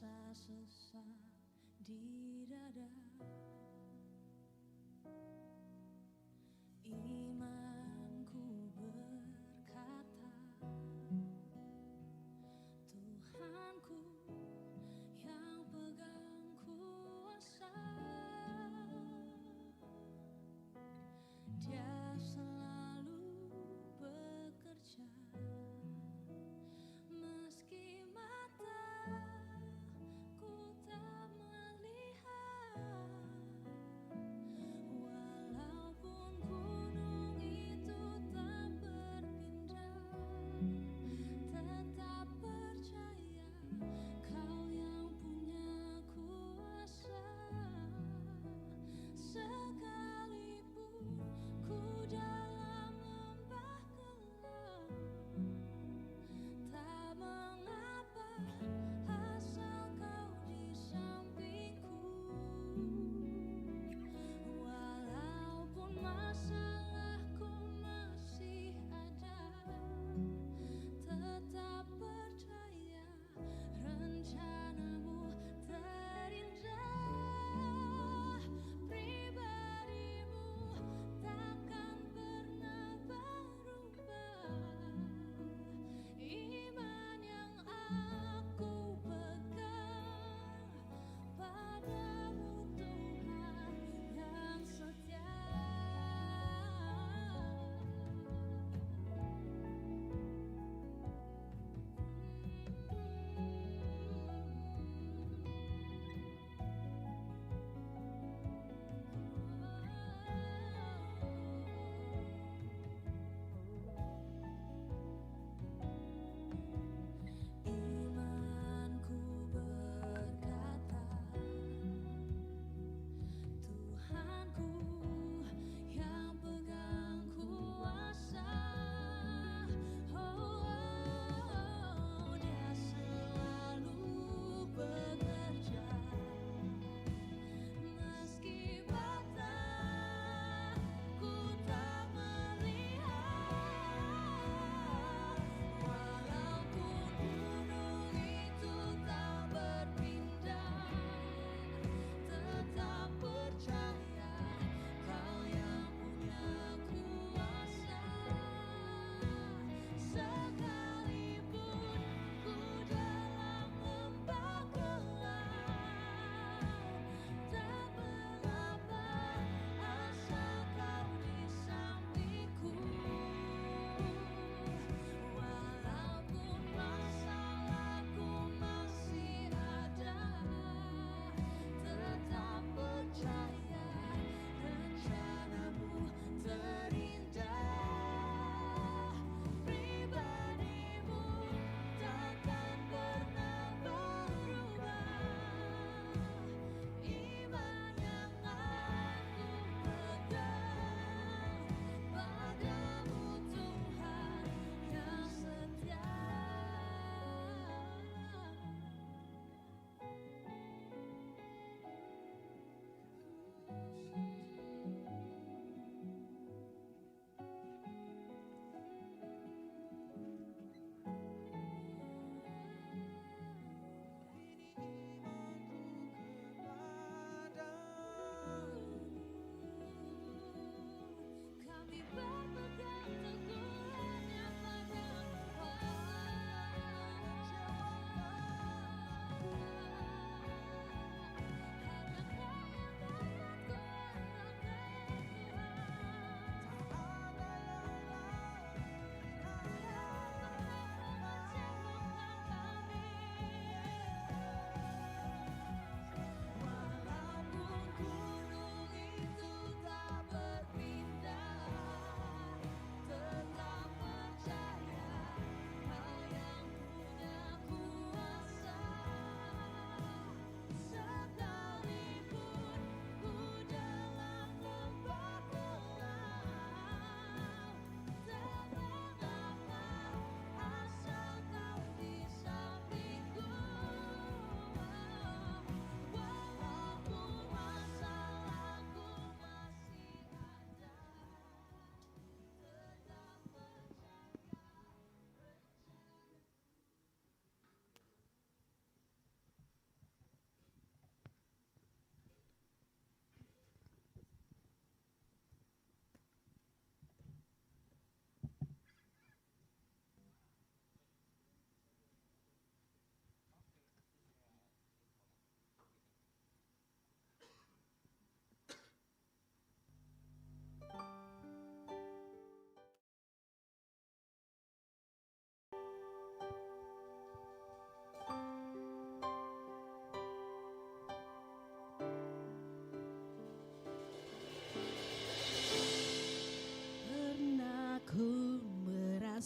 rasa sesak di dada. Imanku berkata, Tuhanku yang pegang kuasa, Dia selalu bekerja. Meski mataku tak melihat,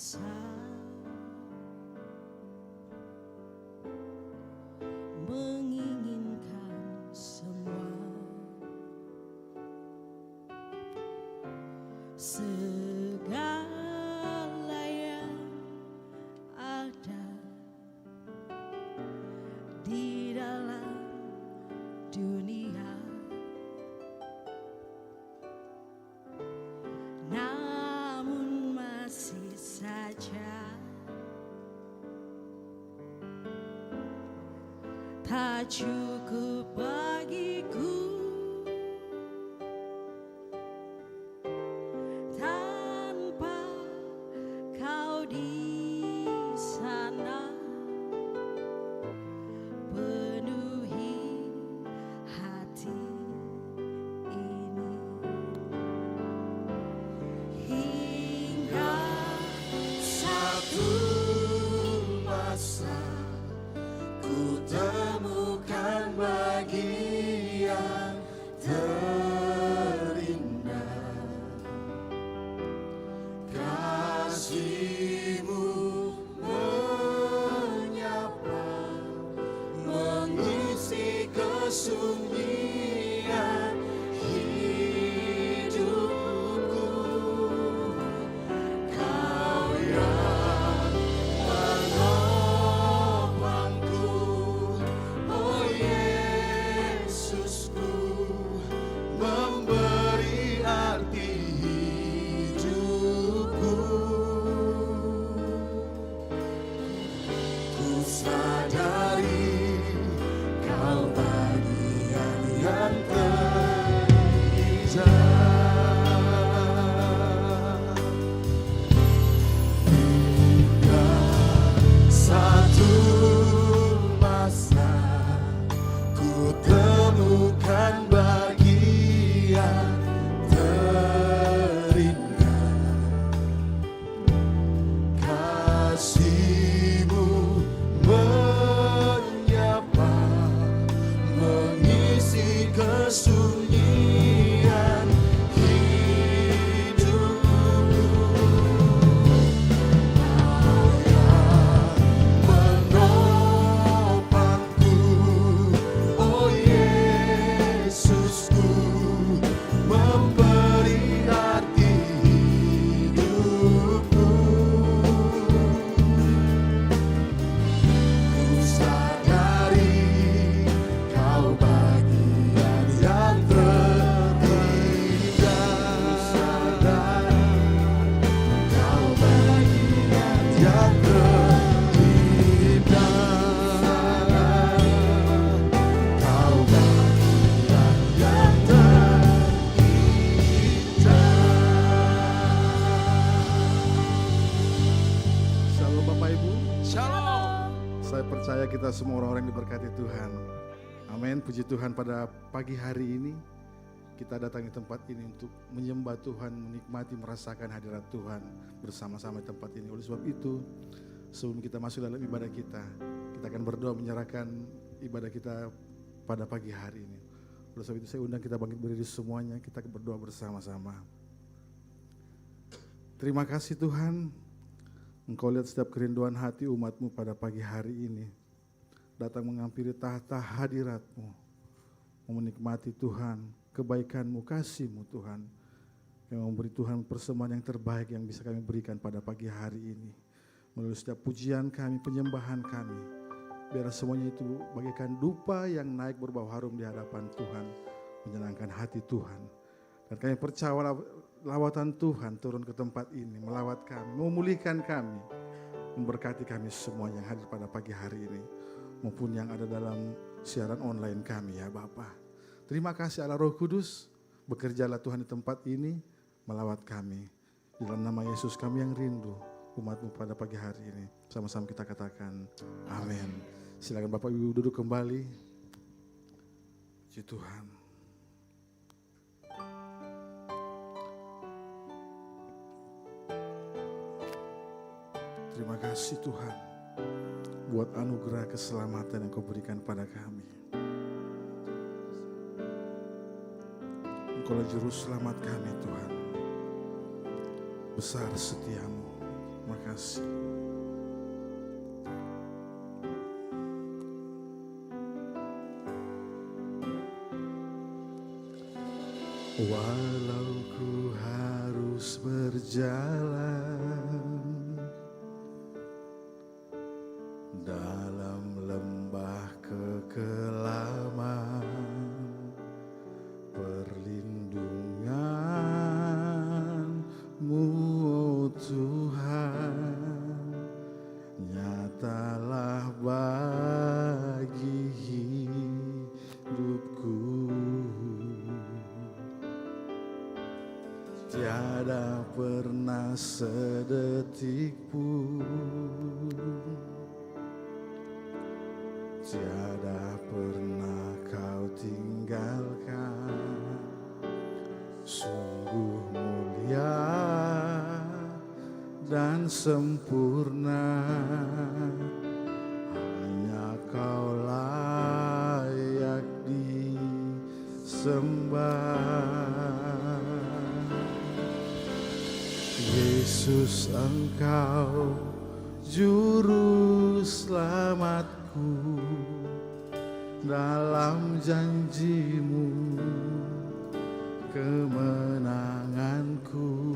kuasa menginginkan semua segala yang ada di dalam dunia, namun masih saja tak cukup bagiku tanpa kau di sana. Penuhi hati ini hingga Satu masa ku temukan bagian terindah, kasih-Mu menyapa, mengisi kesunyian hidupku. Kau yang menopangku, oh Yesusku, memberi arti hidupku. Ku sadari kau bagian yang terindah. Hingga satu masa ku temukan bagian terindah, kasih-Mu menyapa, mengisi kesunyian hidupku. Kau yang menopangku, oh Yesusku, memberi arti hidupku. Ku sadari kau bagian yang terindah. Kau bagian yang terindah. Kau bagian yang terindah. Shalom Bapak Ibu, Shalom. saya percaya kita semua orang-orang diberkati Tuhan. Amin, puji Tuhan. Pada pagi hari ini kita datang di tempat ini untuk menyembah Tuhan, menikmati, merasakan hadirat Tuhan bersama-sama di tempat ini. Oleh sebab itu, sebelum kita masuk dalam ibadah kita akan berdoa menyerahkan ibadah kita pada pagi hari ini. Oleh sebab itu saya undang kita bangkit berdiri semuanya, kita berdoa bersama-sama. Terima kasih Tuhan, Engkau lihat setiap kerinduan hati umat-Mu pada pagi hari ini. Datang menghampiri tahta hadirat-Mu, mau menikmati Tuhan, kebaikan-Mu, kasih-Mu Tuhan. Yang memberi Tuhan persembahan yang terbaik yang bisa kami berikan pada pagi hari ini. Melalui setiap pujian kami, penyembahan kami. Biar semuanya itu bagaikan dupa yang naik berbau harum di hadapan Tuhan. Menyenangkan hati Tuhan. Dan kami percaya lawatan Tuhan turun ke tempat ini, melawat kami, memulihkan kami, memberkati kami semua yang hadir pada pagi hari ini, maupun yang ada dalam siaran online kami ya Bapa. Terima kasih Allah Roh Kudus, bekerjalah Tuhan di tempat ini, melawat kami. Di dalam nama Yesus kami yang rindu, umat-Mu pada pagi hari ini. Sama-sama kita katakan amin. Silakan Bapak Ibu duduk kembali. Puji Tuhan. Terima kasih Tuhan buat anugerah keselamatan yang Kau berikan pada kami. Engkaulah juru selamat kami Tuhan. Besar setiamu. Terima kasih. Walau ku harus berjalan dalam lembah kekelaman, perlindungan-Mu, oh Tuhan, nyatalah bagi hidupku. Tiada pernah sedetik pun, tiada pernah Kau tinggalkan. Sungguh mulia dan sempurna, hanya Kau layak disembah. Yesus, Engkau juru selamatku, dalam janji-Mu kemenanganku.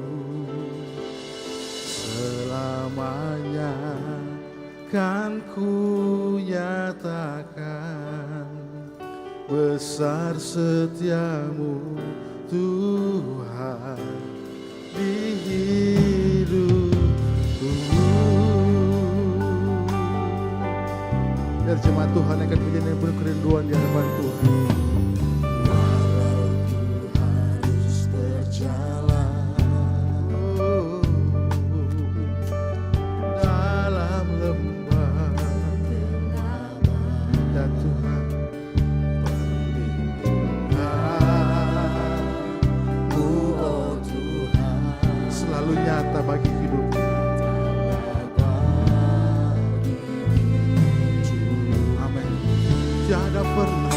Selamanya kan ku nyatakan besar setiamu Tuhan di hidupku. Biar jemaat Tuhan akan menjadi penuh kerinduan di hadapan Tuhan. Walau ku harus berjalan dalam lembah, dan Tuhan perlindungan-Mu, oh Tuhan, selalu nyata bagi hidupku. Tiada pernah,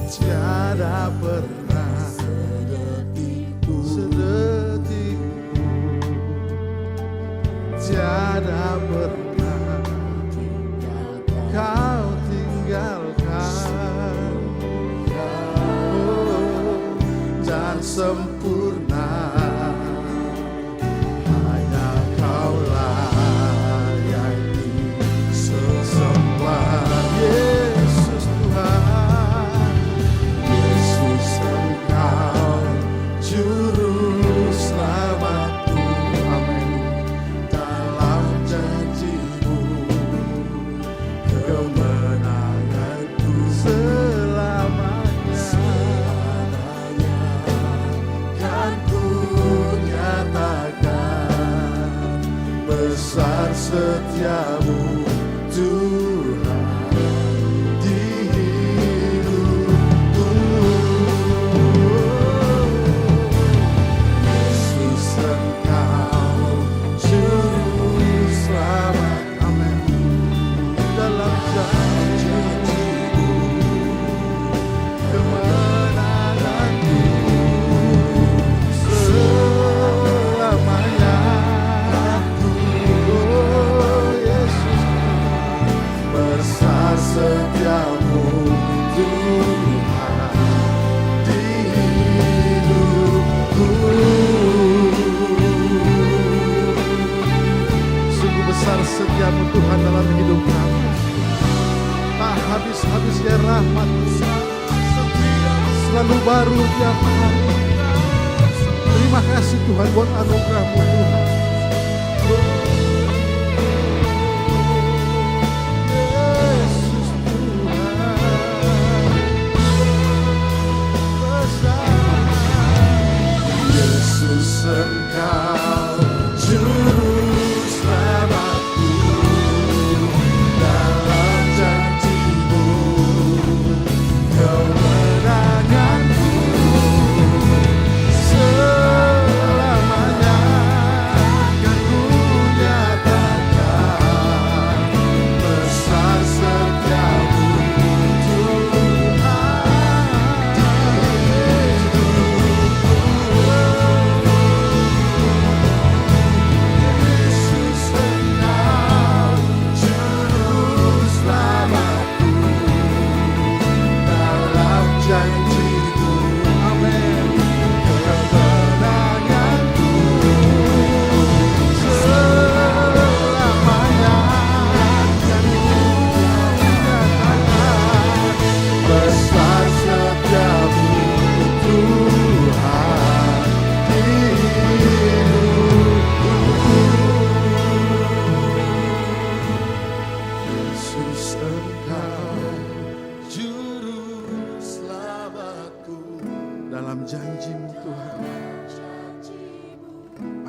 tiada pernah sedetik pun, tiada pernah Kau tinggalkan. Oh, dan sempurna, hanya Kau layak disembah. Yesus Tuhan, Yesus Engkau juru selamatku, amin, dalam janji-Mu kemenanganku. Selamanya kan ku nyatakan besar setiamu Tuhan di hidupku. Yesus Engkau juru selamat, amin, dalam janji-Mu kemenanganku. Selamanya, oh Yesus, besar setiamu Tuhan di hidupku. Sungguh besar setiamu Tuhan dalam hidup kami, tak habis-habisnya rahmat-Mu, selalu baru tiap hari. Terima kasih Tuhan buat anugerah-Mu Tuhan. Yesus Tuhan, besar. Yesus Engkau juru selamatku, dalam janji-Mu kemenanganku. Selamanya kan ku nyatakan besar setiamu Tuhan di hidupku.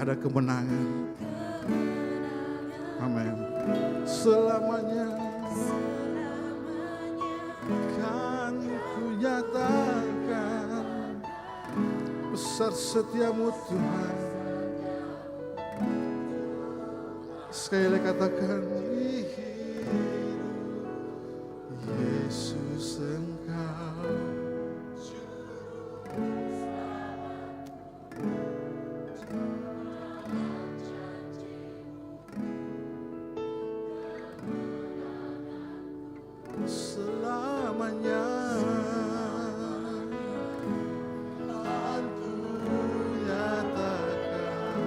ada kemenangan. Amin. Selamanya kan ku nyatakan besar setiamu Tuhan. Sekali lagi katakan, Yesus Engkau. Selamanya akan ku nyatakan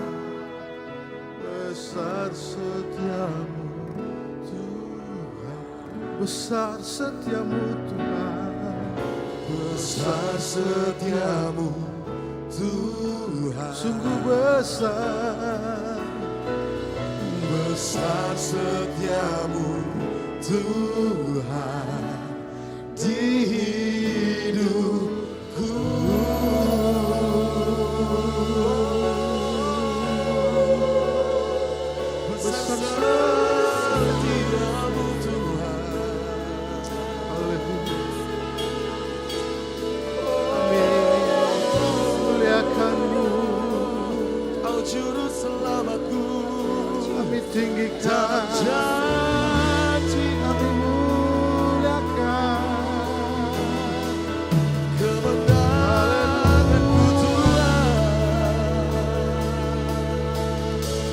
besar setiamu Tuhan, besar setiamu Tuhan, Besar setiamu Tuhan, sungguh besar. besar setiamu Tuhan di hidupku. Besar setiamu Tuhan. Haleluya. Muliakan-Mu, Kau juru selamatku, kami tinggikan, janji kami muliakan. kemenanganku Tuhan.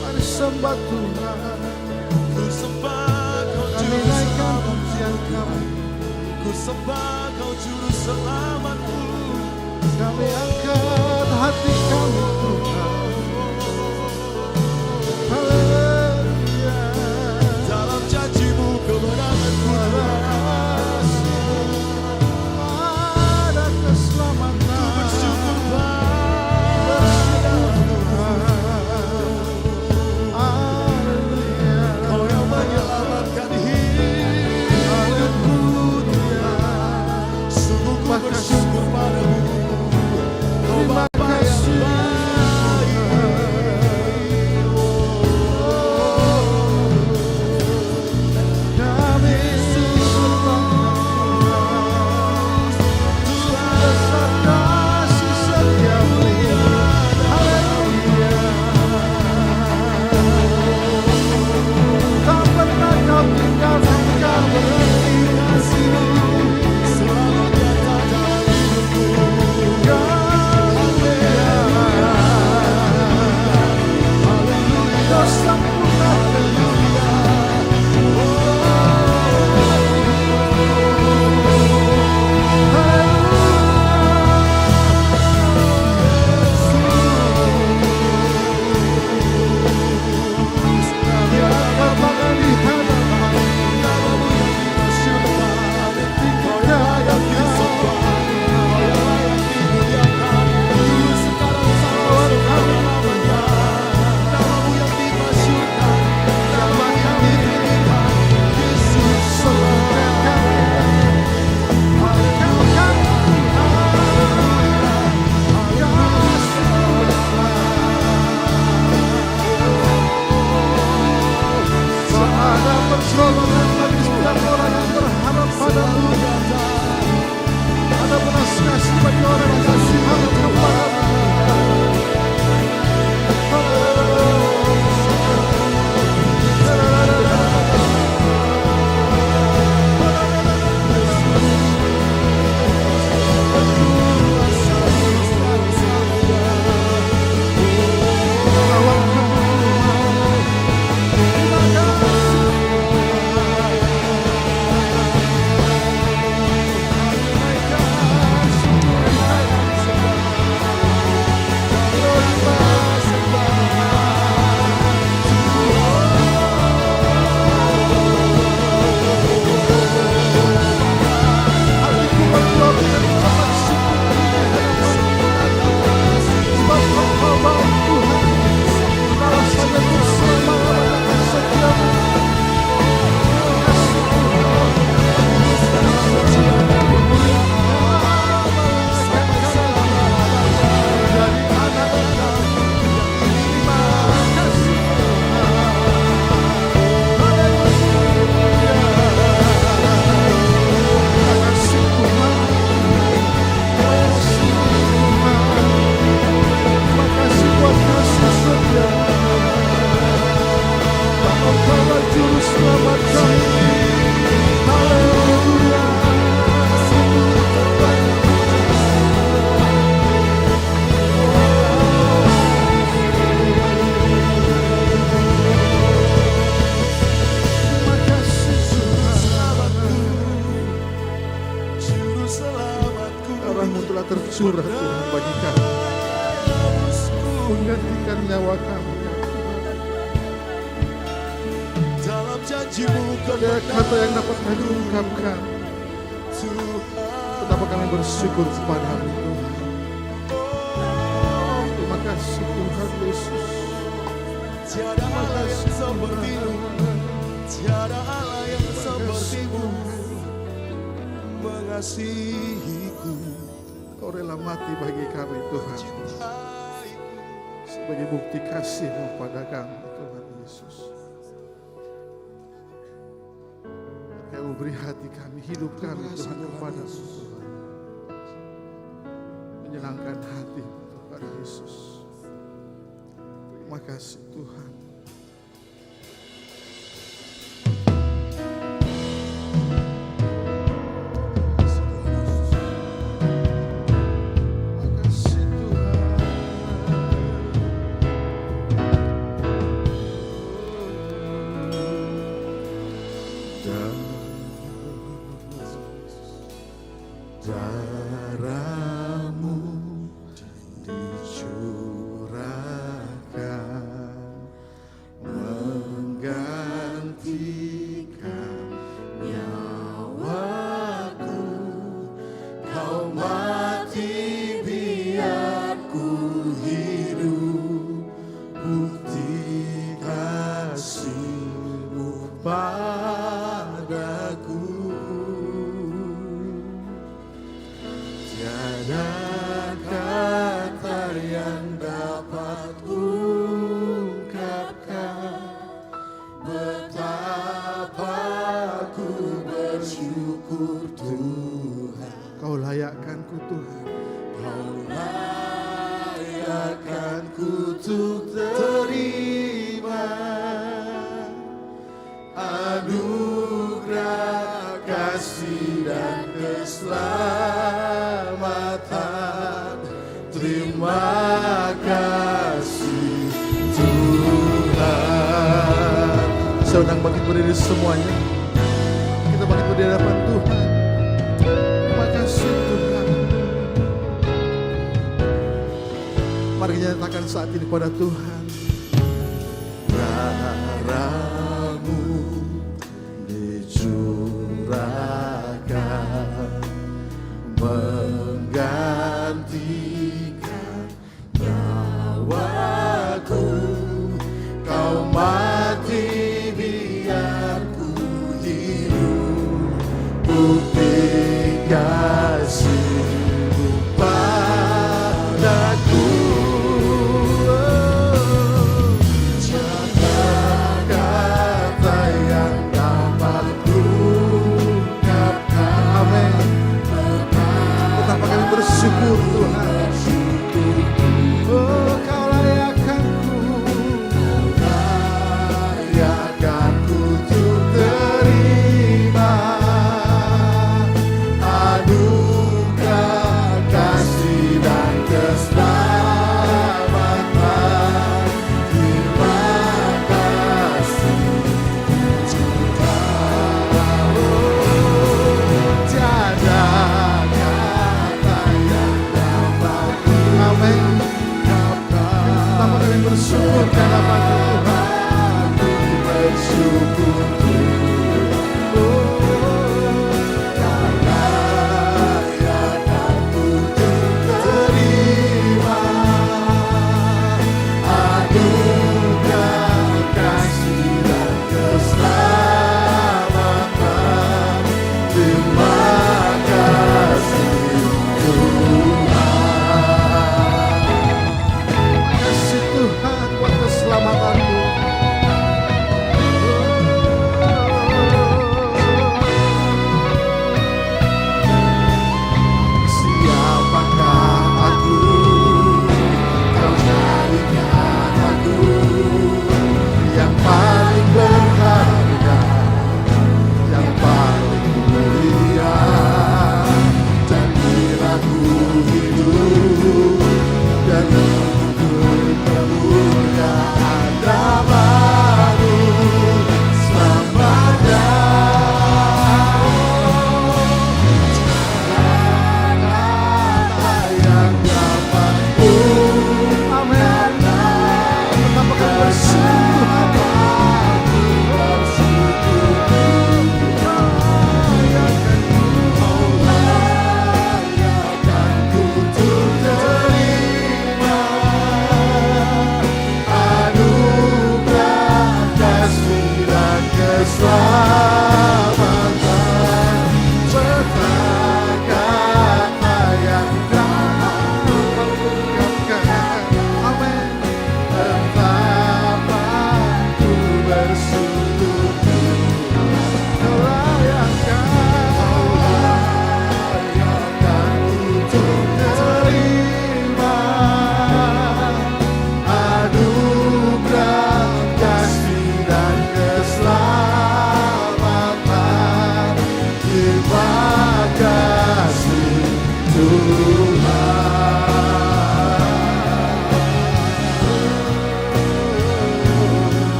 Mari sembah Tuhan, Ku sembah Kau kami juru naikkan selamatku, pujian kami, ku sembah Kau juru selamatku. kami angkat hati kami Tuhan. Haleluya. Dalam janji-Mu kemenanganku Tuhan. Ada keselamatan, Bersyukur haleluya. Kau yang menyelamatkan hidupku. Sungguh ku bersyukur padamu. Kau Terima Bapa yang kasih. baik. menggantikan nyawa kami. Ya Tuhan. Dalam janjimu Ada kata yang dapat kami ungkapkan. Betapa kami bersyukur kepadamu Tuhan. Terima kasih Tuhan Yesus. Tiada Allah yang sepertimu, tiada Allah yang sepertimu mengasihiku. Kau rela mati bagi kami Tuhan. Sebagai bukti kasih-Mu pada kami Tuhan Yesus. Kau beri hati kami, hidup kami Tuhan kepada-Mu Tuhan. Menyenangkan hati Tuhan Yesus. Terima kasih Tuhan. Terima kasih Tuhan. Darah-Mu dicurahkan menggantikan nyawaku. Kau mati biar ku hidup, bukti kasih-Mu padaku. Tiada kata yang dapat ungkapkan betapa ku bersyukur Tuhan. Kau layakkanku Tuhan. Kau layakkanku untuk terima anugerah kasih dan keselamatan. Terima kasih Tuhan. Saya undang bangkit berdiri semuanya. Kita bangkit berdiri di hadapan Tuhan. Terima kasih Tuhan. Mari kita nyatakan saat ini pada Tuhan. Darah-Mu dicurahkan menggantikan nyawaku. Kau mati biar ku hidup, bukti kasih-Mu padaku. Tiada kata yang dapat ungkapkan. Amin. Betapa kami bersyukur Tuhan. Oh, Kau layakkanku, layakkanku untuk terima anugerah kasih dan keselamatan. Terima kasih Tuhan. Tiada kata yang dapat. Amin. Betapa kami bersyukur karena Tuhan. Bersyukur Tuhan. Karena layakkanku untuk terima anugerah kasih dan keselamatan. Terima kasih Tuhan. Kasih Tuhan buat keselamatan-Mu.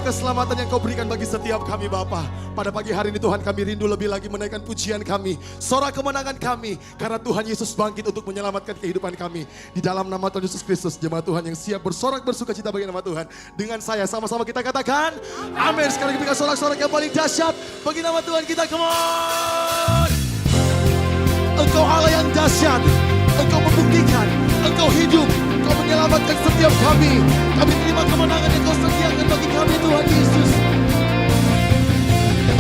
keselamatan yang kau berikan bagi setiap kami Bapa. Pada pagi hari ini Tuhan kami rindu lebih lagi menaikkan pujian kami, sorak kemenangan kami. Karena Tuhan Yesus bangkit untuk menyelamatkan kehidupan kami. Di dalam nama Tuhan Yesus Kristus, jemaat Tuhan yang siap bersorak bersuka cita bagi nama Tuhan. Dengan saya sama-sama kita katakan, amin. Sekarang kita sorak-sorak yang paling dahsyat bagi nama Tuhan kita, come on. Engkau Allah yang dahsyat, Engkau membuktikan, Engkau hidup, Engkau menyelamatkan setiap kami. Kami terima kemenangan yang Kau sediakan bagi kami Tuhan Yesus.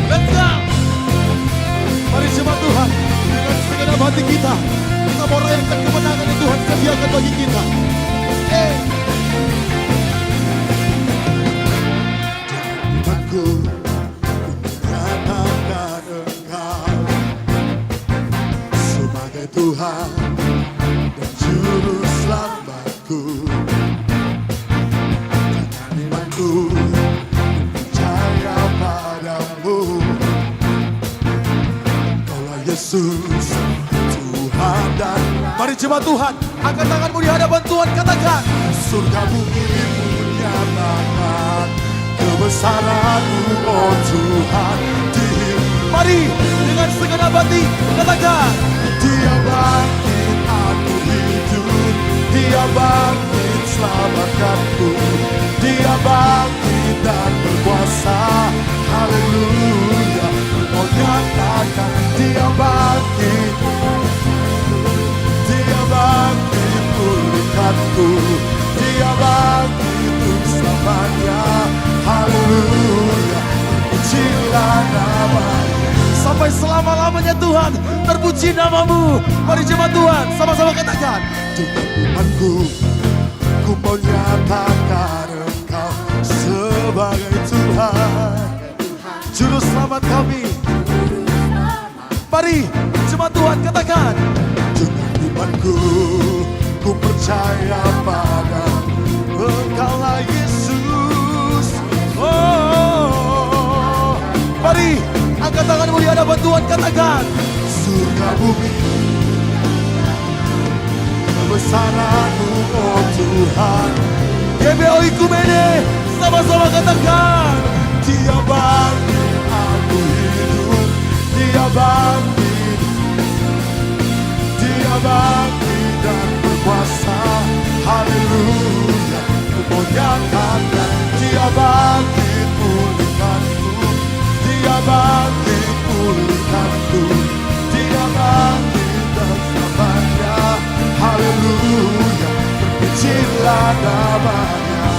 Let's go. Mari jemaat Tuhan, dengan segenap hati kita mau rayakan kemenangan yang Tuhan sediakan bagi kita. Aku menyatakan Engkau sebagai Tuhan dan Juru Selamatku. Dengan imanku percaya padamu, Engkaulah Yesus Tuhan. Dan mari jemaat Tuhan, angkat tanganmu di hadapan Tuhan, katakan, surga bumi menyatakan kebesaran-Mu, oh Tuhan. Mari dengan segenap hati katakan, Dia bangkit, aku hidup. Dia bangkit, selamatkanku. Dia bangkit dan berkuasa. Haleluya. Oh nyatakan, Dia bangkit. Dia bangkit, pulihkanku. Dia bangkit untuk selamanya. Haleluya. Pujilah nama-Nya. Sampai selama-lamanya Tuhan, terpuji nama-Mu. Mari jemaat Tuhan, sama-sama katakan, dengan imanku, ku mau nyatakan Engkau sebagai Tuhan, Juru Selamat kami. Mari jemaat Tuhan katakan, dengan imanku, ku percaya pada-Mu, Engkaulah Yesus. Oh, mari angkat tanganmu di hadapan Tuhan, katakan, surga bumi kebesaran-Mu, oh Tuhan. GBO Ikumene, sama-sama katakan, Dia bangkit, aku hidup. Dia bangkit, Dia bangkit dan berkuasa. Haleluya. Ku mau nyatakan, Dia bangkit, pulihkanku. Dia bangkit, pulihkanku. Dia bangkit dan selamanya. Haleluya. Terpujilah nama-Nya.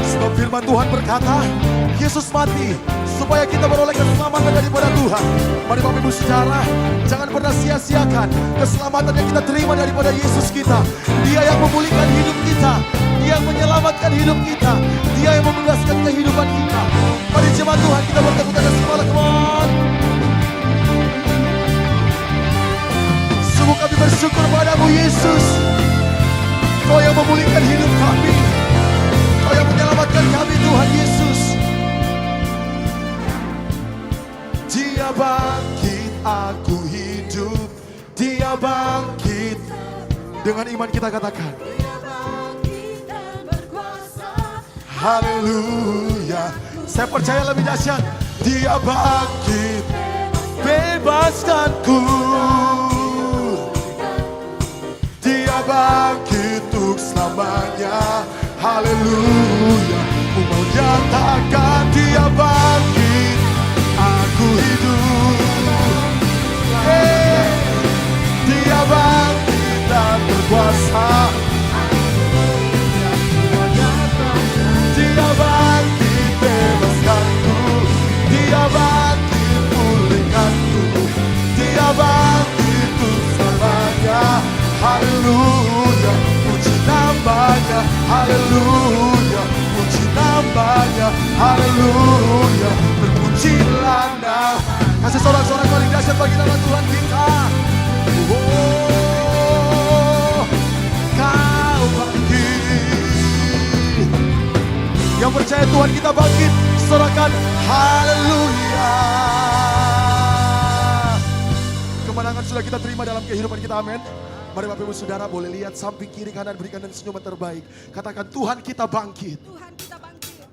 Sebab firman Tuhan berkata, Yesus mati supaya kita beroleh keselamatan daripada Tuhan. Mari Bapak Ibu Saudara, jangan pernah sia-siakan keselamatan yang kita terima daripada Yesus kita. Dia yang memulihkan hidup kita, Dia yang menyelamatkan hidup kita, Dia yang membebaskan kehidupan kita. Mari jemaat Tuhan, kita bertepuk tangan semua, come on. Sungguh kami bersyukur padamu Yesus, Kau yang memulihkan hidup kami, Kau yang menyelamatkan kami Tuhan Yesus. Dia bangkit, aku hidup. Dia bangkit. Dengan iman kita katakan, Dia bangkit dan berkuasa. Haleluya. Saya percaya lebih dahsyat. Dia bangkit, bebaskanku. Dia bangkit untuk selamanya. Haleluya. Ku mau nyatakan, Dia bangkit, aku hidup. Dia bangkit dan berkuasa. Dia bangkit, bebaskanku. Dia bangkit, pulihkanku. Dia bangkit untuk selamanya. Haleluya. Puji nama-Nya. Haleluya. Puji nama-Nya. Haleluya. Berpujilah nama. Kasih sorak-sorak paling dahsyat bagi nama Tuhan kita. Oh, Kau bangkit. Yang percaya Tuhan kita bangkit, sorakan haleluya. Kemenangan sudah kita terima dalam kehidupan kita, amin. Mari Bapak Ibu Saudara boleh lihat samping kiri kanan, berikan dan senyuman terbaik. Katakan, Tuhan kita bangkit. Tuhan kita bangkit.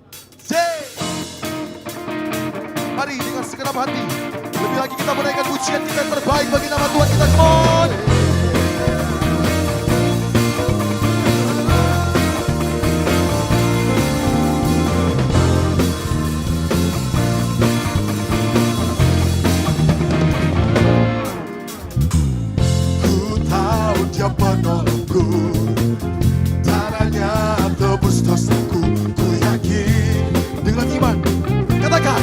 Mari dengan segenap hati, lebih lagi kita menaikkan pujian kita yang terbaik bagi nama Tuhan kita. Come on. Ku tahu Dia penolongku, darahnya tebus dosaku. Ku yakin dengan iman, katakan.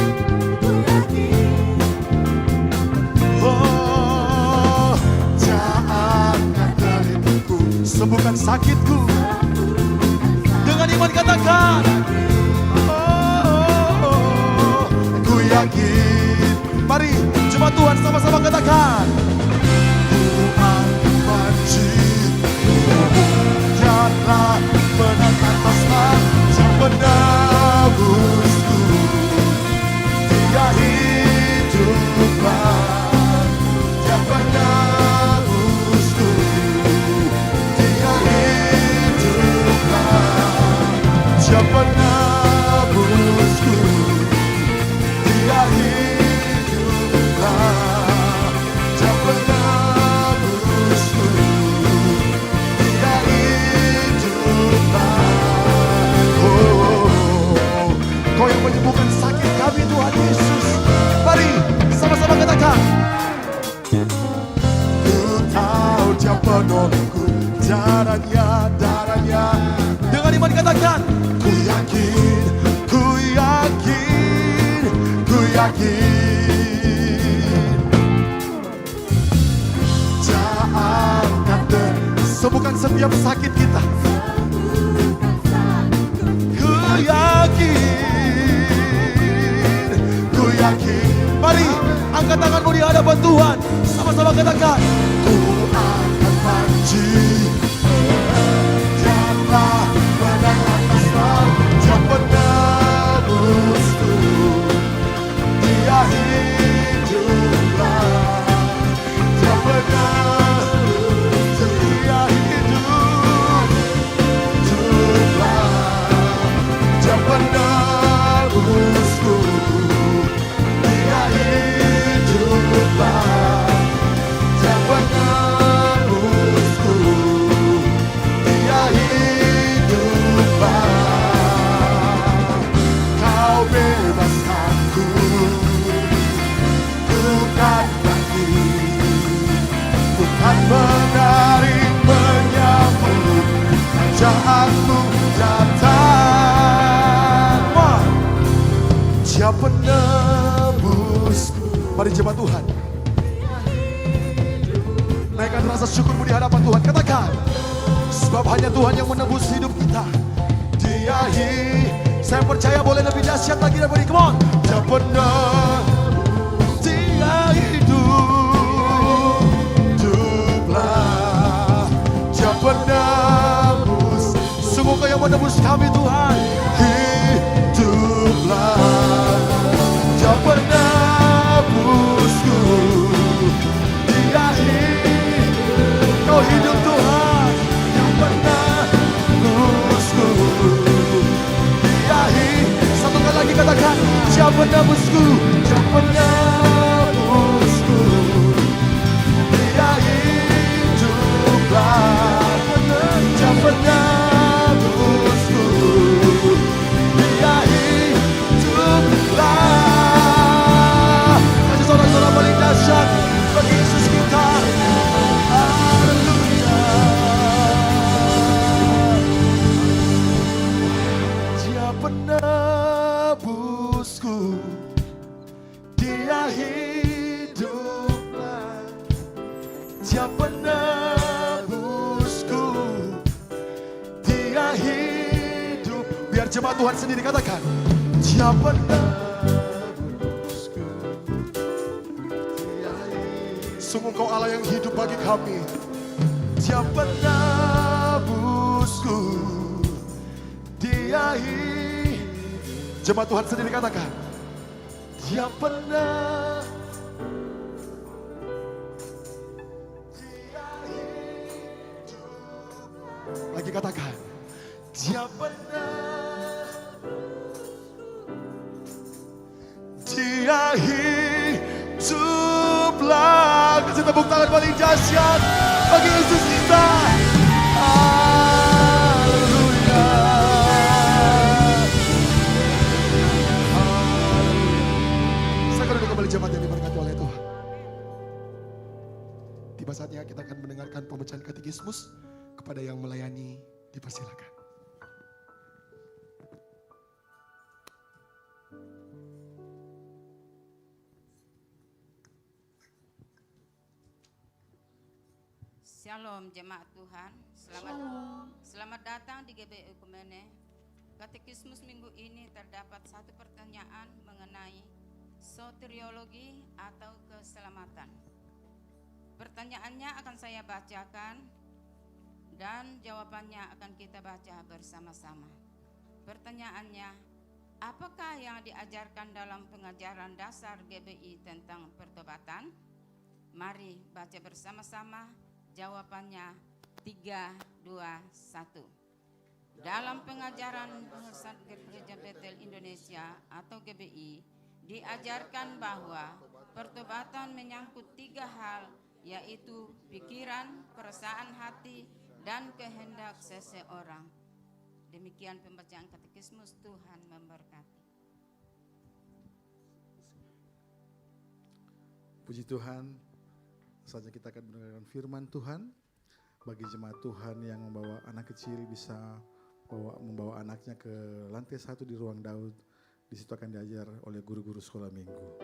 Oh, jangan dariku, sembuhkan sakitku. Dengan iman katakan. Oh, ku yakin. Mari jemaat Tuhan sama-sama katakan. Janganlah menangkan pasrah, jangan menebusku. Dia hiduplah, Dia menebusku. Dia hiduplah, Dia menebusku. Dia hiduplah, Dia menebusku. Kau yang menyembuhkan sakit kami Tuhan Yesus. Mari sama-sama katakan. Ku tahu Dia penolongku, darahnya. Dengan iman katakan. Ku yakin. Jangan sembuhkan setiap sakit kita. Ku yakin. Mari angkat tanganmu di hadapan Tuhan. Sama-sama katakan. Ku akan maju. Janganlah menangkan pasrah, jangan menebusku. Dia hiduplah, Dia menebusku. Dia hiduplah, Dia menebusku. Dia hiduplah, Dia menebusku. Dia hiduplah. Kau bebaskanku, bukan lagi, bukan menarik menyambut jahatmu datang. Dia penebusku. Mari jemaat Tuhan, naikkan rasa syukurmu di hadapan Tuhan. Katakan. Sebab hanya Tuhan yang menebus hidup kita. Dia saya percaya boleh lebih dahsyat lagi daripada ini. Come on. Dia penebus. Dia hiduplah. Dia penebus. Sungguh Kau yang menebus kami Tuhan. Hiduplah. Dia penebusku. Dia hidup. Kau hidup Tuhan. Dia penebusku. Dia hidup. Satu kali lagi katakan. Dia penebusku. Dia penebusku. Dia hiduplah. Dia penebusku. Dia hiduplah. Kasih sorak-sorak paling dahsyat bagi Yesus kita. Haleluya. Dia penebusku. Dia hiduplah. Dia penebusku. Dia hidup. Biar jemaat Tuhan sendiri katakan. Dia penebusku. Dia hidup. Sungguh Kau Allah yang hidup bagi kami. Dia penebusku. Dia hidup. Jemaat Tuhan sendiri katakan. Dia penebus. Lagi katakan. Dia penebus. hiduplah. Kasih tepuk tangan paling dahsyat bagi Yesus kita. Haleluya. Saya akan duduk kembali jemaat yang diberkati oleh Tuhan. Tiba saatnya kita akan mendengarkan pembacaan katekismus. Kepada yang melayani dipersilakan. Shalom jemaat Tuhan, selamat datang di GBI Ekumene. Katekismus minggu ini terdapat satu pertanyaan mengenai soteriologi atau keselamatan. Pertanyaannya akan saya bacakan dan jawabannya akan kita baca bersama-sama. Pertanyaannya, apakah yang diajarkan dalam pengajaran dasar GBI tentang pertobatan? Mari baca bersama-sama. Jawabannya 3, 2, 1. Dalam pengajaran Pusat Gereja Betel Indonesia atau GBI diajarkan bahwa pertobatan menyangkut 3 hal, yaitu pikiran, perasaan hati, dan kehendak seseorang. Demikian pembacaan katekismus. Tuhan memberkati. Puji Tuhan. Saatnya kita akan mendengarkan firman Tuhan. Bagi jemaat Tuhan yang membawa anak kecil bisa membawa anaknya ke lantai 1 di ruang Daud. Di situ akan diajar oleh guru-guru sekolah minggu.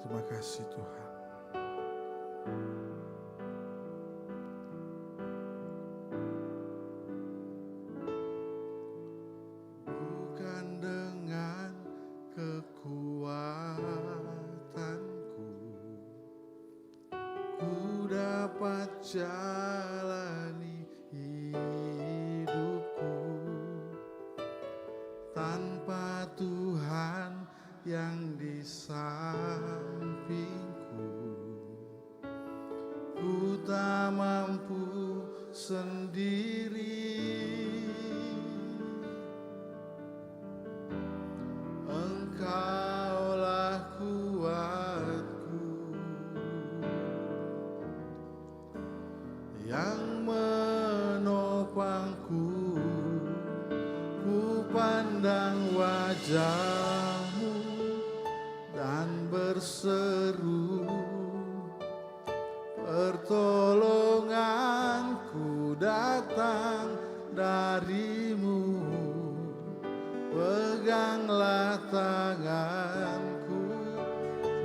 Terima kasih Tuhan. Jalani hidupku tanpa Tuhan yang di sampingku, ku tak mampu sendiri. Engkaulah kuatku yang menopangku, ku pandang wajah-Mu dan berseru, pertolonganku datang dari-Mu, peganglah tanganku,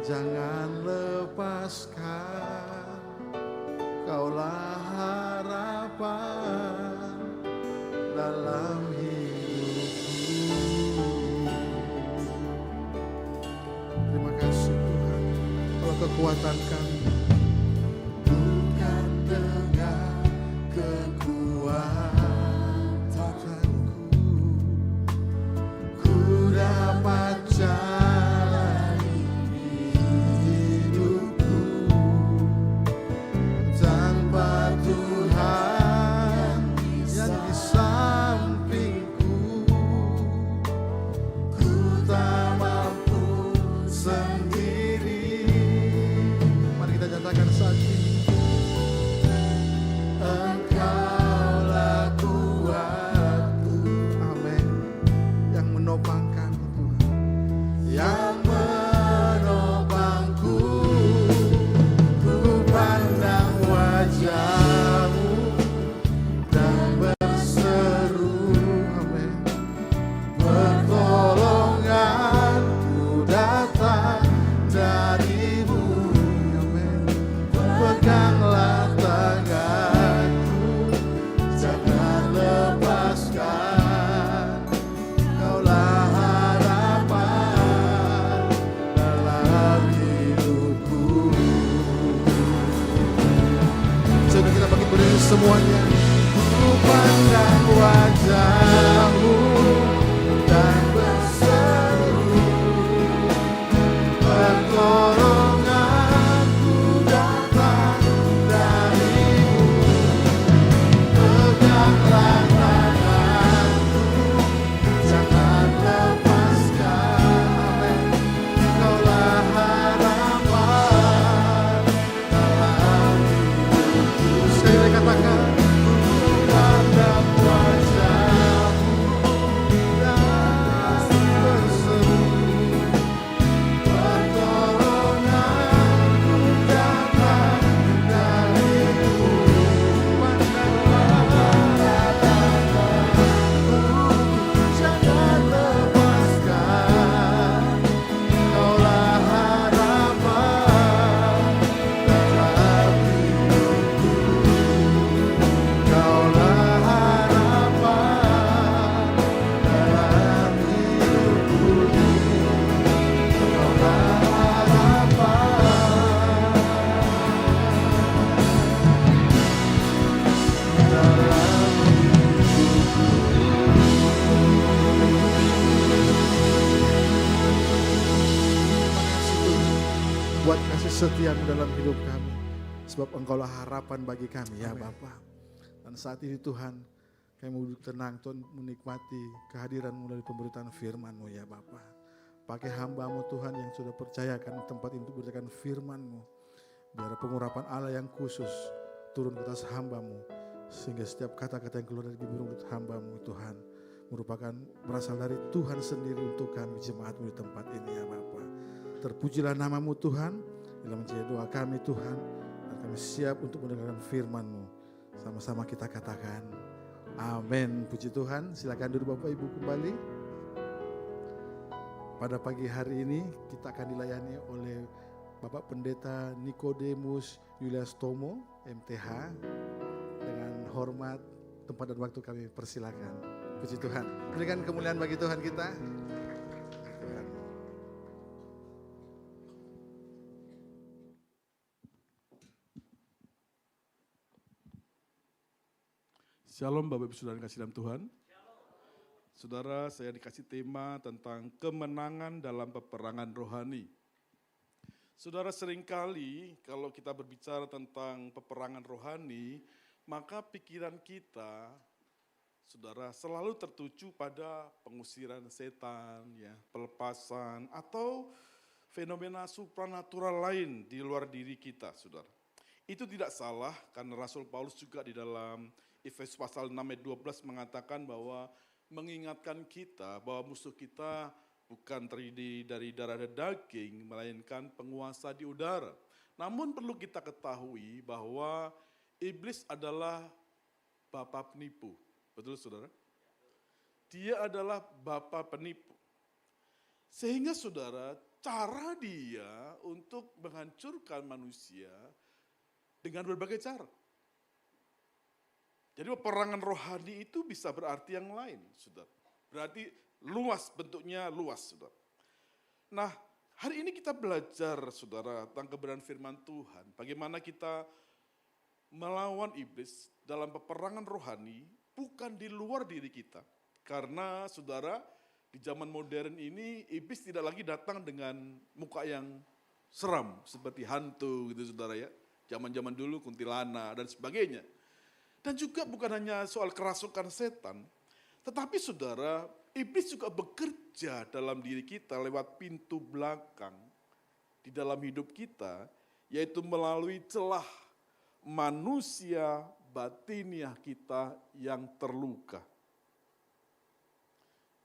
jangan lepaskan. Kaulah harapan dalam hidupku. Terima kasih Tuhan, Kau kekuatan kami. Bukan dengan kekuatanku, ku dapat jalani hidupku tanpa Tuhan yang di sampingku, ku tak mampu sendiri. Mari kita nyatakan saat ini, Engkaulah kuatku. Amin. Yang menopangkan Tuhan, yang menopangku, ku pandang wajah-Mu dan berseru, amin, pertolonganku datang dari-Mu, amin, peganglah tanganku, jangan lepaskan. Kaulah harapan dalam hidupku. Coba kita bagi berdiri semuanya. Ku pandang wajah-Mu dan berseru, pertolonganku kehadiran-Mu dalam hidup kami. Sebab Engkaulah harapan bagi kami ya Bapa. Dan saat ini Tuhan, kami mau duduk tenang Tuhan menikmati kehadiran-Mu melalui pemberitaan firman-Mu ya Bapa. Pakai hamba-Mu Tuhan yang sudah percayakan tempat ini untuk berikan firman-Mu. Biar pengurapan Allah yang khusus turun ke atas hamba-Mu. Sehingga setiap kata-kata yang keluar dari bibir mulut hamba-Mu Tuhan merupakan berasal dari Tuhan sendiri untuk kami jemaat-Mu di tempat ini ya Bapa. Terpujilah nama-Mu Tuhan dalam menjadi doa kami Tuhan. Dan kami siap untuk mendengarkan firman-Mu. Sama-sama kita katakan amin. Puji Tuhan. Silakan duduk Bapak Ibu kembali. Pada pagi hari ini kita akan dilayani oleh Bapak Pendeta Nikodemus Julius Tomo MTH. Dengan hormat, tempat dan waktu kami persilakan. Puji Tuhan. Berikan kemuliaan bagi Tuhan kita. Tuhan. Shalom Bapak Ibu Saudara yang kasih dalam Tuhan. Saudara, saya dikasih tema tentang kemenangan dalam peperangan rohani. Saudara, seringkali kalau kita berbicara tentang peperangan rohani, maka pikiran kita, saudara, selalu tertuju pada pengusiran setan, ya, pelepasan, atau fenomena supranatural lain di luar diri kita, saudara. Itu tidak salah, karena Rasul Paulus juga di dalam Efesus pasal 6 ayat 12 mengatakan bahwa mengingatkan kita bahwa musuh kita bukan terdiri dari darah dan daging, melainkan penguasa di udara. Namun perlu kita ketahui bahwa iblis adalah bapa penipu. Betul saudara? Dia adalah bapa penipu. Sehingga saudara, cara dia untuk menghancurkan manusia dengan berbagai cara. Jadi peperangan rohani itu bisa berarti yang lain, saudara. Berarti luas, bentuknya luas, saudara. Nah, hari ini kita belajar, saudara, tentang kebenaran firman Tuhan. Bagaimana kita melawan iblis dalam peperangan rohani, bukan di luar diri kita. Karena, saudara, di zaman modern ini, iblis tidak lagi datang dengan muka yang seram, seperti hantu gitu, saudara ya. Zaman-zaman dulu kuntilanak dan sebagainya. Dan juga bukan hanya soal kerasukan setan, tetapi saudara, iblis juga bekerja dalam diri kita lewat pintu belakang di dalam hidup kita, yaitu melalui celah manusia batiniah kita yang terluka.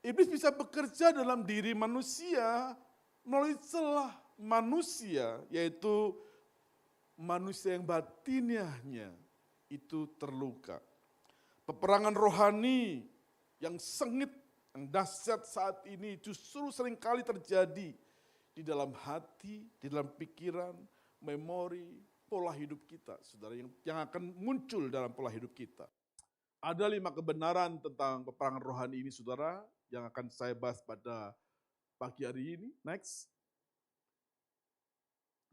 Iblis bisa bekerja dalam diri manusia melalui celah manusia, yaitu manusia yang batiniahnya itu terluka. Peperangan rohani yang sengit, yang dahsyat saat ini justru seringkali terjadi di dalam hati, di dalam pikiran, memori, pola hidup kita, saudara, yang akan muncul dalam pola hidup kita. Ada 5 kebenaran tentang peperangan rohani ini, saudara, yang akan saya bahas pada pagi hari ini. Next.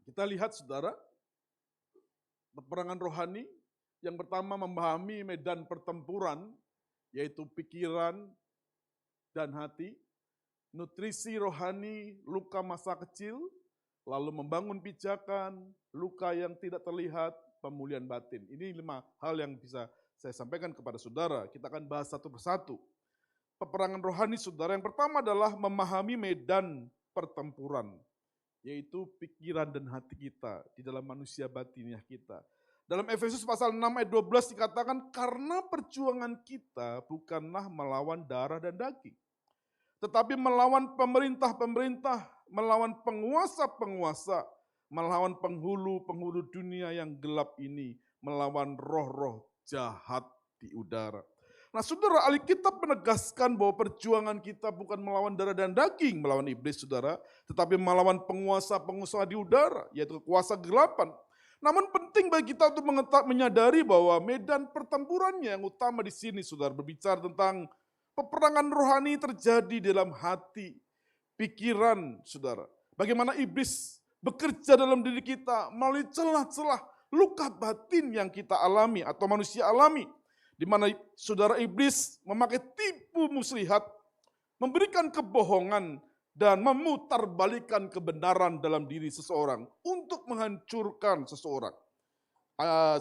Kita lihat, saudara, peperangan rohani. Yang pertama, memahami medan pertempuran, yaitu pikiran dan hati, nutrisi rohani, luka masa kecil, lalu membangun pijakan, luka yang tidak terlihat, pemulihan batin. Ini 5 hal yang bisa saya sampaikan kepada saudara. Kita akan bahas satu persatu. Peperangan rohani, saudara, yang pertama adalah memahami medan pertempuran, yaitu pikiran dan hati kita di dalam manusia batiniah kita. Dalam Efesus pasal 6 ayat 12 dikatakan, karena perjuangan kita bukanlah melawan darah dan daging, tetapi melawan pemerintah-pemerintah, melawan penguasa-penguasa, melawan penghulu-penghulu dunia yang gelap ini, melawan roh-roh jahat di udara. Nah saudara, Alkitab menegaskan bahwa perjuangan kita bukan melawan darah dan daging, melawan iblis saudara, tetapi melawan penguasa-penguasa di udara, yaitu kuasa kegelapan. Namun penting bagi kita untuk menyadari bahwa medan pertempurannya yang utama di sini, saudara, berbicara tentang peperangan rohani terjadi dalam hati, pikiran, saudara. Bagaimana iblis bekerja dalam diri kita melalui celah-celah luka batin yang kita alami atau manusia alami. Di mana saudara, iblis memakai tipu muslihat, memberikan kebohongan dan memutarbalikkan kebenaran dalam diri seseorang untuk menghancurkan seseorang.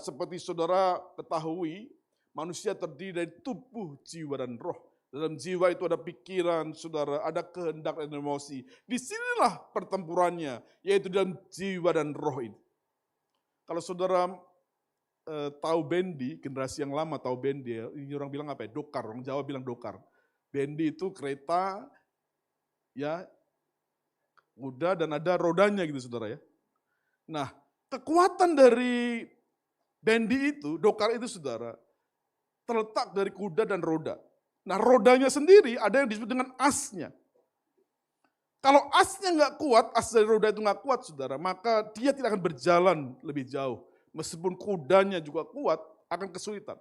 Seperti saudara ketahui, manusia terdiri dari tubuh, jiwa, dan roh. Dalam jiwa itu ada pikiran, saudara, ada kehendak dan emosi. Disinilah pertempurannya, yaitu dalam jiwa dan roh ini. Kalau saudara tahu bendi, generasi yang lama tahu bendi, ini orang bilang apa ya? Dokar, orang Jawa bilang dokar. Bendi itu kereta, ya, kuda dan ada rodanya gitu saudara ya. Nah, kekuatan dari bendi itu, dokar itu saudara, terletak dari kuda dan roda. Nah, rodanya sendiri ada yang disebut dengan asnya. Kalau asnya nggak kuat, as dari roda itu nggak kuat saudara, maka dia tidak akan berjalan lebih jauh. Meskipun kudanya juga kuat, akan kesulitan.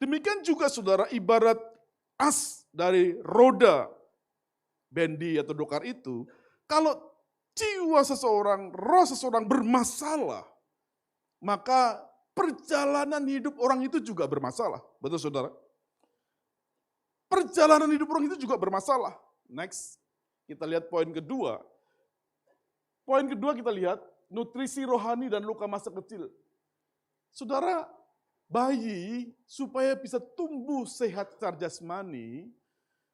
Demikian juga saudara, ibarat as dari roda bendi atau dokar itu, kalau jiwa seseorang, roh seseorang bermasalah, maka perjalanan hidup orang itu juga bermasalah. Betul saudara? Perjalanan hidup orang itu juga bermasalah. Next, kita lihat poin kedua. Poin kedua kita lihat, nutrisi rohani dan luka masa kecil. Saudara, bayi supaya bisa tumbuh sehat secara jasmani,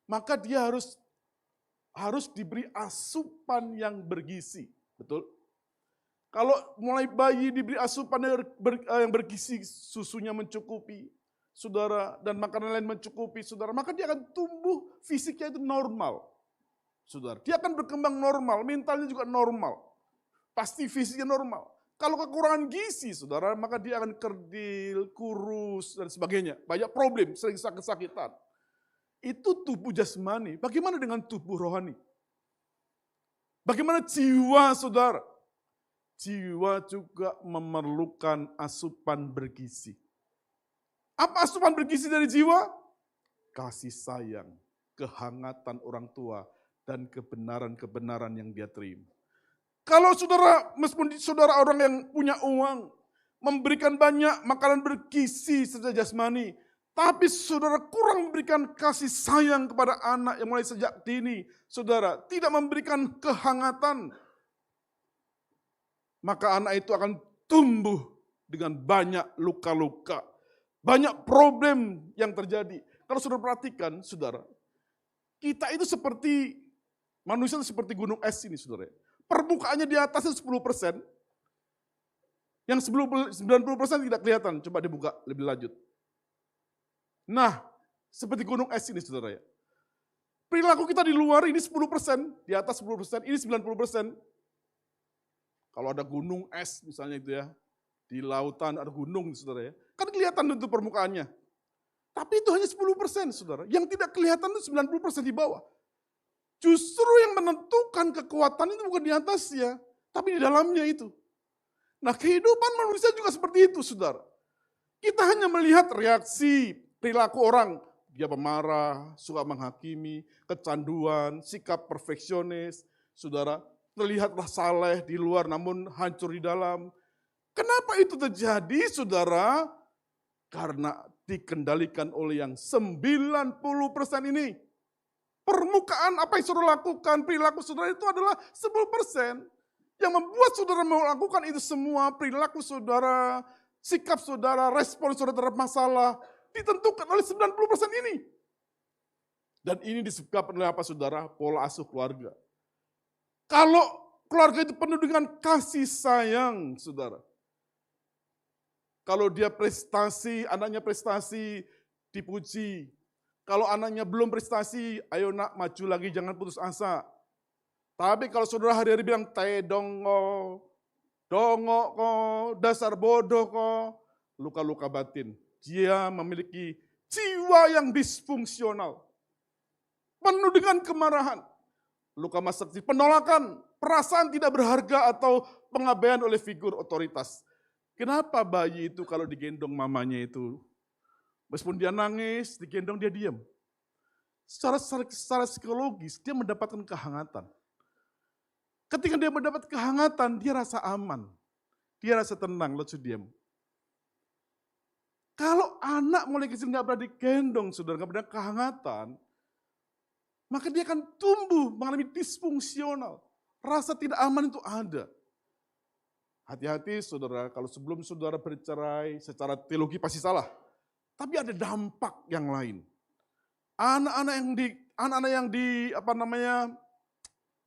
maka dia harus diberi asupan yang bergizi. Betul? Kalau mulai bayi diberi asupan yang bergizi, susunya mencukupi, saudara, dan makanan lain mencukupi, saudara, maka dia akan tumbuh fisiknya itu normal. Saudara, dia akan berkembang normal, mentalnya juga normal. Pasti fisiknya normal. Kalau kekurangan gizi, saudara, maka dia akan kerdil, kurus, dan sebagainya. Banyak problem, sering sakit-sakitan. Itu tubuh jasmani. Bagaimana dengan tubuh rohani? Bagaimana jiwa, saudara? Jiwa juga memerlukan asupan bergizi. Apa asupan bergizi dari jiwa? Kasih sayang, kehangatan orang tua, dan kebenaran-kebenaran yang dia terima. Kalau saudara, meskipun saudara orang yang punya uang, memberikan banyak makanan bergizi secara jasmani, tapi saudara kurang memberikan kasih sayang kepada anak yang mulai sejak dini, saudara tidak memberikan kehangatan, maka anak itu akan tumbuh dengan banyak luka-luka, banyak problem yang terjadi. Kalau saudara perhatikan, saudara, kita itu seperti, manusia itu seperti gunung es ini, saudara. Permukaannya di atasnya 10%, yang 90% tidak kelihatan. Coba dibuka lebih lanjut. Nah, seperti gunung es ini, saudara ya. Perilaku kita di luar ini 10%, di atas 10%, ini 90%. Kalau ada gunung es misalnya itu ya, di lautan ada gunung, saudara ya, kan kelihatan itu permukaannya. Tapi itu hanya 10%, saudara. Yang tidak kelihatan itu 90% di bawah. Justru yang menentukan kekuatan itu bukan di atasnya, tapi di dalamnya itu. Nah, kehidupan manusia juga seperti itu, saudara. Kita hanya melihat reaksi perilaku orang. Dia pemarah, suka menghakimi, kecanduan, sikap perfeksionis, saudara. Terlihatlah saleh di luar namun hancur di dalam. Kenapa itu terjadi, saudara? Karena dikendalikan oleh yang 90% ini. Permukaan apa yang saudara lakukan, perilaku saudara itu adalah 10%. Yang membuat saudara melakukan itu semua, perilaku saudara, sikap saudara, respon saudara terhadap masalah, ditentukan oleh 90% ini. Dan ini disebabkan oleh apa, saudara? Pola asuh keluarga. Kalau keluarga itu penuh dengan kasih sayang, saudara. Kalau dia prestasi, anaknya prestasi, dipuji. Kalau anaknya belum prestasi, ayo nak maju lagi, jangan putus asa. Tapi kalau saudara hari-hari bilang, dongo ko, dasar bodoh ko, luka-luka batin. Dia memiliki jiwa yang disfungsional. Penuh dengan kemarahan. Luka masa kecil, penolakan, perasaan tidak berharga atau pengabaian oleh figur otoritas. Kenapa bayi itu kalau digendong mamanya itu, meskipun dia nangis, digendong dia diam. Secara psikologis dia mendapatkan kehangatan. Ketika dia mendapat kehangatan, dia rasa aman. Dia rasa tenang, lalu diam. Kalau anak mulai kecil nggak pernah digendong, saudara, nggak pernah kehangatan, maka dia akan tumbuh mengalami disfungsional. Rasa tidak aman itu ada. Hati-hati saudara, kalau sebelum saudara bercerai secara teologi pasti salah. Tapi ada dampak yang lain. Anak-anak yang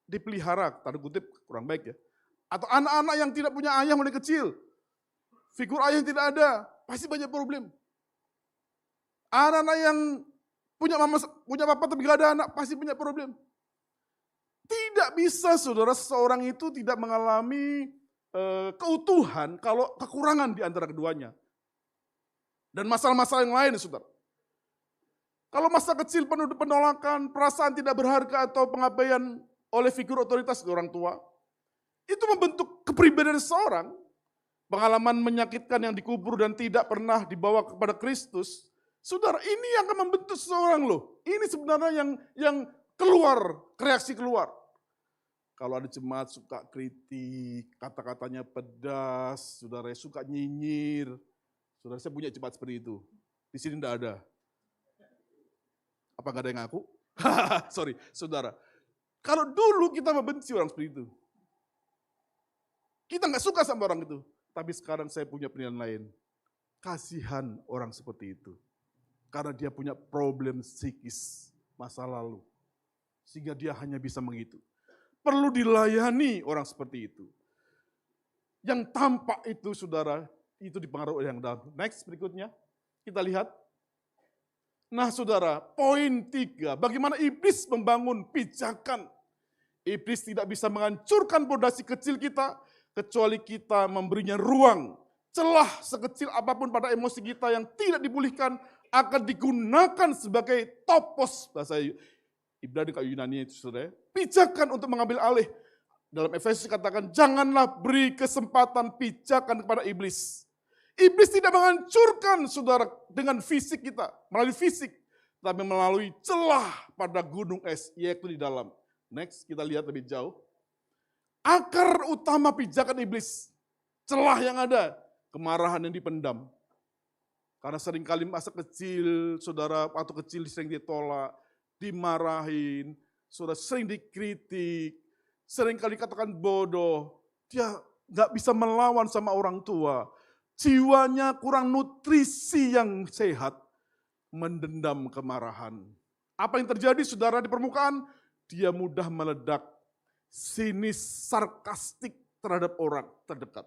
dipelihara, tanda kutip kurang baik ya. Atau anak-anak yang tidak punya ayah mulai kecil. Figur ayah yang tidak ada, pasti banyak problem. Anak-anak yang punya papa tapi gak ada anak, pasti punya problem. Tidak bisa saudara seseorang itu tidak mengalami keutuhan kalau kekurangan di antara keduanya. Dan masalah-masalah yang lain saudara. Kalau masa kecil penuh penolakan, perasaan tidak berharga atau pengabaian oleh figur otoritas orang tua, itu membentuk kepribadian seseorang. Pengalaman menyakitkan yang dikubur dan tidak pernah dibawa kepada Kristus, saudara, ini yang akan membentuk seseorang loh. Ini sebenarnya yang keluar, reaksi keluar. Kalau ada jemaat suka kritik, kata-katanya pedas, saudara suka nyinyir. Saudara, saya punya jemaat seperti itu. Di sini tidak ada. Apa nggak ada yang ngaku? Sorry, saudara. Kalau dulu kita membenci orang seperti itu. Kita nggak suka sama orang itu. Tapi sekarang saya punya penilaian lain. Kasihan orang seperti itu. Karena dia punya problem psikis masa lalu. Sehingga dia hanya bisa begitu. Perlu dilayani orang seperti itu. Yang tampak itu saudara, itu dipengaruhi oleh yang dalam. Next berikutnya, kita lihat. Nah saudara, poin 3, bagaimana iblis membangun pijakan. Iblis tidak bisa menghancurkan fondasi kecil kita, kecuali kita memberinya ruang. Celah sekecil apapun pada emosi kita yang tidak dipulihkan, akan digunakan sebagai topos, bahasa Ibrani atau Yunani itu saudara. Pijakan untuk mengambil alih. Dalam Efesus katakan, janganlah beri kesempatan pijakan kepada iblis. Iblis tidak menghancurkan saudara dengan fisik kita, melalui fisik, tapi melalui celah pada gunung es, yaitu di dalam. Next, kita lihat lebih jauh. Akar utama pijakan iblis, celah yang ada, kemarahan yang dipendam. Karena seringkali masa kecil, saudara waktu kecil sering ditolak, dimarahin, saudara sering dikritik, seringkali katakan bodoh, dia nggak bisa melawan sama orang tua. Jiwanya kurang nutrisi yang sehat, mendendam kemarahan. Apa yang terjadi saudara di permukaan? Dia mudah meledak, sinis, sarkastik terhadap orang terdekat.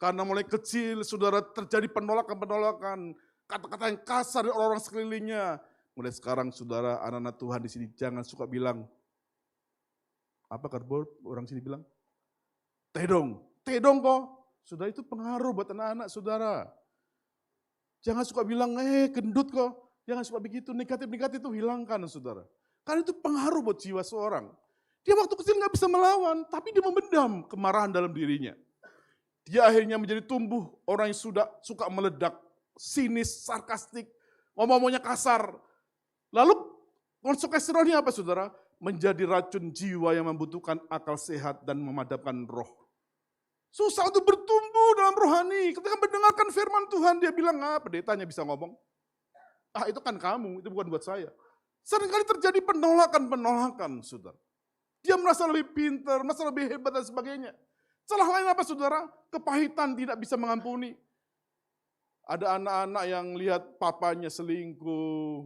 Karena mulai kecil saudara terjadi penolakan-penolakan, kata-kata yang kasar dari orang-orang sekelilingnya. Mulai sekarang saudara, anak-anak Tuhan di sini jangan suka bilang, apa kardborn orang sini bilang? Tedong kok. Saudara, itu pengaruh buat anak-anak saudara. Jangan suka bilang, gendut kok. Jangan suka begitu, negatif-negatif itu hilangkan saudara. Karena itu pengaruh buat jiwa seorang. Dia waktu kecil nggak bisa melawan, tapi dia memendam kemarahan dalam dirinya. Dia akhirnya menjadi tumbuh orang yang sudah suka meledak, sinis, sarkastik, ngomong-ngomongnya kasar. Lalu konsekuensinya apa saudara? Menjadi racun jiwa yang membutuhkan akal sehat dan memadamkan roh. Susah untuk bertumbuh dalam rohani. Ketika mendengarkan firman Tuhan, dia bilang, pendetanya bisa ngomong. Itu kan kamu, itu bukan buat saya. Seringkali terjadi penolakan, saudara. Dia merasa lebih pintar, merasa lebih hebat dan sebagainya. Celah lain apa saudara? Kepahitan tidak bisa mengampuni. Ada anak-anak yang lihat papanya selingkuh,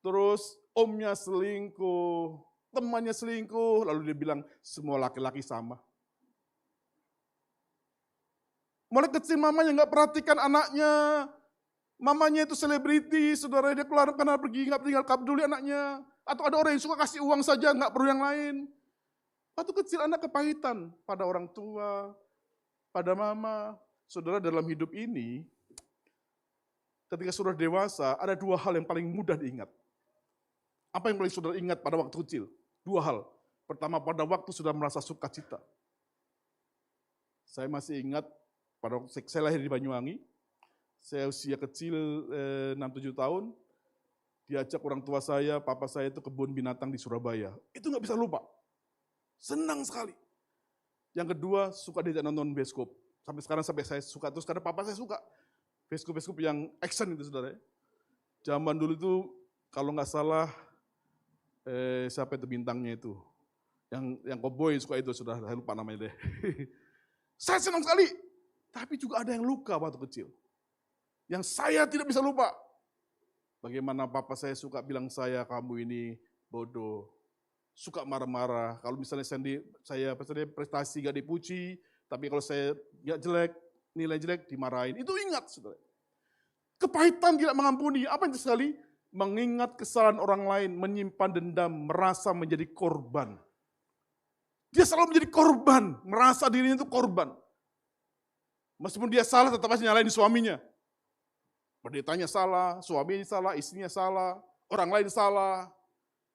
terus omnya selingkuh, temannya selingkuh, lalu dia bilang semua laki-laki sama. Mulai kecil mamanya nggak perhatikan anaknya, mamanya itu selebriti, saudara dia keluar karena pergi nggak tinggal peduli anaknya, atau ada orang yang suka kasih uang saja nggak perlu yang lain. Waktu kecil anak kepahitan pada orang tua, pada mama. Saudara dalam hidup ini, ketika saudara dewasa, ada 2 hal yang paling mudah diingat. Apa yang paling saudara ingat pada waktu kecil? 2 hal. Pertama, pada waktu sudah merasa sukacita. Saya masih ingat pada waktu saya lahir di Banyuwangi, saya usia kecil 6-7 tahun, diajak orang tua saya, papa saya itu kebun binatang di Surabaya. Itu nggak bisa lupa. Senang sekali. Yang kedua, suka diajak nonton bioskop. Sampai sekarang saya suka, terus karena papa saya suka. Bioskop-bioskop yang action itu saudara. Zaman dulu itu kalau nggak salah siapa itu bintangnya itu? Yang cowboy suka itu, sudah saya lupa namanya deh. Saya senang sekali, tapi juga ada yang luka waktu kecil. Yang saya tidak bisa lupa. Bagaimana papa saya suka bilang saya, kamu ini bodoh. Suka marah-marah. Kalau misalnya saya prestasi gak dipuji, tapi kalau saya gak jelek, nilai jelek dimarahin. Itu ingat, saudara. Kepahitan tidak mengampuni. Apa yang sekali? Mengingat kesalahan orang lain, menyimpan dendam, merasa menjadi korban. Dia selalu menjadi korban, merasa dirinya itu korban. Meskipun dia salah, tetap aja nyalain suaminya. Pendetanya salah, suaminya salah, istrinya salah, orang lain salah.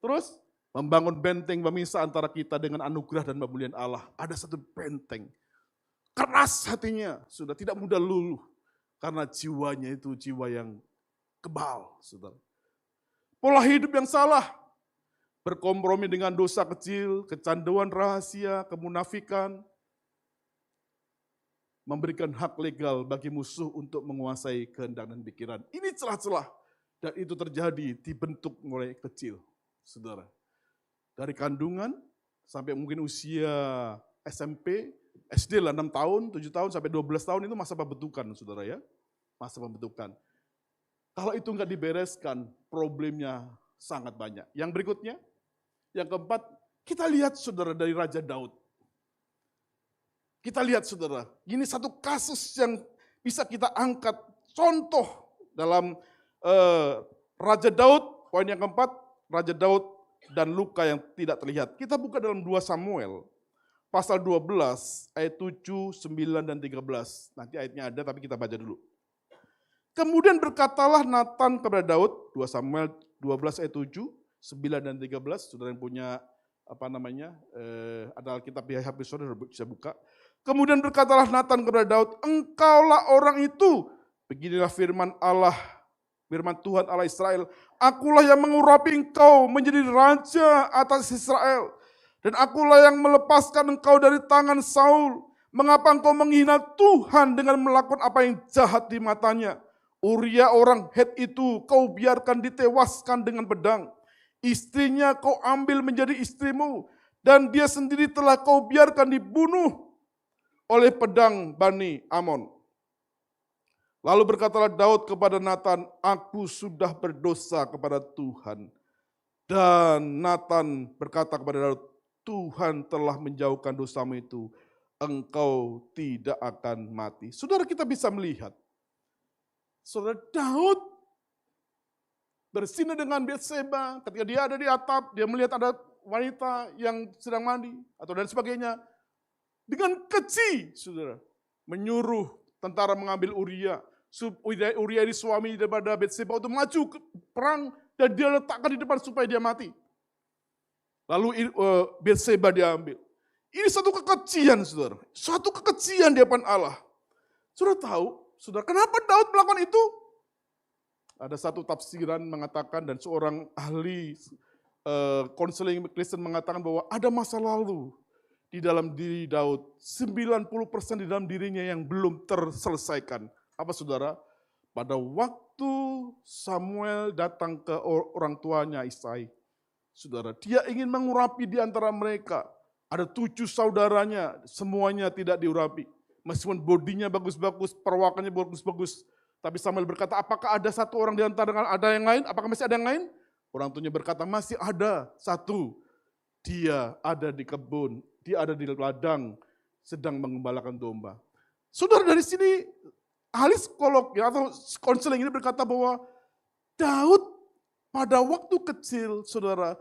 Terus membangun benteng pemisah antara kita dengan anugerah dan pembulian Allah. Ada satu benteng. Keras hatinya, sudah tidak mudah luluh. Karena jiwanya itu jiwa yang kebal, saudara. Pola hidup yang salah. Berkompromi dengan dosa kecil, kecanduan rahasia, kemunafikan. Memberikan hak legal bagi musuh untuk menguasai kehendak dan pikiran. Ini celah-celah. Dan itu terjadi dibentuk mulai kecil, saudara. Dari kandungan sampai mungkin usia SMP, SD lah 6 tahun, 7 tahun sampai 12 tahun itu masa pembentukan, saudara ya. Masa pembentukan. Kalau itu enggak dibereskan, problemnya sangat banyak. Yang berikutnya, yang keempat, kita lihat saudara dari Raja Daud. Kita lihat saudara, ini satu kasus yang bisa kita angkat contoh dalam Raja Daud, poin yang keempat, Raja Daud dan luka yang tidak terlihat. Kita buka dalam 2 Samuel, pasal 12, ayat 7, 9, dan 13. Nanti ayatnya ada, tapi kita baca dulu. Kemudian berkatalah Nathan kepada Daud, 2 Samuel 12 ayat 7, 9 dan 13, saudara yang punya ada Alkitab di HP saudara bisa buka. Kemudian berkatalah Nathan kepada Daud, engkaulah orang itu, beginilah firman Allah, firman Tuhan Allah Israel, akulah yang mengurapi engkau menjadi raja atas Israel, dan akulah yang melepaskan engkau dari tangan Saul. Mengapa engkau menghina Tuhan dengan melakukan apa yang jahat di matanya? Uria orang Het itu kau biarkan ditewaskan dengan pedang. Istrinya kau ambil menjadi istrimu. Dan dia sendiri telah kau biarkan dibunuh oleh pedang Bani Amon. Lalu berkatalah Daud kepada Nathan, aku sudah berdosa kepada Tuhan. Dan Nathan berkata kepada Daud, Tuhan telah menjauhkan dosamu itu. Engkau tidak akan mati. Saudara, kita bisa melihat. Saudara, Daud berzina dengan Batseba. Ketika dia ada di atap, dia melihat ada wanita yang sedang mandi atau dan sebagainya. Dengan keji, saudara, menyuruh tentara mengambil Uria. Uria ini suami daripada Batseba untuk maju ke perang dan dia letakkan di depan supaya dia mati. Lalu Batseba diambil. Ini satu kekejian, saudara. Suatu kekejian di hadapan Allah. Saudara tahu, saudara, kenapa Daud melakukan itu? Ada satu tafsiran mengatakan dan seorang ahli konseling Kristen mengatakan bahwa ada masa lalu di dalam diri Daud. 90% di dalam dirinya yang belum terselesaikan. Apa saudara? Pada waktu Samuel datang ke orang tuanya Isai, saudara, dia ingin mengurapi di antara mereka. Ada 7 saudaranya, semuanya tidak diurapi. Meskipun bodinya bagus-bagus, perwakannya bagus-bagus. Tapi Samuel berkata, apakah ada satu orang di antara ada yang lain? Apakah masih ada yang lain? Orang tuanya berkata, masih ada satu. Dia ada di kebun, dia ada di ladang, sedang mengembalakan domba. Saudara, dari sini ahli psikolog ya, atau konseling ini berkata bahwa Daud pada waktu kecil, saudara,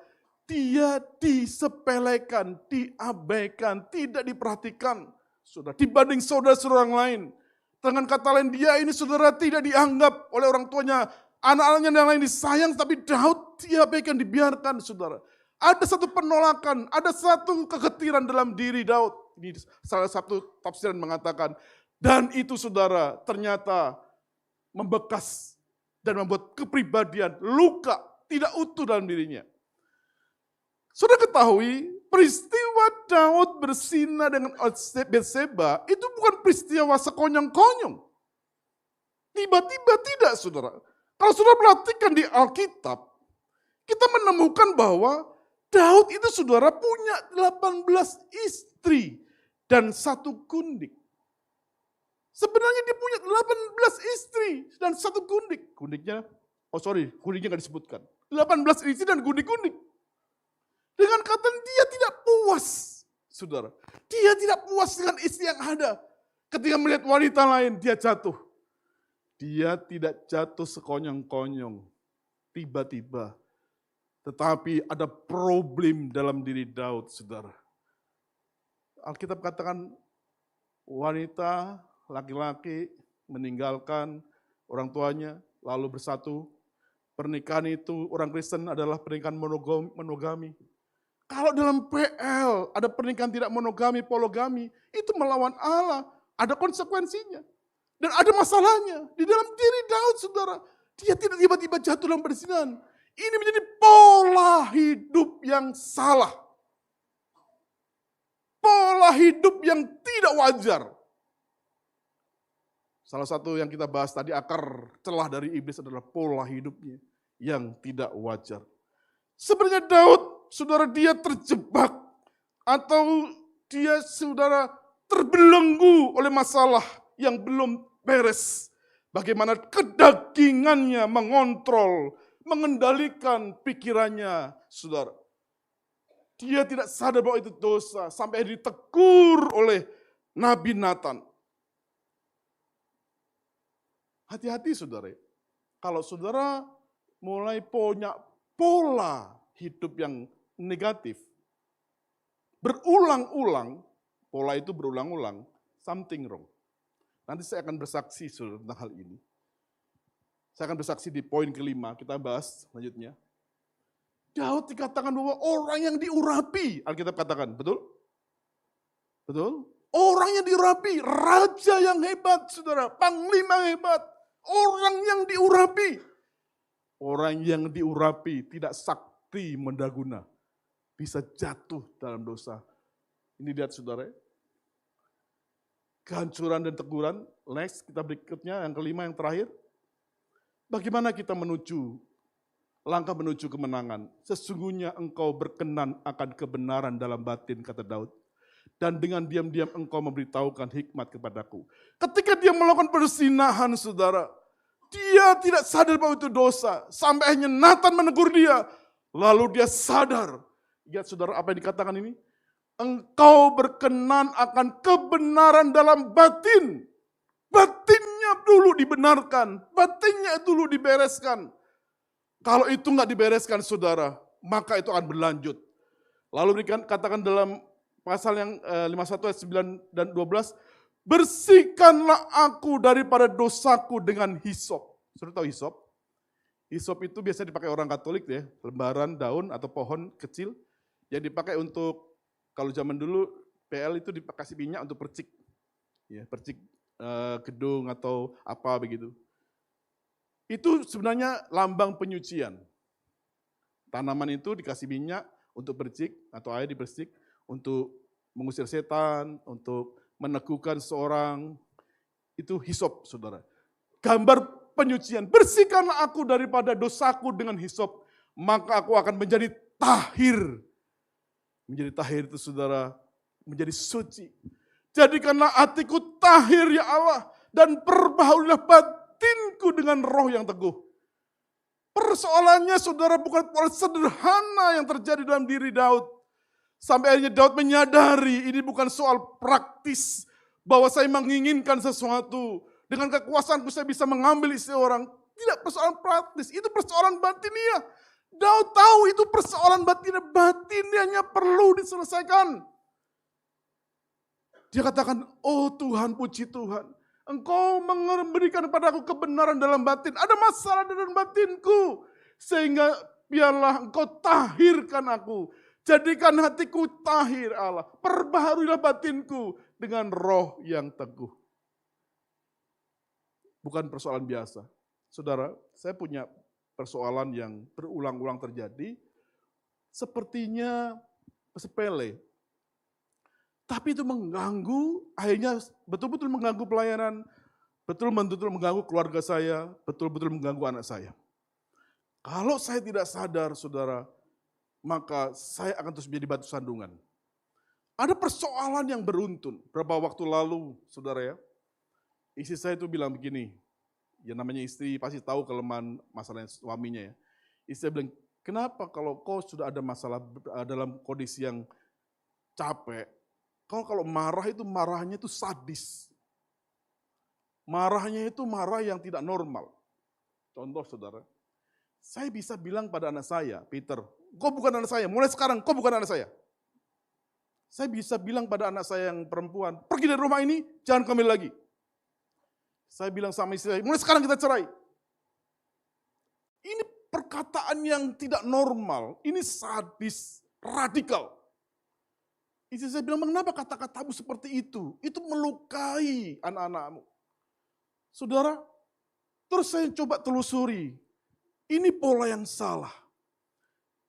dia disepelekan, diabaikan, tidak diperhatikan. Saudara, dibanding saudara-saudara yang lain. Dengan kata lain, dia ini saudara tidak dianggap oleh orang tuanya. Anak-anaknya yang lain disayang, tapi Daud diabaikan, dibiarkan, saudara. Ada satu penolakan, ada satu kegetiran dalam diri Daud. Ini salah satu tafsiran mengatakan. Dan itu saudara ternyata membekas dan membuat kepribadian luka tidak utuh dalam dirinya. Sudah ketahui peristiwa Daud berzina dengan Batseba itu bukan peristiwa sekonyong-konyong. Tiba-tiba tidak, saudara. Kalau saudara perhatikan di Alkitab, kita menemukan bahwa Daud itu saudara punya 18 istri dan 1 gundik. Sebenarnya dia punya 18 istri dan 1 gundik. Gundiknya gak disebutkan. 18 istri dan gundik-gundik. Dengan kata dia tidak puas, saudara. Dia tidak puas dengan istri yang ada. Ketika melihat wanita lain, dia jatuh. Dia tidak jatuh sekonyong-konyong. Tiba-tiba. Tetapi ada problem dalam diri Daud, saudara. Alkitab katakan wanita, laki-laki meninggalkan orang tuanya, lalu bersatu. Pernikahan itu orang Kristen adalah pernikahan monogami. Kalau dalam PL ada pernikahan tidak monogami, polygami, itu melawan Allah. Ada konsekuensinya. Dan ada masalahnya. Di dalam diri Daud, saudara. Dia tidak tiba-tiba jatuh dalam perzinahan. Ini menjadi pola hidup yang salah. Pola hidup yang tidak wajar. Salah satu yang kita bahas tadi, akar celah dari iblis adalah pola hidupnya yang tidak wajar. Sebenarnya Daud, saudara, dia terjebak atau dia, saudara, terbelenggu oleh masalah yang belum beres. Bagaimana kedagingannya mengontrol, mengendalikan pikirannya, saudara. Dia tidak sadar bahwa itu dosa, sampai ditegur oleh Nabi Nathan. Hati-hati, saudara. Kalau saudara mulai punya pola hidup yang negatif, berulang-ulang, pola itu berulang-ulang, something wrong. Nanti saya akan bersaksi tentang hal ini. Saya akan bersaksi di poin kelima, kita bahas selanjutnya. Daud dikatakan bahwa orang yang diurapi, Alkitab katakan, betul? Betul? Orang yang diurapi, raja yang hebat, saudara, panglima hebat, orang yang diurapi. Orang yang diurapi tidak sakti mendaguna, bisa jatuh dalam dosa. Ini lihat, saudara. Kehancuran dan teguran. Next, kita berikutnya, yang kelima, yang terakhir. Bagaimana kita langkah menuju kemenangan? Sesungguhnya engkau berkenan akan kebenaran dalam batin, kata Daud. Dan dengan diam-diam engkau memberitahukan hikmat kepadaku. Ketika dia melakukan perzinahan, saudara, dia tidak sadar bahwa itu dosa. Sampai akhirnya Nathan menegur dia. Lalu dia sadar. Lihat, saudara, apa yang dikatakan ini? Engkau berkenan akan kebenaran dalam batin. Batinnya dulu dibenarkan. Batinnya dulu dibereskan. Kalau itu nggak dibereskan, saudara, maka itu akan berlanjut. Lalu katakan dalam pasal yang 51 ayat 9 dan 12, bersihkanlah aku daripada dosaku dengan hisop. Saudara tahu hisop? Hisop itu biasa dipakai orang Katolik ya, lembaran daun atau pohon kecil yang dipakai untuk, kalau zaman dulu PL itu dikasih minyak untuk percik, ya, percik gedung atau apa begitu. Itu sebenarnya lambang penyucian. Tanaman itu dikasih minyak untuk percik atau air dipercik untuk mengusir setan, untuk meneguhkan seorang. Itu hisop, saudara. Gambar penyucian. Bersihkanlah aku daripada dosaku dengan hisop, maka aku akan menjadi tahir. Menjadi tahir itu, saudara, menjadi suci. Jadikanlah hatiku tahir, ya Allah, dan perbaharulah batinku dengan roh yang teguh. Persoalannya, saudara, bukan sederhana yang terjadi dalam diri Daud. Sampai akhirnya Daud menyadari ini bukan soal praktis, bahwa saya menginginkan sesuatu, dengan kekuasaanku saya bisa mengambil istri orang. Tidak persoalan praktis, itu persoalan batiniah. Daud tahu itu persoalan batiniahnya perlu diselesaikan. Dia katakan, oh Tuhan, puji Tuhan, Engkau memberikan kepadaku kebenaran dalam batin. Ada masalah dalam batinku, sehingga biarlah Engkau tahirkan aku. Jadikan hatiku tahir, Allah. Perbaharuilah batinku dengan roh yang teguh. Bukan persoalan biasa. Saudara, saya punya persoalan yang berulang-ulang terjadi, sepertinya sepele. Tapi itu mengganggu, akhirnya betul-betul mengganggu pelayanan, betul-betul mengganggu keluarga saya, betul-betul mengganggu anak saya. Kalau saya tidak sadar, saudara, maka saya akan terus menjadi batu sandungan. Ada persoalan yang beruntun. Berapa waktu lalu, saudara ya, istri saya itu bilang begini, ya namanya istri pasti tahu kelemahan masalah suaminya ya. Istri saya bilang, kenapa kalau kau sudah ada masalah dalam kondisi yang capek, kalau marah itu marahnya itu sadis. Marahnya itu marah yang tidak normal. Contoh saudara, saya bisa bilang pada anak saya, Peter, kau bukan anak saya, mulai sekarang kau bukan anak saya. Saya bisa bilang pada anak saya yang perempuan, pergi dari rumah ini, jangan kembali lagi. Saya bilang sama istri saya, mulai sekarang kita cerai. Ini perkataan yang tidak normal, ini sadis, radikal. Istri saya bilang, mengapa kata-katamu seperti itu? Itu melukai anak-anakmu. Saudara, terus saya coba telusuri, ini pola yang salah.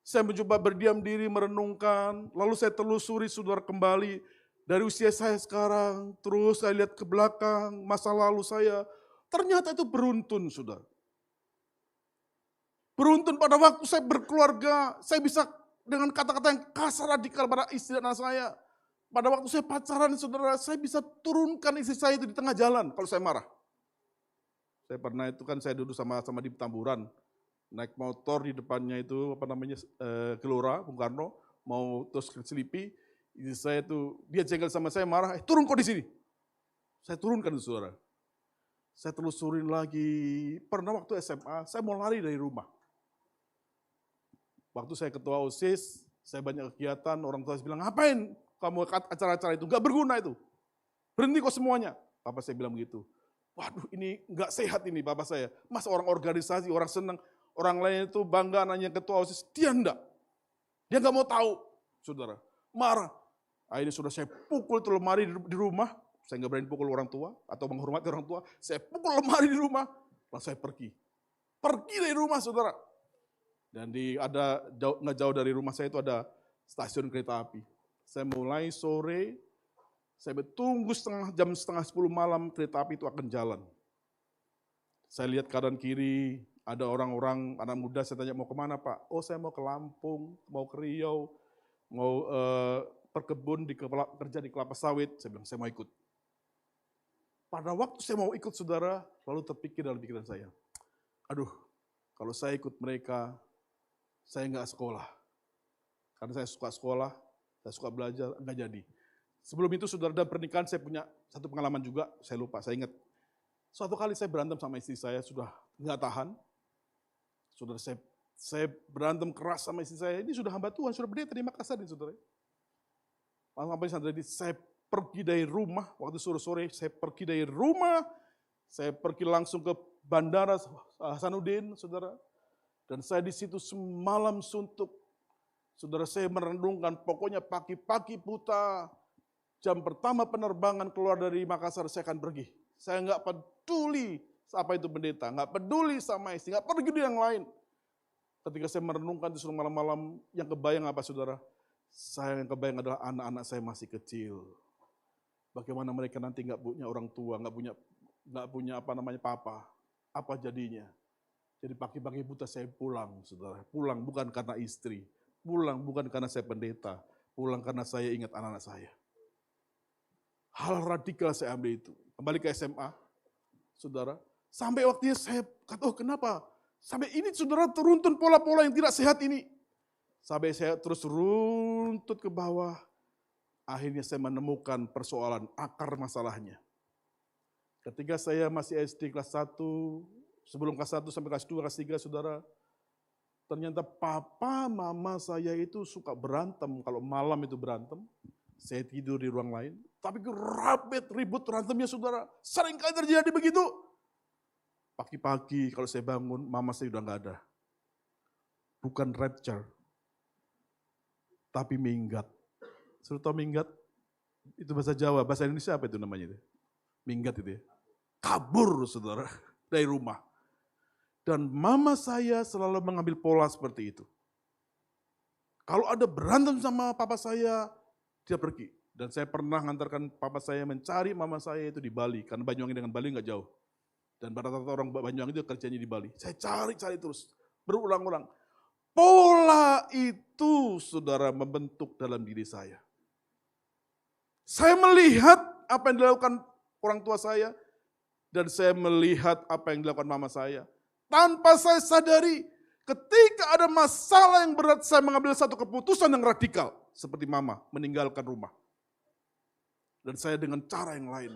Saya mencoba berdiam diri, merenungkan, lalu saya telusuri saudara kembali dari usia saya sekarang, terus saya lihat ke belakang, masa lalu saya, ternyata itu beruntun saudara. Beruntun pada waktu saya berkeluarga, saya bisa dengan kata-kata yang kasar radikal pada istri dan anak saya. Pada waktu saya pacaran saudara, saya bisa turunkan istri saya itu di tengah jalan kalau saya marah. Saya pernah itu kan saya duduk sama di Petamburan, naik motor di depannya itu Gelora, Bung Karno, mau terus ke Selipi, saya tuh dia jengkel sama saya marah, turun kok di sini. Saya turunkan itu saudara. Saya telusurin lagi, pernah waktu SMA, saya mau lari dari rumah. Waktu saya ketua OSIS, saya banyak kegiatan, orang tua saya bilang, ngapain kamu acara-acara itu, gak berguna itu. Berhenti kok semuanya. Papa saya bilang begitu. Waduh ini gak sehat ini papa saya. Masa orang organisasi, orang senang, orang lain itu bangga nanya ketua OSIS, dia enggak. Dia gak mau tahu, saudara. Marah. Akhirnya sudah saya pukul itu lemari di rumah, saya gak berani pukul orang tua, atau menghormati orang tua, saya pukul lemari di rumah, lalu saya pergi. Pergi dari rumah saudara. Dan nggak jauh dari rumah saya itu ada stasiun kereta api. Saya mulai sore, saya tunggu jam setengah 10 malam kereta api itu akan jalan. Saya lihat kanan kiri, ada orang-orang, anak muda, saya tanya mau kemana Pak? Oh saya mau ke Lampung, mau ke Riau, mau berkebun, kerja di kelapa sawit. Saya bilang saya mau ikut. Pada waktu saya mau ikut saudara, lalu terpikir dalam pikiran saya, aduh kalau saya ikut mereka, saya nggak sekolah. Karena saya suka sekolah, saya suka belajar, nggak jadi. Sebelum itu saudara dalam pernikahan saya punya satu pengalaman juga, saya lupa, saya ingat. Suatu kali saya berantem sama istri saya, sudah nggak tahan. Saudara saya berantem keras sama istri saya, ini sudah hamba Tuhan, sudah pendeta di Makassar ini saudara. Sampai saya pergi dari rumah, waktu sore-sore saya pergi dari rumah, saya pergi langsung ke Bandara Hasanuddin, saudara. Dan saya di situ semalam suntuk. Saudara saya merenungkan, pokoknya pagi-pagi buta, jam pertama penerbangan keluar dari Makassar saya akan pergi. Saya nggak peduli apa itu pendeta, nggak peduli sama istri, nggak peduli yang lain. Ketika saya merenungkan itu malam-malam, yang kebayang apa saudara? Saya yang kebayang adalah anak-anak saya masih kecil. Bagaimana mereka nanti nggak punya orang tua, nggak punya papa, apa jadinya? Jadi pagi-pagi buta saya pulang, saudara. Pulang bukan karena istri, pulang bukan karena saya pendeta, pulang karena saya ingat anak-anak saya. Hal radikal saya ambil itu. Kembali ke SMA, saudara. Sampai waktunya saya kata, oh kenapa? Sampai ini saudara teruntun pola-pola yang tidak sehat ini. Sampai saya terus runtut ke bawah. Akhirnya saya menemukan persoalan akar masalahnya. Ketika saya masih SD kelas 1, sebelum kelas 1 sampai kelas 2, kelas 3, saudara, ternyata papa mama saya itu suka berantem. Kalau malam itu berantem, saya tidur di ruang lain. Tapi ribut berantemnya saudara, sering kali terjadi begitu. Pagi-pagi kalau saya bangun, mama saya udah nggak ada. Bukan rapture, tapi minggat. Suruh tahu minggat? Itu bahasa Jawa, bahasa Indonesia apa itu namanya itu? Minggat itu ya. Kabur saudara dari rumah. Dan mama saya selalu mengambil pola seperti itu. Kalau ada berantem sama papa saya, dia pergi. Dan saya pernah mengantarkan papa saya mencari mama saya itu di Bali. Karena Banyuwangi dengan Bali nggak jauh. Dan rata-rata orang Banyuwangi itu kerjanya di Bali. Saya cari terus, berulang-ulang. Pola itu, saudara, membentuk dalam diri saya. Saya melihat apa yang dilakukan orang tua saya, dan saya melihat apa yang dilakukan mama saya. Tanpa saya sadari, ketika ada masalah yang berat, saya mengambil satu keputusan yang radikal. Seperti mama, meninggalkan rumah. Dan saya dengan cara yang lain.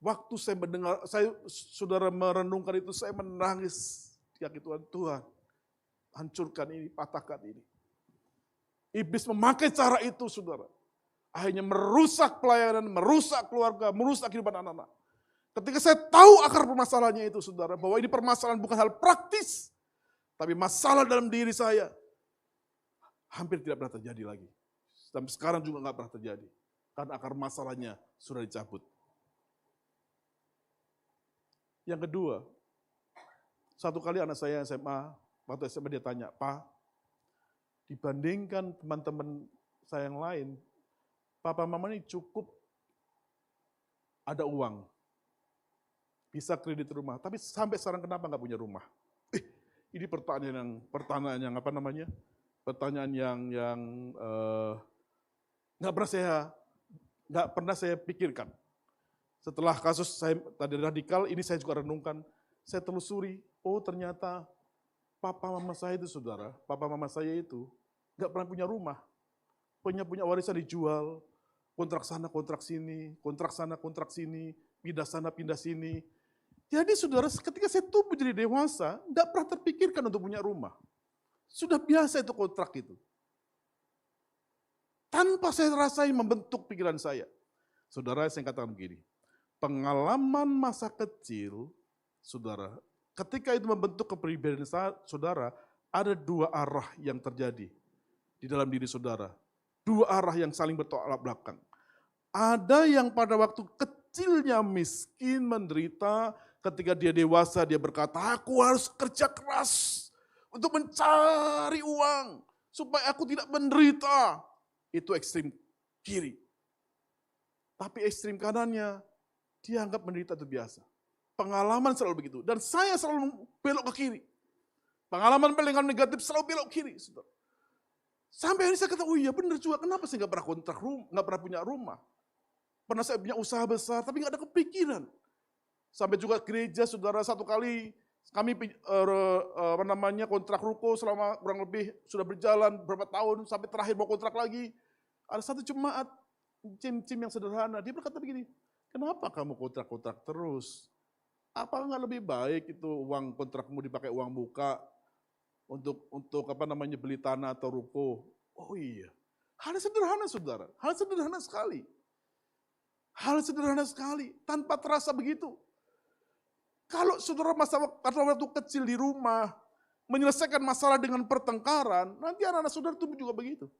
Waktu saya mendengar, saudara merenungkan itu, saya menangis. Ya Tuhan, hancurkan ini, patahkan ini. Iblis memakai cara itu, saudara. Akhirnya merusak pelayanan, merusak keluarga, merusak kehidupan anak-anak. Ketika saya tahu akar permasalahannya itu, saudara, bahwa ini permasalahan bukan hal praktis, tapi masalah dalam diri saya, hampir tidak pernah terjadi lagi. Sampai sekarang juga nggak pernah terjadi. Karena akar masalahnya sudah dicabut. Yang kedua, satu kali anak saya SMA, waktu SMA dia tanya, Pak, dibandingkan teman-teman saya yang lain, papa mama ini cukup ada uang, bisa kredit rumah, tapi sampai sekarang kenapa nggak punya rumah? Ini pertanyaan yang apa namanya? Pertanyaan yang nggak pernah saya pikirkan. Setelah kasus saya tadi radikal, ini saya juga renungkan, saya telusuri, oh ternyata papa mama saya itu, saudara, papa mama saya itu nggak pernah punya rumah, punya warisan dijual, kontrak sana, kontrak sini, kontrak sana, kontrak sini, pindah sana, pindah sini. Jadi saudara, ketika saya tumbuh jadi dewasa, nggak pernah terpikirkan untuk punya rumah. Sudah biasa itu kontrak itu. Tanpa saya rasain membentuk pikiran saya. Saudara, saya katakan begini, pengalaman masa kecil, saudara, ketika itu membentuk kepribadian saudara, ada dua arah yang terjadi di dalam diri saudara. Dua arah yang saling bertolak belakang. Ada yang pada waktu kecilnya miskin, menderita, ketika dia dewasa dia berkata, aku harus kerja keras untuk mencari uang supaya aku tidak menderita. Itu ekstrim kiri. Tapi ekstrim kanannya, dia anggap menderita itu biasa. Pengalaman selalu begitu. Dan saya selalu belok ke kiri. Pengalaman paling negatif selalu belok ke kiri. Sampai hari saya kata, oh iya benar juga, kenapa saya nggak pernah kontrak rumah, nggak pernah punya rumah. Pernah saya punya usaha besar, tapi nggak ada kepikiran. Sampai juga gereja, saudara, satu kali kami kontrak ruko selama kurang lebih sudah berjalan berapa tahun, sampai terakhir mau kontrak lagi. Ada satu jemaat, cim yang sederhana, dia berkata begini, kenapa kamu kontrak-kontrak terus? Apa nggak lebih baik itu uang kontrakmu dipakai uang muka untuk beli tanah atau ruko? Oh iya, hal sederhana saudara, hal sederhana sekali. Hal sederhana sekali, tanpa terasa begitu. Kalau saudara waktu kecil di rumah, menyelesaikan masalah dengan pertengkaran, nanti anak-anak saudara tumbuh juga begitu.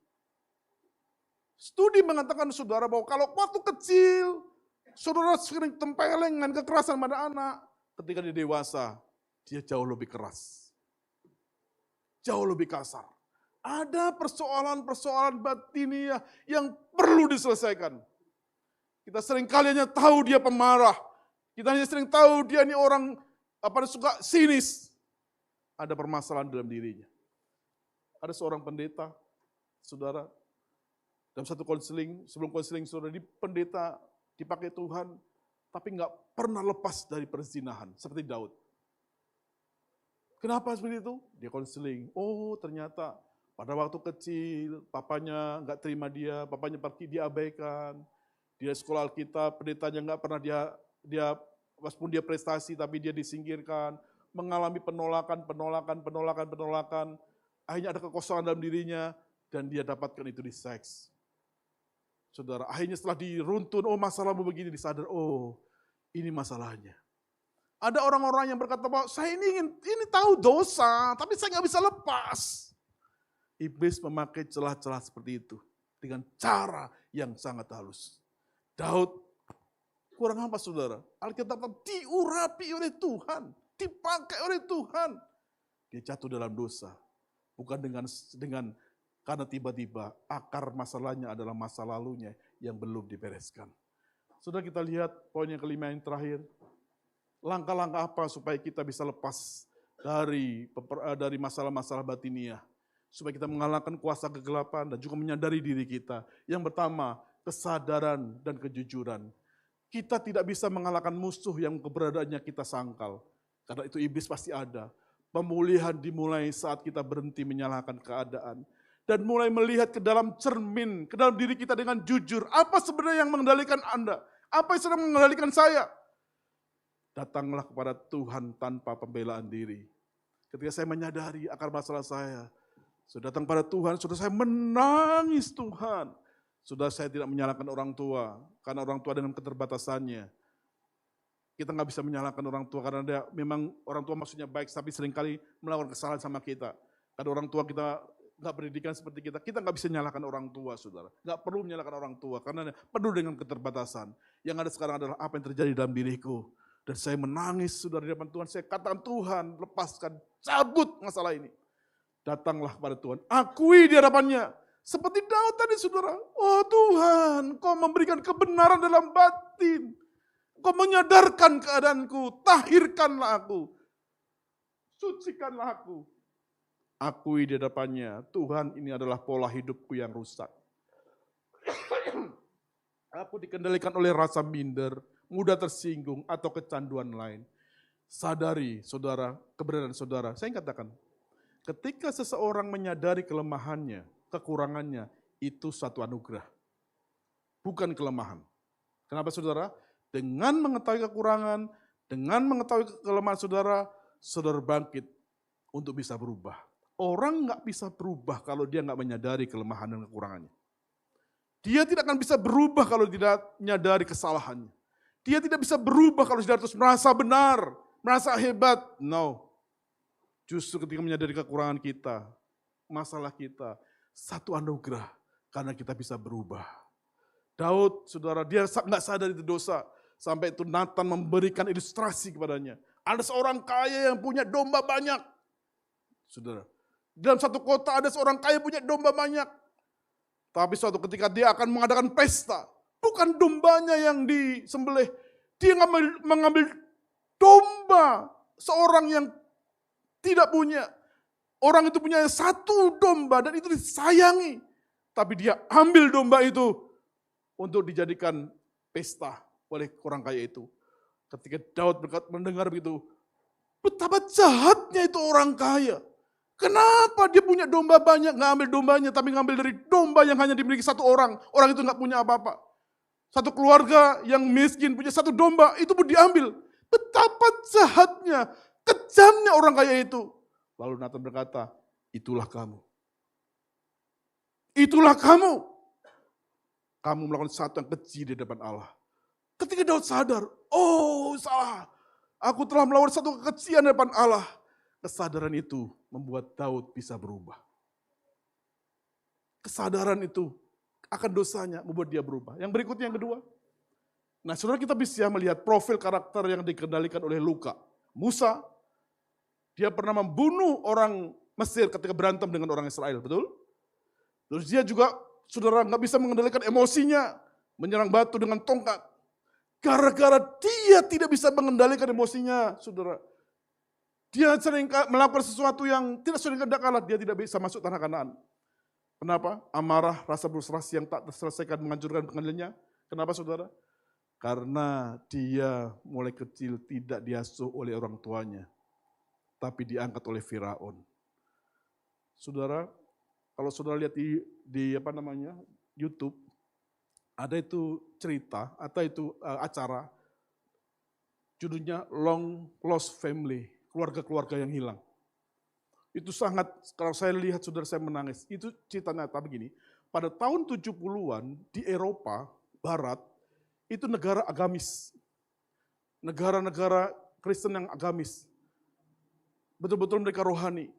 Studi mengatakan saudara bahwa kalau waktu kecil, saudara sering tempeleng dengan kekerasan pada anak, ketika dia dewasa, dia jauh lebih keras. Jauh lebih kasar. Ada persoalan-persoalan batiniah yang perlu diselesaikan. Kita sering kali hanya tahu dia pemarah. Kita hanya sering tahu dia ini orang suka sinis. Ada permasalahan dalam dirinya. Ada seorang pendeta, saudara, dalam satu konseling, sebelum konseling saudara, di pendeta dipakai Tuhan, tapi nggak pernah lepas dari perzinahan, seperti Daud. Kenapa seperti itu? Dia konseling, oh ternyata pada waktu kecil, papanya nggak terima dia, papanya pergi, dia abaikan. Dia sekolah Alkitab, pendetanya nggak pernah dia meskipun dia prestasi tapi dia disingkirkan, mengalami penolakan. Akhirnya ada kekosongan dalam dirinya dan dia dapatkan itu di seks. Saudara, akhirnya setelah diruntun, oh masalahmu begini, disadar, oh ini masalahnya. Ada orang-orang yang berkata bahwa saya ini tahu dosa, tapi saya nggak bisa lepas. Iblis memakai celah-celah seperti itu dengan cara yang sangat halus. Daud kurang apa saudara? Alkitab diurapi oleh Tuhan, dipakai oleh Tuhan. Dia jatuh dalam dosa. Bukan karena tiba-tiba akar masalahnya adalah masa lalunya yang belum dibereskan. Sudah kita lihat poin yang kelima yang terakhir. Langkah-langkah apa supaya kita bisa lepas dari masalah-masalah batiniah. supaya kita mengalahkan kuasa kegelapan dan juga menyadari diri kita. Yang pertama, kesadaran dan kejujuran. Kita tidak bisa mengalahkan musuh yang keberadaannya kita sangkal. Karena itu iblis pasti ada. Pemulihan dimulai saat kita berhenti menyalahkan keadaan. Dan mulai melihat ke dalam cermin, ke dalam diri kita dengan jujur. Apa sebenarnya yang mengendalikan Anda? Apa yang sedang mengendalikan saya? Datanglah kepada Tuhan tanpa pembelaan diri. Ketika saya menyadari akar masalah saya, sudah datang pada Tuhan, sudah saya menangis Tuhan. Sudah saya tidak menyalahkan orang tua, karena orang tua dengan keterbatasannya. Kita nggak bisa menyalahkan orang tua, karena dia memang orang tua maksudnya baik, tapi seringkali melakukan kesalahan sama kita. Karena orang tua kita nggak pendidikan seperti kita nggak bisa menyalahkan orang tua, saudara. Nggak perlu menyalahkan orang tua, karena penuh dengan keterbatasan. Yang ada sekarang adalah apa yang terjadi dalam diriku. Dan saya menangis, saudara, di depan Tuhan. Saya katakan, Tuhan, lepaskan, cabut masalah ini. Datanglah kepada Tuhan, akui di hadapannya. Seperti Daud tadi, saudara. Oh Tuhan, Kau memberikan kebenaran dalam batin. Kau menyadarkan keadaanku, tahirkanlah aku. Sucikanlah aku. Akui di hadapannya, Tuhan, ini adalah pola hidupku yang rusak. Aku dikendalikan oleh rasa minder, mudah tersinggung, atau kecanduan lain. Sadari, saudara, keberadaan saudara. Saya katakan, ketika seseorang menyadari kelemahannya, kekurangannya, itu satu anugerah. Bukan kelemahan. Kenapa, saudara? Dengan mengetahui kekurangan, dengan mengetahui kelemahan saudara, saudara bangkit untuk bisa berubah. Orang nggak bisa berubah kalau dia nggak menyadari kelemahan dan kekurangannya. Dia tidak akan bisa berubah kalau tidak menyadari kesalahannya. Dia tidak bisa berubah kalau tidak terus merasa benar, merasa hebat. No. Justru ketika menyadari kekurangan kita, masalah kita, satu anugerah karena kita bisa berubah. Daud, saudara, dia nggak sadar itu dosa. Sampai itu Nathan memberikan ilustrasi kepadanya. Ada seorang kaya yang punya domba banyak. Saudara, dalam satu kota ada seorang kaya punya domba banyak. Tapi suatu ketika dia akan mengadakan pesta. Bukan dombanya yang disembelih. Dia mengambil domba seorang yang tidak punya. Orang itu punya satu domba dan itu disayangi. Tapi dia ambil domba itu untuk dijadikan pesta oleh orang kaya itu. Ketika Daud mendengar begitu, betapa jahatnya itu orang kaya. Kenapa dia punya domba banyak, nggak ambil dombanya, tapi ngambil dari domba yang hanya dimiliki satu orang. Orang itu nggak punya apa-apa. Satu keluarga yang miskin punya satu domba, itu pun diambil. Betapa jahatnya, kejamnya orang kaya itu. Lalu Nathan berkata, itulah kamu. Itulah kamu. Kamu melakukan sesuatu yang keji di depan Allah. Ketika Daud sadar, oh salah. Aku telah melakukan satu kekejian di depan Allah. Kesadaran itu membuat Daud bisa berubah. Kesadaran itu akan dosanya membuat dia berubah. Yang berikutnya yang kedua. Nah, saudara, kita bisa melihat profil karakter yang dikendalikan oleh Luka. Musa, dia pernah membunuh orang Mesir ketika berantem dengan orang Israel, betul? Terus dia juga, saudara, nggak bisa mengendalikan emosinya, menyerang batu dengan tongkat. Gara-gara dia tidak bisa mengendalikan emosinya, saudara. Dia sering melakukan sesuatu yang tidak sering kalah, dia tidak bisa masuk tanah Kanaan. Kenapa? Amarah, rasa frustasi yang tak terselesaikan menghancurkan pengadilannya. Kenapa, saudara? Karena dia mulai kecil tidak diasuh oleh orang tuanya, tapi diangkat oleh Firaun. Saudara, kalau saudara lihat di YouTube, ada itu cerita atau itu acara, judulnya Long Lost Family, keluarga-keluarga yang hilang. Itu sangat, kalau saya lihat saudara saya menangis. Itu ceritanya tapi begini, pada tahun 70-an di Eropa Barat, itu negara agamis. Negara-negara Kristen yang agamis. Betul-betul mereka rohani.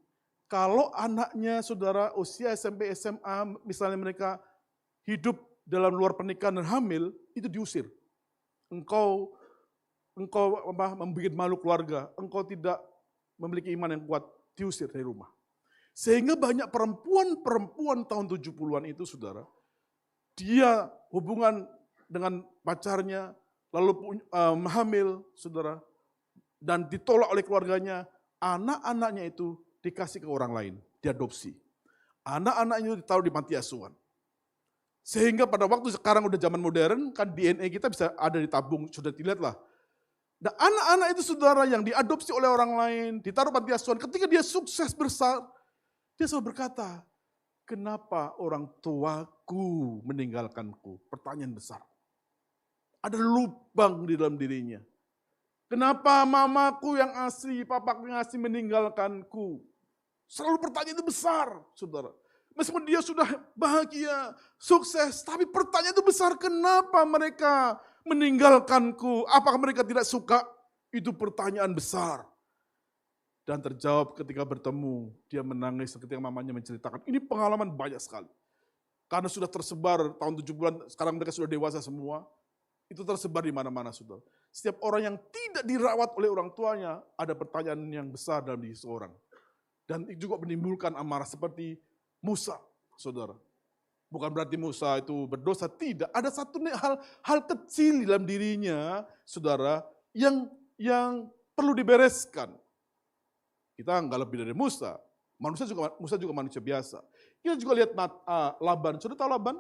Kalau anaknya saudara usia SMP, SMA, misalnya mereka hidup dalam luar pernikahan dan hamil, itu diusir. Engkau membuat malu keluarga, engkau tidak memiliki iman yang kuat, diusir dari rumah. Sehingga banyak perempuan tahun 70-an itu, saudara, dia hubungan dengan pacarnya, lalu hamil, saudara, dan ditolak oleh keluarganya, anak-anaknya itu dikasih ke orang lain, diadopsi. Anak-anaknya ditaruh di panti asuhan. Sehingga pada waktu sekarang udah zaman modern, kan DNA kita bisa ada di tabung, sudah dilihat lah. Dan anak-anak itu saudara yang diadopsi oleh orang lain, ditaruh panti asuhan, ketika dia sukses besar, dia selalu berkata, kenapa orang tuaku meninggalkanku? Pertanyaan besar. Ada lubang di dalam dirinya. Kenapa mamaku yang asli, papaku yang asli meninggalkanku? Selalu pertanyaan itu besar, saudara. Meskipun dia sudah bahagia, sukses, tapi pertanyaan itu besar, kenapa mereka meninggalkanku? Apakah mereka tidak suka? Itu pertanyaan besar. Dan terjawab ketika bertemu, dia menangis ketika mamanya menceritakan. Ini pengalaman banyak sekali. Karena sudah tersebar tahun 70-an, sekarang mereka sudah dewasa semua. Itu tersebar di mana-mana, saudara. Setiap orang yang tidak dirawat oleh orang tuanya, ada pertanyaan yang besar dalam diri seorang. Dan itu juga menimbulkan amarah seperti Musa, saudara. Bukan berarti Musa itu berdosa, tidak. Ada satu hal kecil dalam dirinya, saudara, yang perlu dibereskan. Kita enggak lebih dari Musa. Musa juga manusia biasa. Kita juga lihat Laban. Sudah tahu Laban?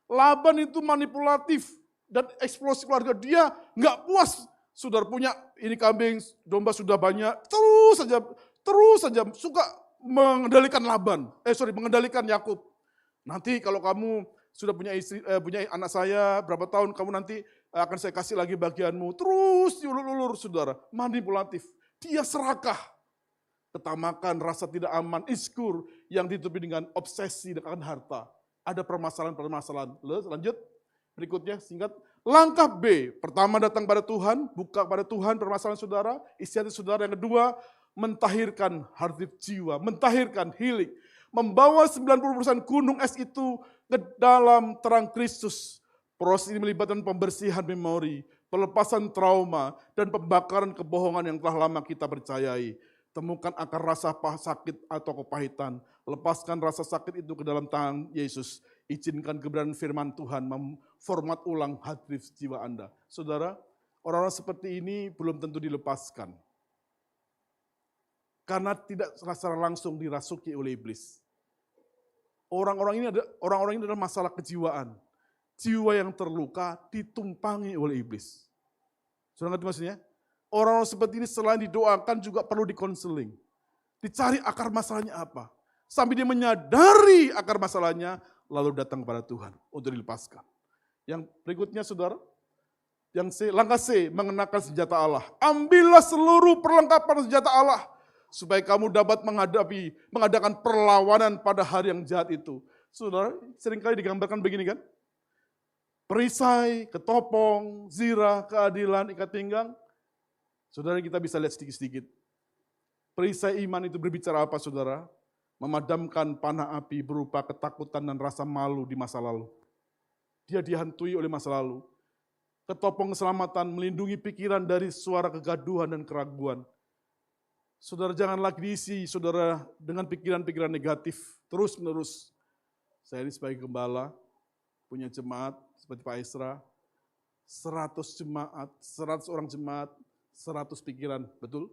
Laban itu manipulatif dan eksplosif keluarga. Dia enggak puas. Saudara punya ini kambing, domba sudah banyak. Terus saja suka mengendalikan Yakub. Nanti kalau kamu sudah punya istri, punya anak saya, berapa tahun kamu nanti akan saya kasih lagi bagianmu. Terus diulur-ulur, saudara, manipulatif. Dia serakah, ketamakan, rasa tidak aman, iskur yang ditutupi dengan obsesi dengan harta. Ada permasalahan-permasalahan. Lanjut, berikutnya singkat. Langkah B, pertama datang pada Tuhan, buka pada Tuhan permasalahan saudara, isi hati saudara. Yang kedua, mentahirkan hati jiwa, mentahirkan healing. Membawa 90% gunung es itu ke dalam terang Kristus. Proses ini melibatkan pembersihan memori, pelepasan trauma, dan pembakaran kebohongan yang telah lama kita percayai. Temukan akar rasa sakit atau kepahitan. Lepaskan rasa sakit itu ke dalam tangan Yesus. Izinkan kebenaran firman Tuhan memformat ulang hati jiwa Anda. Saudara, orang-orang seperti ini belum tentu dilepaskan. Karena tidak secara langsung dirasuki oleh iblis. Orang-orang ini adalah masalah kejiwaan. Jiwa yang terluka ditumpangi oleh iblis. Saudara ngerti maksudnya? Orang-orang seperti ini selain didoakan juga perlu dikonseling. Dicari akar masalahnya apa. Sampai dia menyadari akar masalahnya, lalu datang kepada Tuhan untuk dilepaskan. Yang berikutnya saudara, langkah C, mengenakan senjata Allah. Ambillah seluruh perlengkapan senjata Allah, supaya kamu dapat mengadakan perlawanan pada hari yang jahat itu. Saudara, seringkali digambarkan begini kan? Perisai, ketopong, zirah, keadilan, ikat pinggang. Saudara, kita bisa lihat sedikit-sedikit. Perisai iman itu berbicara apa, saudara? Memadamkan panah api berupa ketakutan dan rasa malu di masa lalu. Dia dihantui oleh masa lalu. Ketopong keselamatan melindungi pikiran dari suara kegaduhan dan keraguan. Saudara, jangan lagi diisi, saudara, dengan pikiran-pikiran negatif terus-menerus. Saya ini sebagai gembala, punya jemaat seperti Pak Isra, 100 jemaat, 100 orang jemaat, 100 pikiran, betul?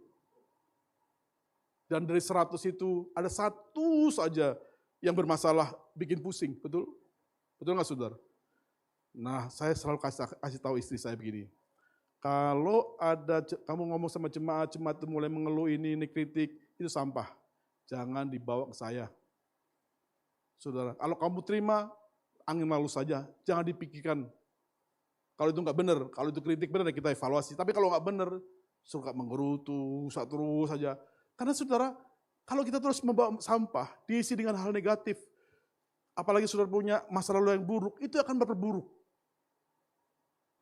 Dan dari 100 itu ada satu saja yang bermasalah, bikin pusing, betul? Betul nggak saudara? Nah, saya selalu kasih tahu istri saya begini. Kalau ada kamu ngomong sama jemaat itu mulai mengeluh ini kritik, itu sampah. Jangan dibawa ke saya. Saudara, kalau kamu terima, angin lalu saja, jangan dipikirkan. Kalau itu nggak benar, kalau itu kritik benar kita evaluasi. Tapi kalau nggak benar, suka menggerutu, terus saja. Karena saudara, kalau kita terus membawa sampah, diisi dengan hal negatif, apalagi saudara punya masa lalu yang buruk, itu akan berperburuk.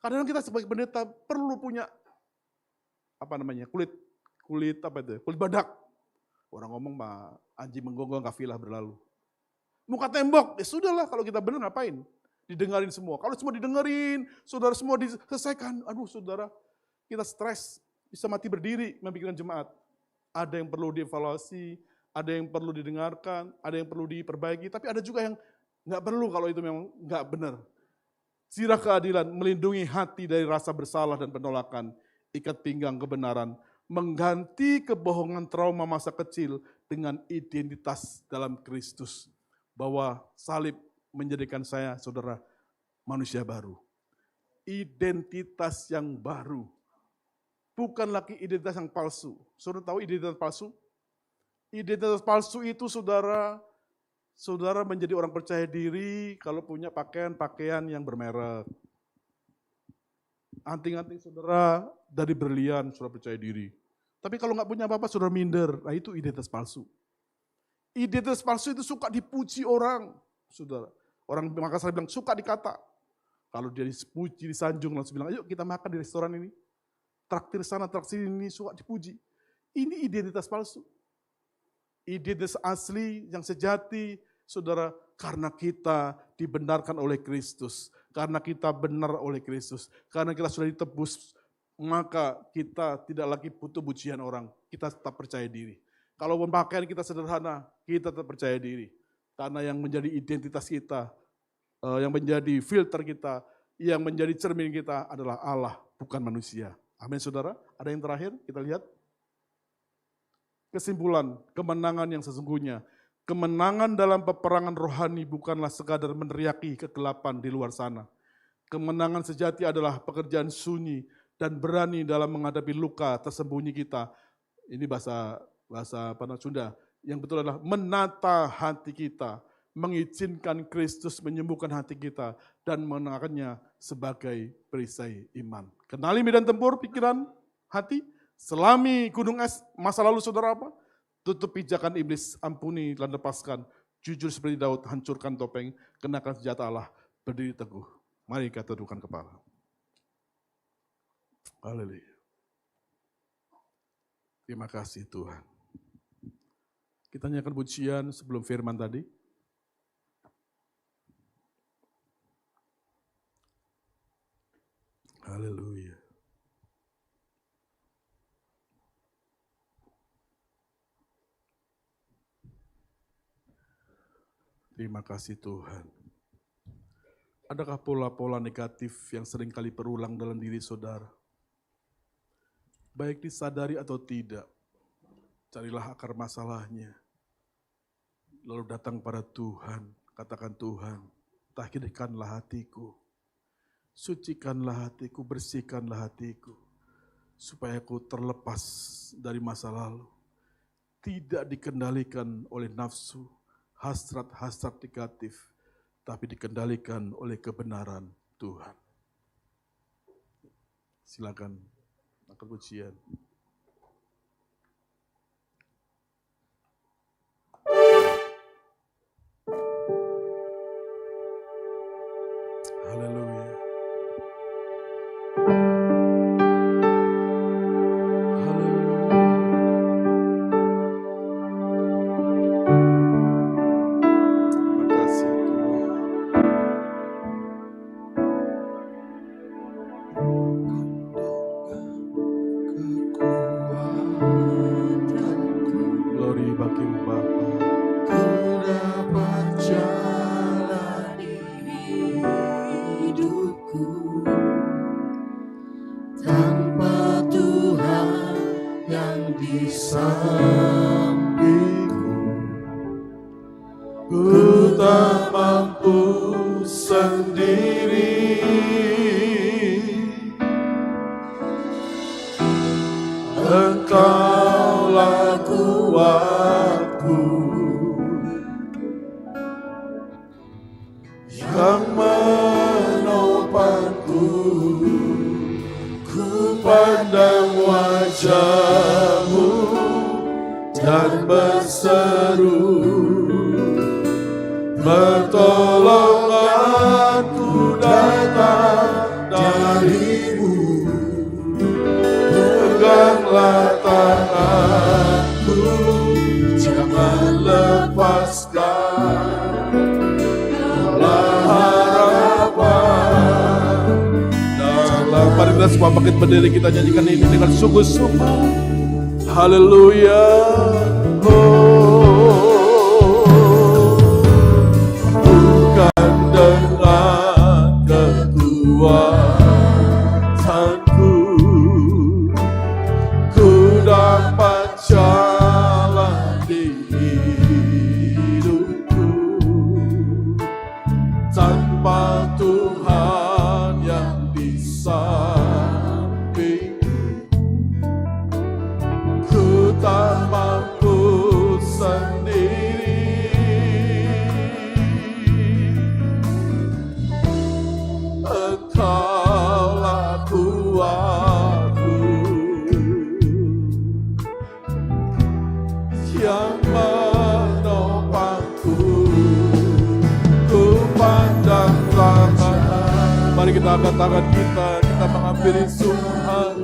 Kadang kita sebagai pendeta perlu punya kulit badak. Orang ngomong mah anjing menggonggong kafilah berlalu. Muka tembok, ya sudahlah kalau kita benar ngapain? Didengarin semua. Kalau semua didengarin, saudara semua diselesaikan. Aduh saudara, kita stres, bisa mati berdiri memikirkan jemaat. Ada yang perlu dievaluasi, ada yang perlu didengarkan, ada yang perlu diperbaiki, tapi ada juga yang nggak perlu kalau itu memang nggak benar. Zirah keadilan melindungi hati dari rasa bersalah dan penolakan, ikat pinggang kebenaran, mengganti kebohongan trauma masa kecil dengan identitas dalam Kristus. bahwa salib menjadikan saya, saudara, manusia baru. Identitas yang baru. Bukan lagi identitas yang palsu. Saudara tahu identitas palsu? Identitas palsu itu saudara menjadi orang percaya diri kalau punya pakaian yang bermerek. Anting-anting saudara dari berlian, saudara percaya diri. Tapi kalau nggak punya apa-apa, saudara minder. Nah itu identitas palsu. Identitas palsu itu suka dipuji orang, saudara. Orang Makassar bilang suka dikata. Kalau dia dipuji, disanjung, langsung bilang, ayo kita makan di restoran ini. Traktir sana, traktir ini, suka dipuji. Ini identitas palsu. Identitas asli yang sejati, saudara, karena kita dibenarkan oleh Kristus. Karena kita benar oleh Kristus. Karena kita sudah ditebus, maka kita tidak lagi butuh pujian orang. Kita tetap percaya diri. Kalau pakaian kita sederhana, kita tetap percaya diri. Karena yang menjadi identitas kita, yang menjadi filter kita, yang menjadi cermin kita adalah Allah, bukan manusia. Amin saudara. Ada yang terakhir, kita lihat. Kesimpulan, kemenangan yang sesungguhnya. Kemenangan dalam peperangan rohani bukanlah sekadar meneriaki kegelapan di luar sana. Kemenangan sejati adalah pekerjaan sunyi dan berani dalam menghadapi luka tersembunyi kita. Ini bahasa Sunda. Yang betul adalah menata hati kita, mengizinkan Kristus menyembuhkan hati kita dan mengenakannya sebagai perisai iman. Kenali medan tempur pikiran, hati, selami gunung es masa lalu saudara apa? Tutup pijakan iblis, ampuni dan lepaskan. Jujur seperti Daud, hancurkan topeng, kenakan senjata Allah, berdiri teguh. Mari kita tundukkan kepala. Haleluya. Terima kasih Tuhan. Kita nyanyikan pujian sebelum firman tadi. Haleluya. Terima kasih Tuhan. Adakah pola-pola negatif yang seringkali berulang dalam diri saudara? Baik disadari atau tidak, carilah akar masalahnya. Lalu datang pada Tuhan, katakan Tuhan, tahirkanlah hatiku. Sucikanlah hatiku, bersihkanlah hatiku. Supaya aku terlepas dari masa lalu. Tidak dikendalikan oleh nafsu, hasrat-hasrat negatif, tapi dikendalikan oleh kebenaran Tuhan. Silakan, angkat pujian. Haleluya. Mari kita semua bangkit berdiri, kita nyanyikan ini dengan sungguh-sungguh. Haleluya. Bukan dengan kekuatanku ku dapat jalan di hidupku, yang menopangku. Ku pandang tangan. Mari kita angkat tangan kita menghampiri Tuhan.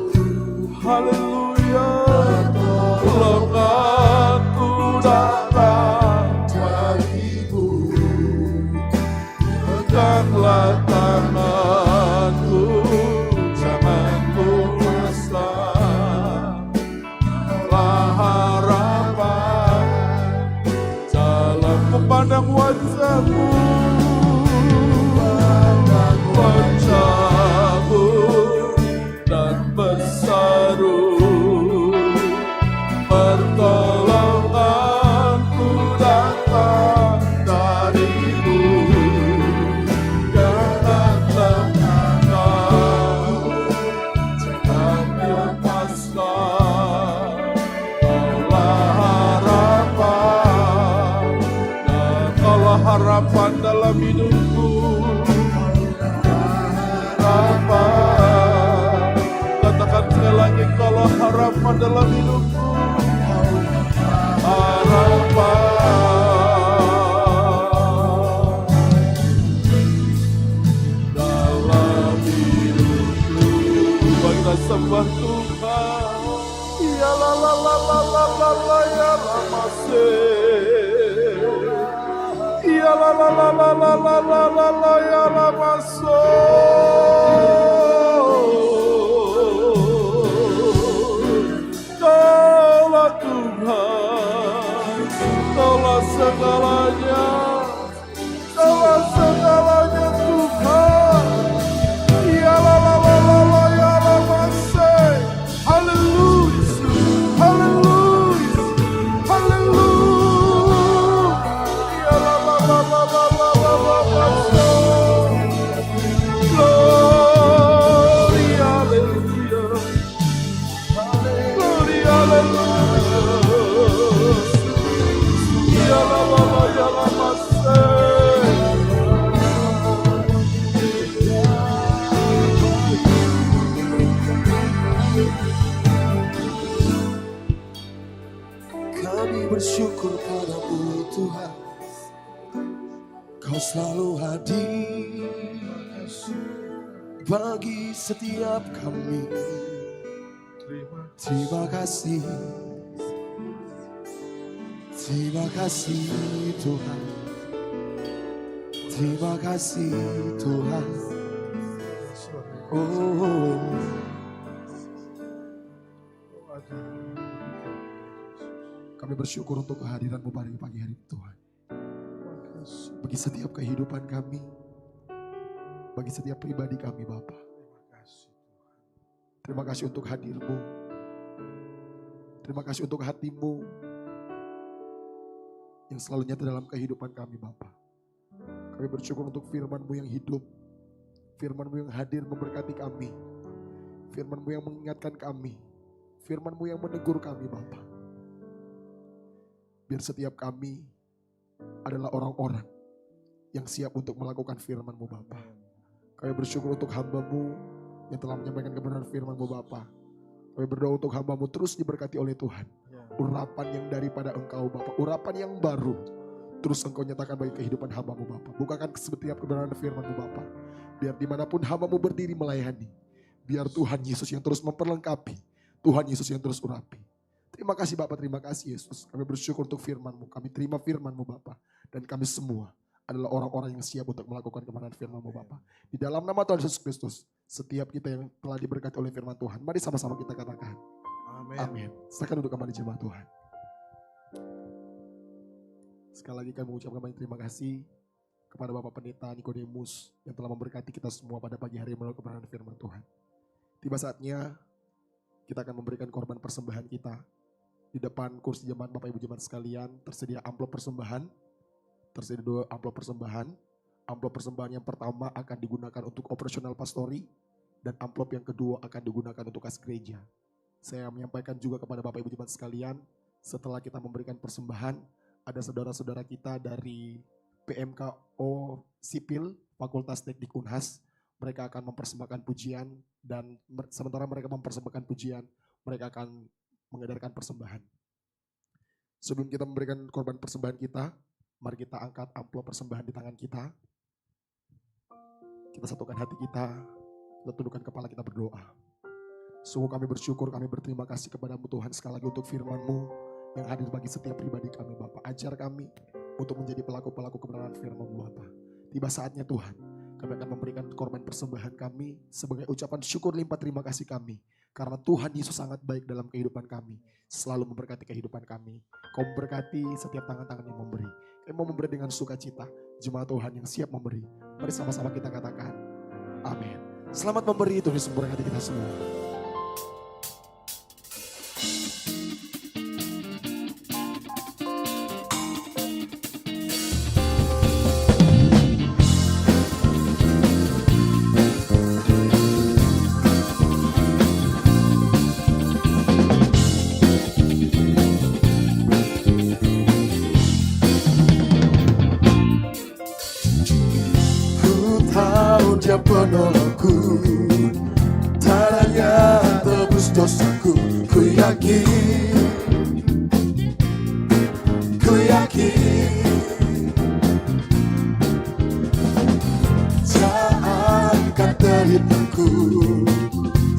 Haleluya. Lenganku datang bagimu, peganglah tanganku, jangan puaslah harapan dalam memandang wajahmu, wajahmu dan berseru. Pertolonganku datang darimu, jangan lemahkan, jangan lepaskan. Kaulah harapan, dan kaulah harapan dalam hidupku. Harapan, katakan sekali lagi, kaulah harapan dalam hidupku. Dalam hidupku, kita sembah Tuhan. Ya la la la la la la la ya la masih. Ya la la la la la la la la la ya la masih. Kaulah Tuhan, kaulah segalanya, kaulah segalanya Tuhan. Ya la la la la la ya la masih. Haleluya, haleluya, haleluya. Ya la la la la la la la la masih. Glory, haleluya, glory, haleluya. Ya la la la ya la masih. Kami bersyukur padamu Tuhan, Kau selalu hadir bagi setiap kami. Terima kasih, terima kasih Tuhan, terima kasih Tuhan. Oh. Kami bersyukur untuk kehadiran-Mu pada pagi hari ini Tuhan. Bagi setiap kehidupan kami, bagi setiap pribadi kami Bapa. Terima kasih untuk hadir-Mu. Terima kasih untuk hati-Mu yang selalu nyata dalam kehidupan kami Bapa. Kami bersyukur untuk firman-Mu yang hidup, firman-Mu yang hadir memberkati kami, firman-Mu yang mengingatkan kami, firman-Mu yang menegur kami Bapa. Biar setiap kami adalah orang-orang yang siap untuk melakukan firman-Mu Bapa. Kami bersyukur untuk hamba-Mu yang telah menyampaikan kebenaran firman-Mu Bapa. Kami berdoa untuk hamba-Mu terus diberkati oleh Tuhan. Urapan yang daripada Engkau Bapa, urapan yang baru terus Engkau nyatakan bagi kehidupan hamba-Mu Bapa. Bukakan setiap kebenaran firman-Mu Bapa. Biar dimanapun hamba-Mu berdiri melayani, biar Tuhan Yesus yang terus memperlengkapi, Tuhan Yesus yang terus urapi. Terima kasih Bapak, terima kasih Yesus. Kami bersyukur untuk firman-Mu. Kami terima firman-Mu Bapak. Dan kami semua adalah orang-orang yang siap untuk melakukan kebenaran firman-Mu Bapak. Di dalam nama Tuhan Yesus Kristus, setiap kita yang telah diberkati oleh firman Tuhan, mari sama-sama kita katakan. Amin. Silakan duduk kembali jemaat Tuhan. Sekali lagi kami mengucapkan banyak terima kasih kepada Bapak Pendeta Nikodemus yang telah memberkati kita semua pada pagi hari melalui kebenaran firman Tuhan. Tiba saatnya kita akan memberikan korban persembahan kita. Di depan kursi jemaat Bapak Ibu jemaat sekalian tersedia amplop persembahan. Tersedia 2 amplop persembahan. Amplop persembahan yang pertama akan digunakan untuk operasional pastori. Dan amplop yang kedua akan digunakan untuk kas gereja. Saya menyampaikan juga kepada Bapak Ibu jemaat sekalian, setelah kita memberikan persembahan, ada saudara-saudara kita dari PMKO Sipil, Fakultas Teknik Unhas. Mereka akan mempersembahkan pujian dan sementara mereka mempersembahkan pujian, mereka akan mengedarkan persembahan. Sebelum kita memberikan korban persembahan kita, mari kita angkat amplop persembahan di tangan kita. Kita satukan hati kita tundukkan kepala, kita berdoa. Sungguh kami bersyukur, kami berterima kasih kepadamu Tuhan sekali lagi untuk firman-Mu yang hadir bagi setiap pribadi kami Bapa. Ajar kami untuk menjadi pelaku-pelaku kebenaran firman-Mu Bapa. Tiba saatnya Tuhan, kami akan memberikan korban persembahan kami sebagai ucapan syukur limpah terima kasih kami. Karena Tuhan Yesus sangat baik dalam kehidupan kami. Selalu memberkati kehidupan kami. Kau memberkati setiap tangan-tangan yang memberi. Kami mau memberi dengan sukacita. Jemaat Tuhan yang siap memberi. Mari sama-sama kita katakan, amin. Selamat memberi, Tuhan Yesus memberkati kita semua. Dia penolongku, tangannya tebus dosaku. Ku yakin tak akan terhitungku,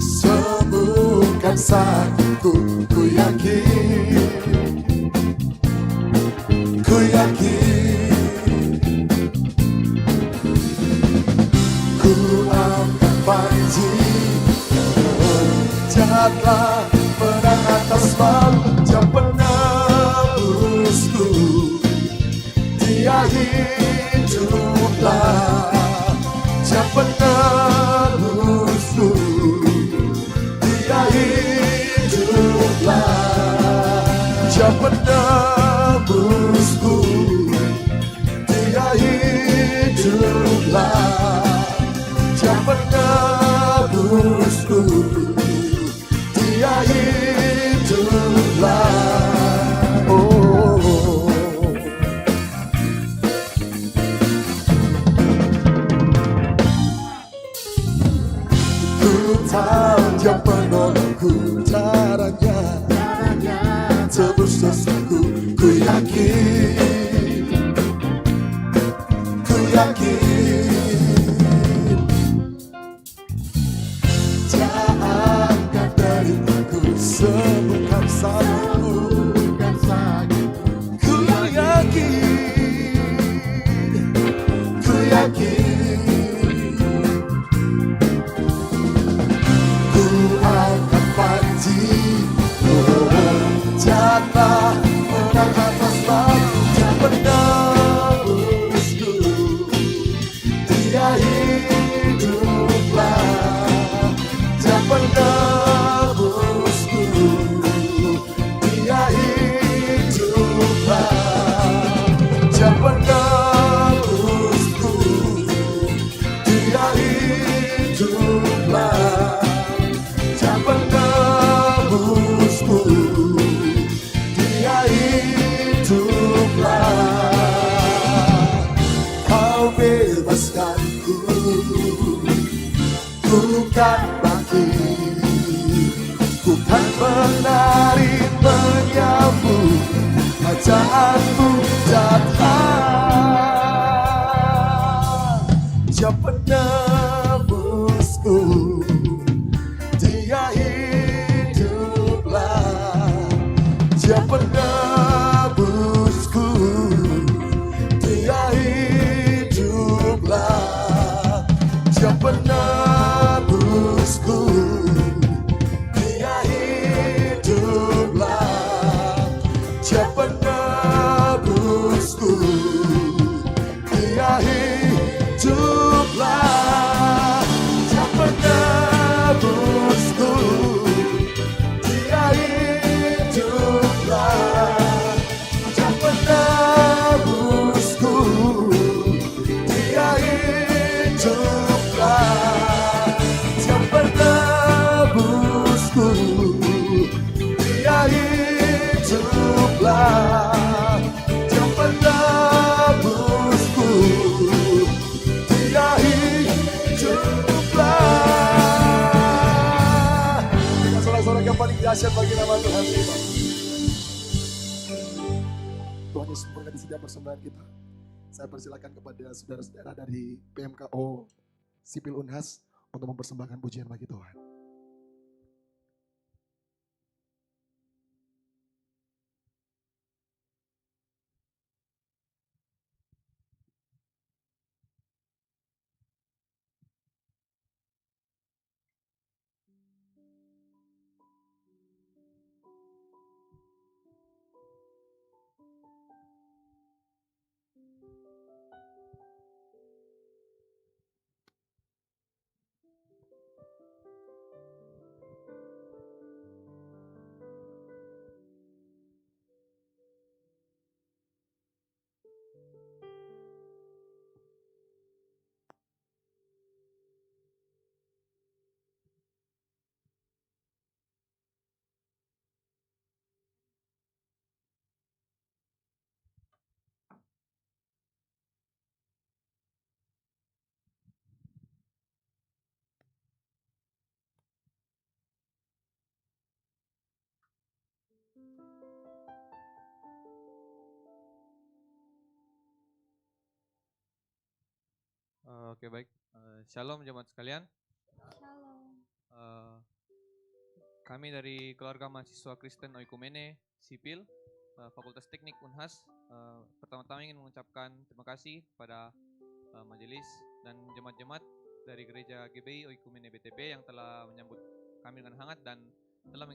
sembuhkan sakitku. Ku yakin ku akan panji, jatlah menang atas malu. Dia penebusku, Dia hiduplah. Dia penebusku, Dia hiduplah. Dia penebusku, Dia hiduplah. Dia penebusku, Dia hiduplah. Ku tahu Dia penolongku, caranya tebus dosaku. Ku yakin tak akan terhitungku, sembuhkan sakitku. Ku yakin ku akan panji, jatah menang atas malu. Dia penebusku, Dia hiduplah. Dia penebusku, Dia hiduplah. Dia penebusku, Dia hiduplah. Dia penebusku, Dia hiduplah. Kau bebaskanku, ku kan bangkit, ku kan menari menyambut ajaanmu datang. Dia penebusku, Dia hiduplah. Dia penebusku, Dia hiduplah. Dia penebusku, Dia hiduplah. Dia penebusku, Dia hiduplah. Dia penebusku, Dia hiduplah. Dia penebusku, Dia hiduplah. Dia penebusku, Dia hiduplah. Dia penebusku, Dia hiduplah. Dengan sorak-sorak yang paling dahsyat bagi nama Tuhan kita. Tuhan Yesus memberkati setiap persembahan kita. Saya persilakan kepada saudara-saudara dari PMKO Sipil Unhas untuk mempersembahkan pujian bagi Tuhan. Oke baik, Shalom jemaat sekalian. Shalom. Kami dari keluarga mahasiswa Kristen Oikumene Sipil Fakultas Teknik Unhas pertama-tama ingin mengucapkan terima kasih kepada majelis dan jemaat-jemaat dari gereja GBI Oikumene BTP yang telah menyambut kami dengan hangat dan telah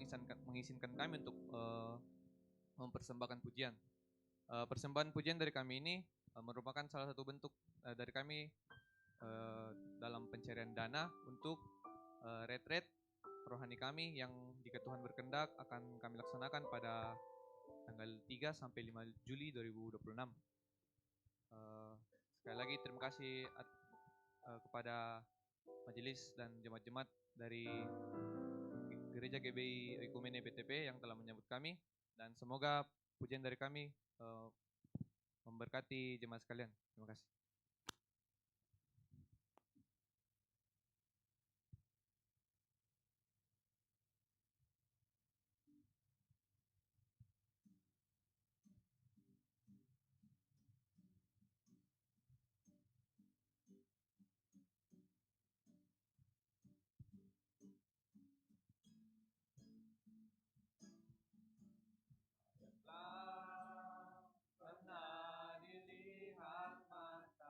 mengizinkan kami untuk mempersembahkan pujian. Persembahan pujian dari kami ini merupakan salah satu bentuk dari kami dalam pencarian dana untuk retreat rohani kami yang jika Tuhan berkehendak akan kami laksanakan pada tanggal 3 sampai 5 Juli 2026. Sekali lagi terima kasih kepada majelis dan jemaat-jemaat dari Gereja GBI Oikumene BTP yang telah menyambut kami, dan semoga pujian dari kami memberkati jemaat sekalian. Terima kasih. Pernah dilihat mata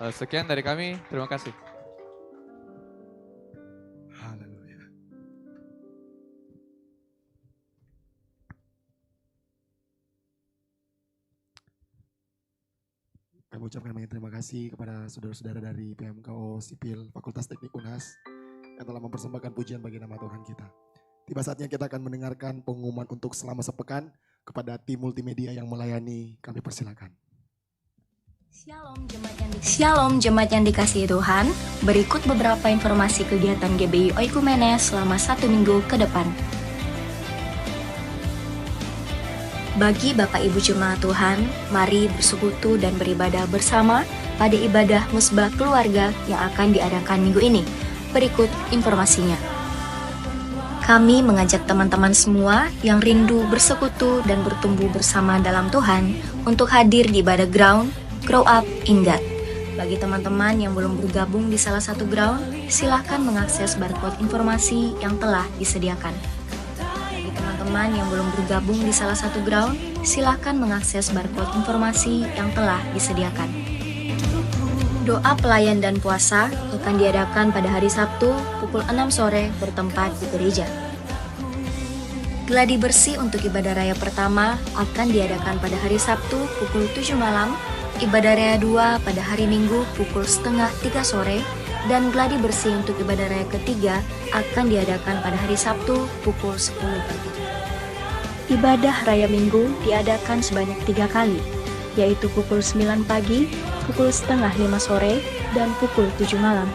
Sekian dari kami, terima kasih. Haleluya. Kami ucapkan banyak terima kasih kepada saudara-saudara dari PMKO Sipil Fakultas Teknik Unhas yang telah mempersembahkan pujian bagi nama Tuhan kita. Tiba saatnya kita akan mendengarkan pengumuman untuk selama sepekan kepada tim multimedia yang melayani. Kami persilakan. Shalom jemaat yang dikasihi Tuhan. Berikut beberapa informasi kegiatan GBI Oikumene selama 1 minggu ke depan. Bagi Bapak Ibu Jemaat Tuhan, mari bersekutu dan beribadah bersama pada ibadah musbah keluarga yang akan diadakan minggu ini. Berikut informasinya. Kami mengajak teman-teman semua yang rindu bersekutu dan bertumbuh bersama dalam Tuhan untuk hadir di ibadah ground Grow Up in God. Bagi teman-teman yang belum bergabung di salah satu ground, silakan mengakses barcode informasi yang telah disediakan. Bagi teman-teman yang belum bergabung di salah satu ground, silakan mengakses barcode informasi yang telah disediakan. Doa pelayan dan puasa akan diadakan pada hari Sabtu pukul 6 sore bertempat di gereja. Gladi bersih untuk ibadah raya pertama akan diadakan pada hari Sabtu pukul 7 malam, ibadah raya 2 pada hari Minggu pukul 2:30 sore, dan gladi bersih untuk ibadah raya ketiga akan diadakan pada hari Sabtu pukul 10 pagi. Ibadah raya Minggu diadakan sebanyak 3 kali, yaitu pukul 9 pagi, pukul 4:30 sore, dan pukul 7 malam.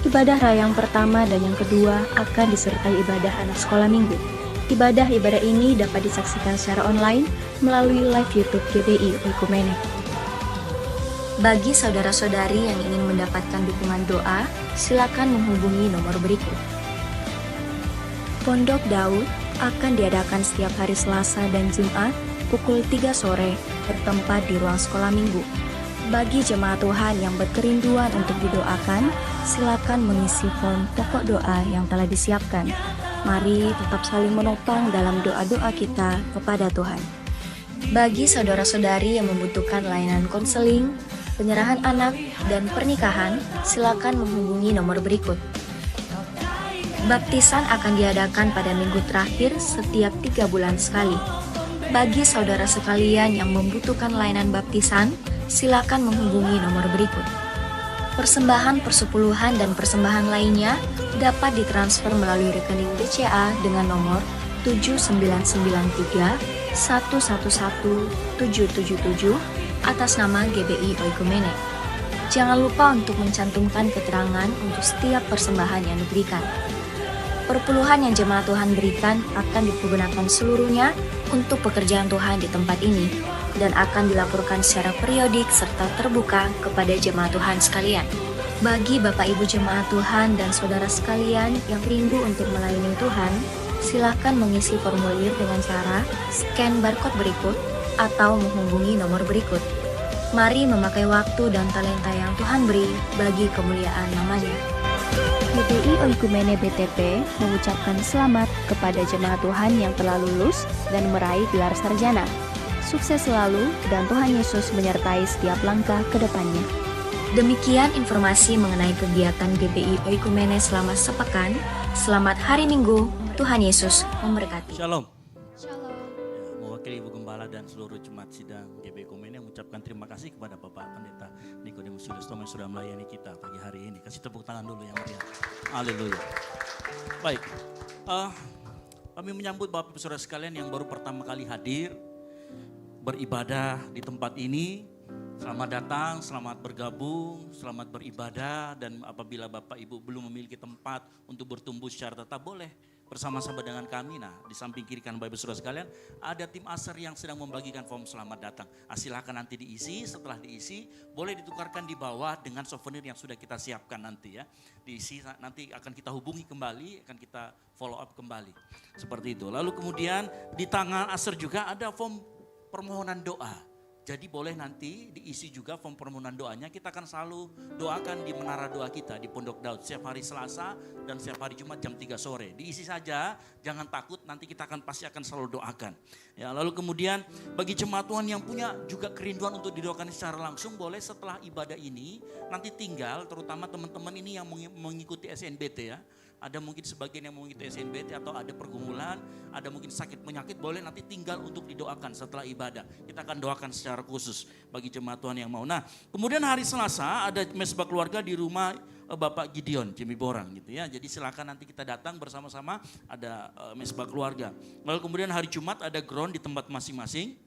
Ibadah raya yang pertama dan yang kedua akan disertai ibadah anak sekolah minggu. Ibadah-ibadah ini dapat disaksikan secara online melalui live YouTube GBI Oikumene. Bagi saudara-saudari yang ingin mendapatkan dukungan doa, silakan menghubungi nomor berikut. Pondok Daud akan diadakan setiap hari Selasa dan Jumat pukul 3 sore bertempat di ruang sekolah minggu. Bagi jemaat Tuhan yang berkerinduan untuk didoakan, silakan mengisi form pokok doa yang telah disiapkan. Mari tetap saling menopang dalam doa-doa kita kepada Tuhan. Bagi saudara-saudari yang membutuhkan layanan konseling, penyerahan anak, dan pernikahan, silakan menghubungi nomor berikut. Baptisan akan diadakan pada minggu terakhir setiap 3 bulan sekali. Bagi saudara sekalian yang membutuhkan layanan baptisan, silakan menghubungi nomor berikut. Persembahan persepuluhan dan persembahan lainnya dapat ditransfer melalui rekening BCA dengan nomor 7993 111 777 atas nama GBI Oikumene. Jangan lupa untuk mencantumkan keterangan untuk setiap persembahan yang diberikan. Perpuluhan yang jemaat Tuhan berikan akan dipergunakan seluruhnya untuk pekerjaan Tuhan di tempat ini dan akan dilaporkan secara periodik serta terbuka kepada jemaat Tuhan sekalian. Bagi Bapak Ibu jemaat Tuhan dan saudara sekalian yang rindu untuk melayani Tuhan, silakan mengisi formulir dengan cara scan barcode berikut atau menghubungi nomor berikut. Mari memakai waktu dan talenta yang Tuhan beri bagi kemuliaan namanya. GBI Oikumene BTP mengucapkan selamat kepada jemaat Tuhan yang telah lulus dan meraih gelar sarjana. Sukses selalu dan Tuhan Yesus menyertai setiap langkah ke depannya. Demikian informasi mengenai kegiatan GBI Oikumene selama sepekan. Selamat hari Minggu, Tuhan Yesus memberkati. Shalom. Mewakili Ibu Gembala dan seluruh jemaat sidang GBI Oikumene mengucapkan terima kasih kepada Bapak Pendeta Nikodemus Yulistomo yang sudah melayani kita pagi hari ini. Kasih tepuk tangan dulu yang meriah. Haleluya. Baik, kami menyambut Bapak Saudara sekalian yang baru pertama kali hadir beribadah di tempat ini. Selamat datang, selamat bergabung, selamat beribadah, dan apabila Bapak Ibu belum memiliki tempat untuk bertumbuh secara tetap, boleh bersama-sama dengan kami. Nah, di samping kiri kanan Bapak Saudara sekalian, ada tim ASER yang sedang membagikan form selamat datang. Silakan nanti diisi, setelah diisi boleh ditukarkan di bawah dengan souvenir yang sudah kita siapkan nanti ya. Diisi, nanti akan kita hubungi kembali, akan kita follow up kembali. Seperti itu. Lalu kemudian di tangan ASER juga ada form permohonan doa. Jadi boleh nanti diisi juga form permohonan doanya. Kita akan selalu doakan di menara doa kita di Pondok Daud setiap hari Selasa dan setiap hari Jumat jam 3 sore. Diisi saja, jangan takut, nanti kita pasti akan selalu doakan. Ya, lalu kemudian bagi jemaat Tuhan yang punya juga kerinduan untuk didoakan secara langsung, boleh setelah ibadah ini nanti tinggal, terutama teman-teman ini yang mengikuti SNBT ya. Ada mungkin sebagian yang mengikuti SNBT atau ada pergumulan, ada mungkin sakit penyakit, boleh nanti tinggal untuk didoakan setelah ibadah. Kita akan doakan secara khusus bagi jemaat Tuhan yang mau. Nah, kemudian hari Selasa ada mesbah keluarga di rumah Bapak Gideon Jimmy Borang gitu ya. Jadi silakan nanti kita datang bersama-sama, ada mesbah keluarga. Lalu kemudian hari Jumat ada ground di tempat masing-masing.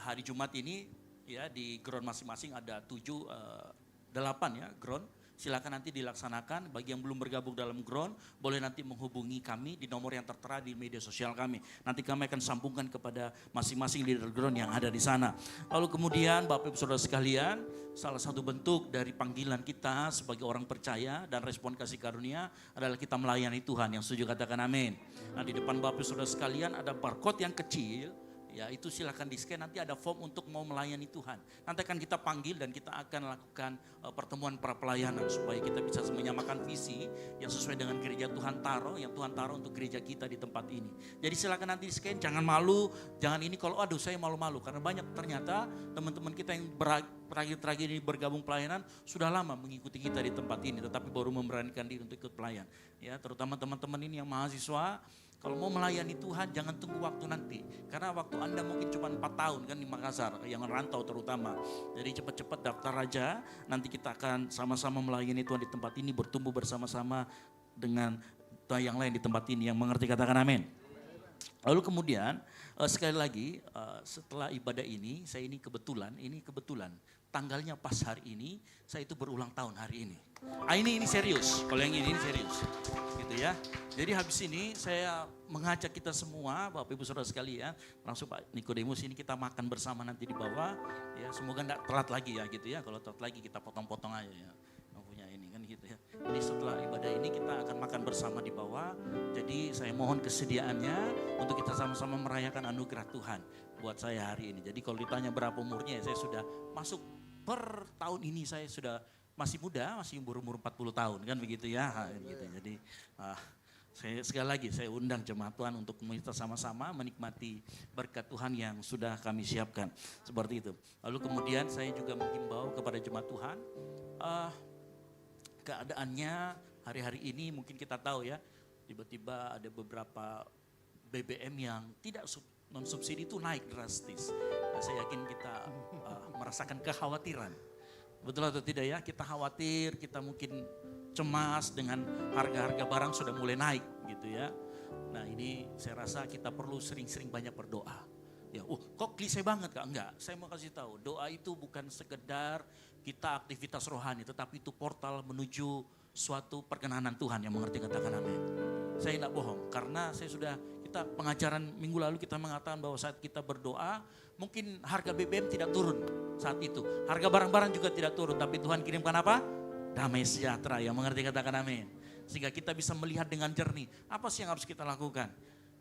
Hari Jumat ini ya di ground masing-masing ada 8 ya ground. Silakan nanti dilaksanakan. Bagi yang belum bergabung dalam ground, boleh nanti menghubungi kami di nomor yang tertera di media sosial kami. Nanti kami akan sambungkan kepada masing-masing leader ground yang ada di sana. Lalu kemudian Bapak Ibu Saudara sekalian, salah satu bentuk dari panggilan kita sebagai orang percaya dan respon kasih karunia adalah kita melayani Tuhan. Yang setuju katakan amin. Nah, di depan Bapak Ibu Saudara sekalian ada barcode yang kecil. Ya, itu silakan di-scan, nanti ada form untuk mau melayani Tuhan. Nanti akan kita panggil dan kita akan lakukan pertemuan para pelayanan supaya kita bisa menyamakan visi yang sesuai dengan gereja Tuhan taruh, yang Tuhan taruh untuk gereja kita di tempat ini. Jadi silakan nanti di-scan, jangan malu, jangan ini kalau aduh saya malu-malu, karena banyak ternyata teman-teman kita yang terakhir-terakhir ini bergabung pelayanan sudah lama mengikuti kita di tempat ini, tetapi baru memberanikan diri untuk ikut pelayan. Ya, terutama teman-teman ini yang mahasiswa. Kalau mau melayani Tuhan jangan tunggu waktu nanti. Karena waktu Anda mungkin cuma 4 tahun kan di Makassar, yang rantau terutama. Jadi cepat-cepat daftar aja, nanti kita akan sama-sama melayani Tuhan di tempat ini, bertumbuh bersama-sama dengan yang lain di tempat ini yang mengerti katakan amin. Lalu kemudian sekali lagi setelah ibadah ini, ini kebetulan tanggalnya pas hari ini, saya itu berulang tahun hari ini. Ini serius, kalau yang ini serius gitu ya. Jadi habis ini saya mengajak kita semua, Bapak Ibu Saudara sekalian, langsung Pak Nikodemus ini kita makan bersama nanti di bawah. Ya, semoga enggak telat lagi ya gitu ya. Kalau telat lagi kita potong-potong aja ya. Yang punya ini kan gitu ya. Jadi setelah ibadah ini kita akan makan bersama di bawah. Jadi saya mohon kesediaannya untuk kita sama-sama merayakan anugerah Tuhan buat saya hari ini. Jadi kalau ditanya berapa umurnya, saya sudah masuk per tahun ini saya sudah masih muda, masih umur 40 tahun kan begitu ya. Gitu. Jadi sekali lagi saya undang jemaat Tuhan untuk kita sama-sama menikmati berkat Tuhan yang sudah kami siapkan. Seperti itu. Lalu kemudian saya juga menghimbau kepada jemaat Tuhan, keadaannya hari-hari ini mungkin kita tahu ya, tiba-tiba ada beberapa BBM yang tidak non subsidi itu naik drastis. Nah, saya yakin kita merasakan kekhawatiran. Betul atau tidak ya? Kita khawatir, kita mungkin cemas dengan harga-harga barang sudah mulai naik gitu ya. Nah ini saya rasa kita perlu sering-sering banyak berdoa. Ya, kok klise banget Kak? Enggak, saya mau kasih tahu, doa itu bukan sekedar kita aktivitas rohani, tetapi itu portal menuju suatu perkenanan Tuhan, yang mengerti katakan amin. Saya tidak bohong, karena kita pengajaran minggu lalu kita mengatakan bahwa saat kita berdoa, mungkin harga BBM tidak turun saat itu. Harga barang-barang juga tidak turun, tapi Tuhan kirimkan apa? Damai sejahtera, yang mengerti katakan amin. Sehingga kita bisa melihat dengan jernih, apa sih yang harus kita lakukan.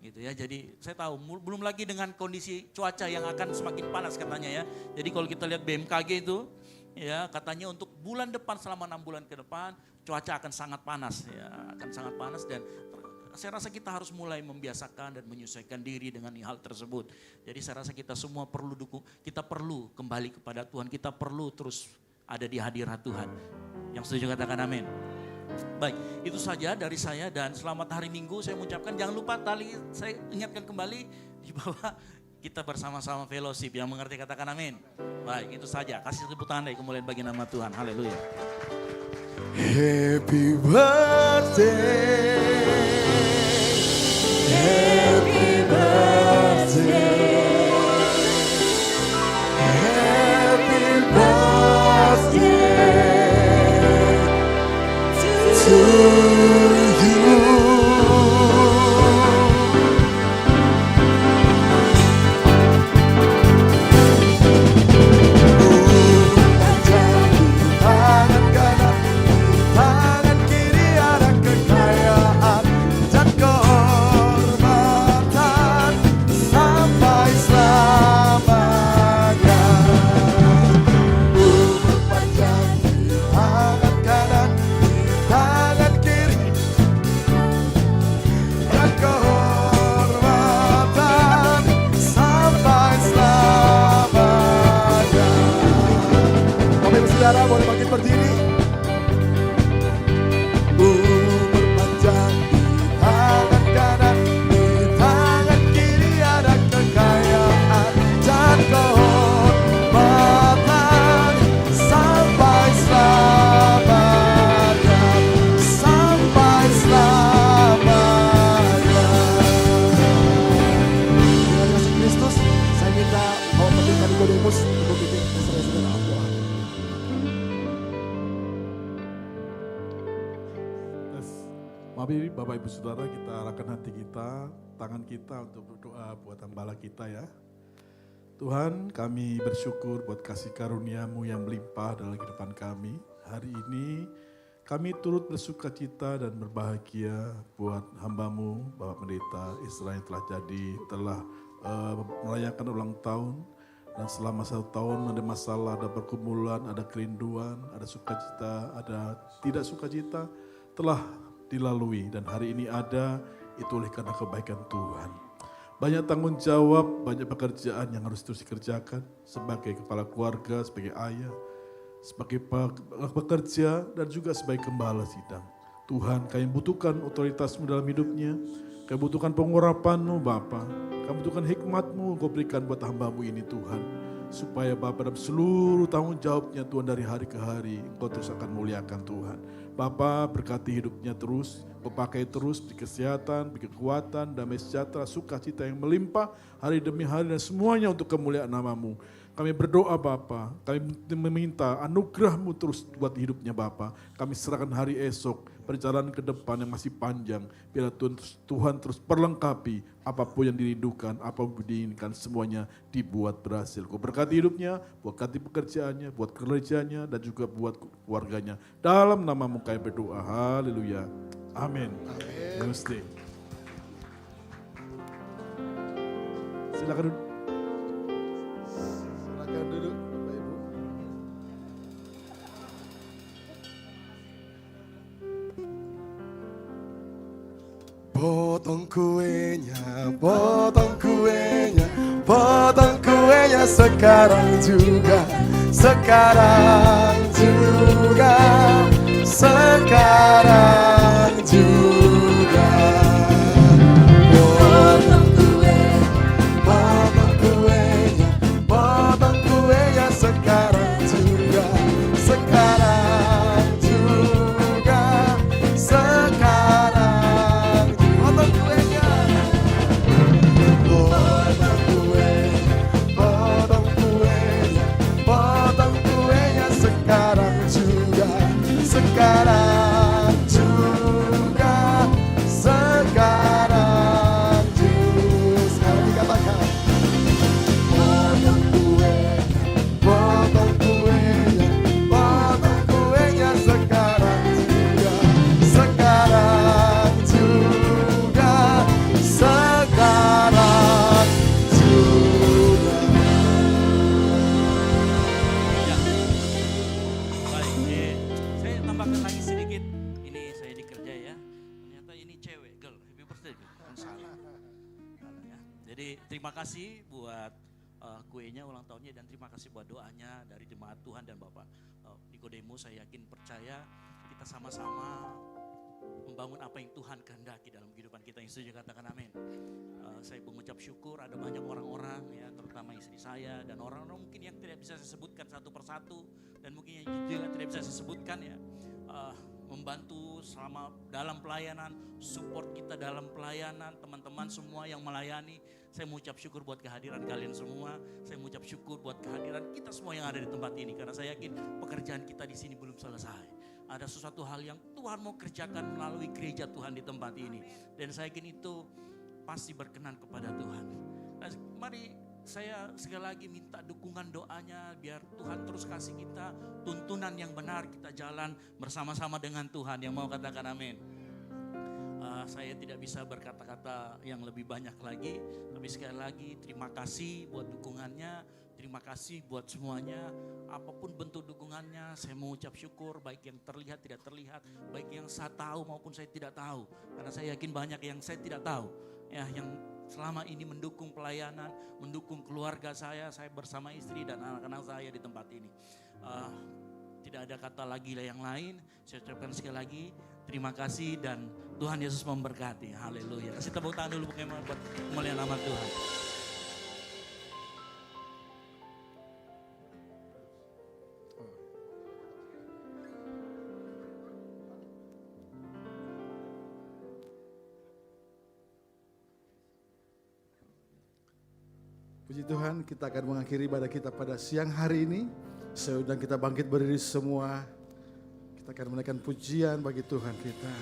Gitu ya. Jadi saya tahu, belum lagi dengan kondisi cuaca yang akan semakin panas katanya ya. Jadi kalau kita lihat BMKG itu, ya katanya untuk bulan depan selama 6 bulan ke depan, cuaca akan sangat panas ya, akan sangat panas dan saya rasa kita harus mulai membiasakan dan menyesuaikan diri dengan hal tersebut. Jadi saya rasa kita semua perlu kita perlu kembali kepada Tuhan, kita perlu terus ada di hadirat Tuhan. Yang setuju katakan amin. Baik, itu saja dari saya dan selamat hari Minggu. Saya mengucapkan jangan lupa tali, saya ingatkan kembali di bawah kita bersama-sama fellowship, yang mengerti katakan amin. Baik, itu saja. Kasih tepuk tangan kemuliaan bagi nama Tuhan. Haleluya. Happy birthday. Happy birthday. Happy birthday to you. Tangan kanan, tangan kiri ada kekayaan. Mari Bapak Ibu Saudara kita arahkan hati kita, tangan kita untuk berdoa buat hamba kita ya. Tuhan, kami bersyukur buat kasih karunia-Mu yang melimpah dalam kehidupan kami. Hari ini kami turut bersuka cita dan berbahagia buat hamba-Mu, Bapak Pendeta Israel yang telah merayakan ulang tahun. Dan selama 1 tahun ada masalah, ada pergumulan, ada kerinduan, ada sukacita, ada tidak sukacita, telah dilalui. Dan hari ini ada, itu oleh karena kebaikan Tuhan. Banyak tanggung jawab, banyak pekerjaan yang harus terus dikerjakan sebagai kepala keluarga, sebagai ayah, sebagai pekerja, dan juga sebagai gembala sidang. Tuhan, kami butuhkan otoritas-Mu dalam hidupnya, kami butuhkan pengurapan-Mu Bapa, kami butuhkan hikmat-Mu Kau berikan buat hamba-Mu ini Tuhan, supaya Bapa dalam seluruh tanggung jawabnya Tuhan dari hari ke hari, Engkau terus akan muliakan Tuhan. Bapa berkati hidupnya terus, Kau pakai terus, beri kesehatan, beri kekuatan, damai sejahtera, sukacita yang melimpah hari demi hari dan semuanya untuk kemuliaan nama-Mu. Kami berdoa Bapa, kami meminta anugerah-Mu terus buat hidupnya Bapa. Kami serahkan hari esok, perjalanan ke depan yang masih panjang. Biar Tuhan terus perlengkapi apapun yang dirindukan, apapun diinginkan, semuanya dibuat berhasil. Kau berkati hidupnya, berkati pekerjaannya, buat kerjanya, dan juga buat keluarganya. Dalam nama-Mu kami berdoa, haleluya. Amin. Namaste. Silakan duduk. Silakan duduk, Bapak Ibu. Potong kuenya, potong kuenya, potong kuenya sekarang juga, sekarang juga, sekarang juga. Potong kuenya, potong kuenya sekarang juga, sekarang juga, sekarang. Potong kuenya, potong kuenya, potong kuenya sekarang juga, sekarang juga, sekarang juga. Sekarang dikatakan potong kuenya sekarang juga, sekarang juga, sekarang juga. Ya. Baik, saya tambahkan lagi sedikit. Ini saya dikerja ya. Ternyata ini cewek, girl. Happy birthday. Salah. Ya. Jadi terima kasih buat kuenya, ulang tahunnya, dan terima kasih buat doanya dari jemaat Tuhan dan Bapak Nikodemus. Saya yakin percaya kita sama-sama membangun apa yang Tuhan kehendaki dalam kehidupan kita. Yang setuju katakan amin. Saya mengucap syukur ada banyak orang-orang ya, terutama istri saya dan orang-orang mungkin yang tidak bisa saya sebutkan satu persatu, dan mungkin yang juga tidak bisa saya sebutkan ya, membantu selama dalam pelayanan, support kita dalam pelayanan, teman-teman semua yang melayani. Saya mengucap syukur buat kehadiran kalian semua. Saya mengucap syukur buat kehadiran kita semua yang ada di tempat ini, karena saya yakin pekerjaan kita di sini belum selesai. Ada sesuatu hal yang Tuhan mau kerjakan melalui gereja Tuhan di tempat ini, dan saya yakin itu pasti berkenan kepada Tuhan. Nah, mari saya sekali lagi minta dukungan doanya biar Tuhan terus kasih kita tuntunan yang benar, kita jalan bersama-sama dengan Tuhan. Yang mau katakan amin. Saya tidak bisa berkata-kata yang lebih banyak lagi, tapi sekali lagi terima kasih buat dukungannya, terima kasih buat semuanya. Apapun bentuk dukungannya, saya mengucap syukur, baik yang terlihat tidak terlihat, baik yang saya tahu maupun saya tidak tahu, karena saya yakin banyak yang saya tidak tahu ya, yang selama ini mendukung pelayanan, mendukung keluarga saya bersama istri dan anak-anak saya di tempat ini. Tidak ada kata lagi yang lain, saya ucapkan sekali lagi terima kasih dan Tuhan Yesus memberkati. Haleluya. Kasih tepuk tangan dulu buat kemuliaan nama Tuhan. Puji Tuhan, kita akan mengakhiri ibadah kita pada siang hari ini. Saya undang kita bangkit berdiri semua. Kita akan menaikkan pujian bagi Tuhan kita.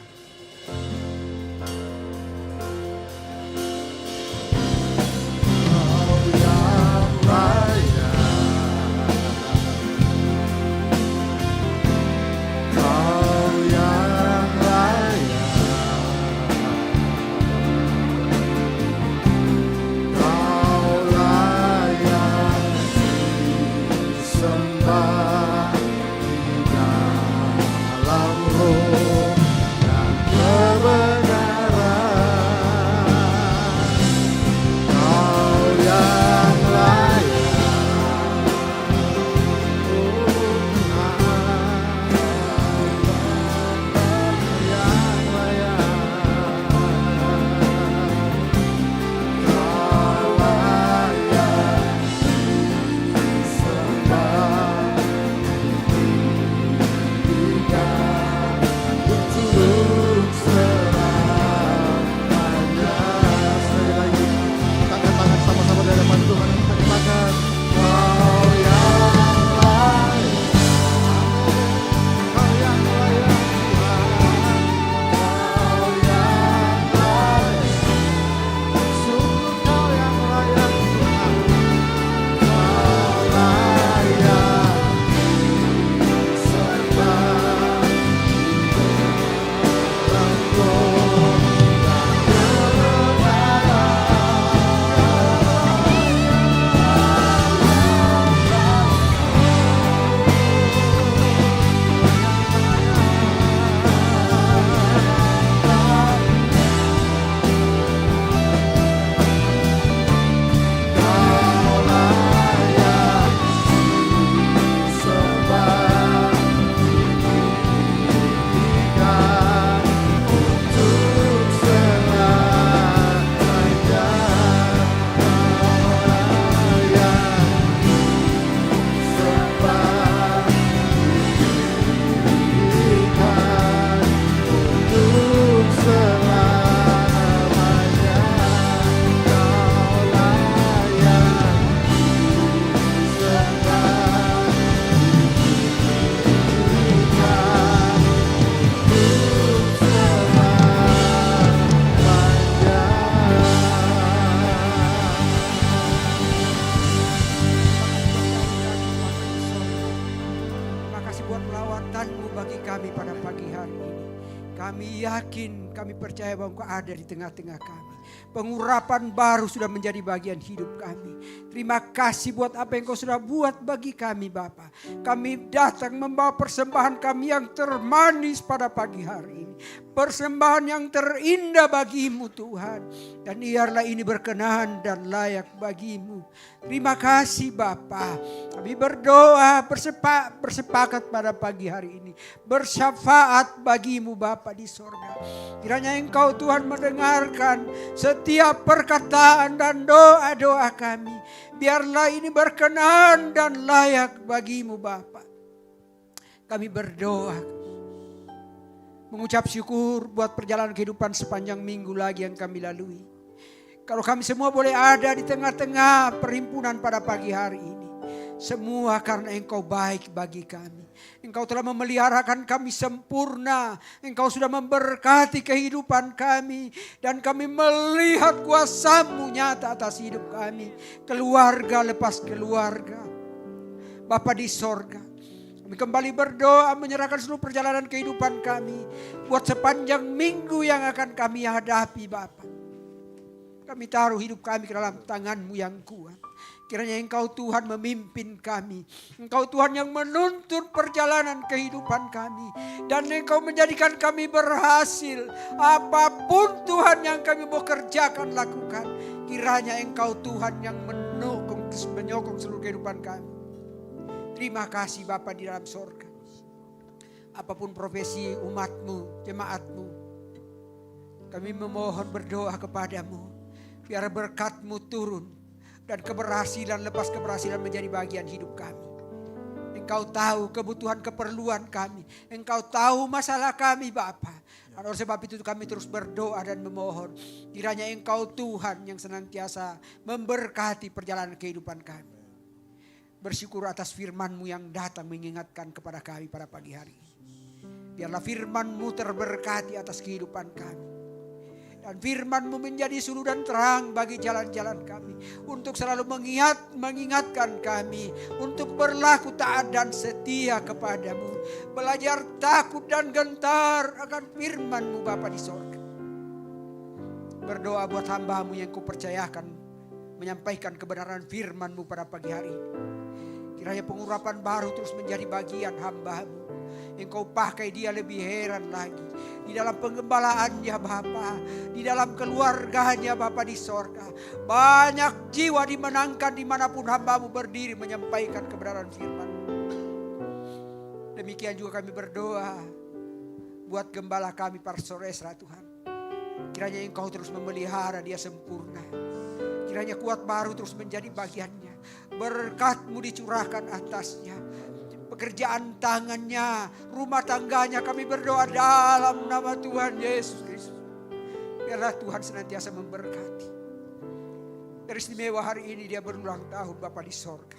yakin, kami percaya bahwa Engkau ada di tengah-tengah kami. Pengurapan baru sudah menjadi bagian hidup kami. Terima kasih buat apa yang Engkau sudah buat bagi kami Bapa. Kami datang membawa persembahan kami yang termanis pada pagi hari ini. Persembahan yang terindah bagimu Tuhan. Dan biarlah ini berkenan dan layak bagimu. Terima kasih Bapa. Kami berdoa bersepakat pada pagi hari ini. Bersyafaat bagimu Bapa di sorga. Kiranya Engkau Tuhan mendengarkan setiap perkataan dan doa-doa kami. Biarlah ini berkenan dan layak bagimu Bapa. Kami berdoa, mengucap syukur buat perjalanan kehidupan sepanjang minggu lagi yang kami lalui. Kalau kami semua boleh ada di tengah-tengah perhimpunan pada pagi hari ini, semua karena Engkau baik bagi kami. Engkau telah memeliharakan kami sempurna. Engkau sudah memberkati kehidupan kami. Dan kami melihat kuasa-Mu nyata atas hidup kami. Keluarga lepas keluarga. Bapa di sorga, kami kembali berdoa menyerahkan seluruh perjalanan kehidupan kami. Buat sepanjang minggu yang akan kami hadapi Bapa. Kami taruh hidup kami ke dalam tangan-Mu yang kuat. Kiranya Engkau Tuhan memimpin kami. Engkau Tuhan yang menuntun perjalanan kehidupan kami. Dan Engkau menjadikan kami berhasil. Apapun Tuhan yang kami mau kerjakan, lakukan. Kiranya Engkau Tuhan yang menyokong seluruh kehidupan kami. Terima kasih Bapa di dalam sorga. Apapun profesi umat-Mu, jemaat-Mu, kami memohon berdoa kepadamu. Biar berkat-Mu turun. Dan keberhasilan lepas keberhasilan menjadi bagian hidup kami. Engkau tahu kebutuhan keperluan kami. Engkau tahu masalah kami Bapa. Dan oleh sebab itu kami terus berdoa dan memohon. Kiranya Engkau Tuhan yang senantiasa memberkati perjalanan kehidupan kami. Bersyukur atas firman-Mu yang datang mengingatkan kepada kami pada pagi hari ini. Biarlah firman-Mu terberkati atas kehidupan kami. Dan firman-Mu menjadi suluh dan terang bagi jalan-jalan kami. Untuk selalu mengingatkan kami. Untuk berlaku taat dan setia kepadamu. Belajar takut dan gentar akan firman-Mu Bapa di sorga. Berdoa buat hamba-Mu yang Kau percayakan menyampaikan kebenaran firman-Mu pada pagi hari ini. Kiranya pengurapan baru terus menjadi bagian hamba-Mu. Engkau pakai dia lebih heran lagi. Di dalam penggembalaannya Bapa. Di dalam keluarganya Bapa di sorga. Banyak jiwa dimenangkan dimanapun hamba-Mu berdiri menyampaikan kebenaran firman. Demikian juga kami berdoa. Buat gembala kami Pastor Ezra Tuhan. Kiranya Engkau terus memelihara dia sempurna. Kiranya kuat baru terus menjadi bagiannya. Berkat-Mu dicurahkan atasnya. Pekerjaan tangannya, rumah tangganya kami berdoa dalam nama Tuhan Yesus Kristus. Biarlah Tuhan senantiasa memberkati. Teristimewa hari ini dia berulang tahun Bapa di sorga.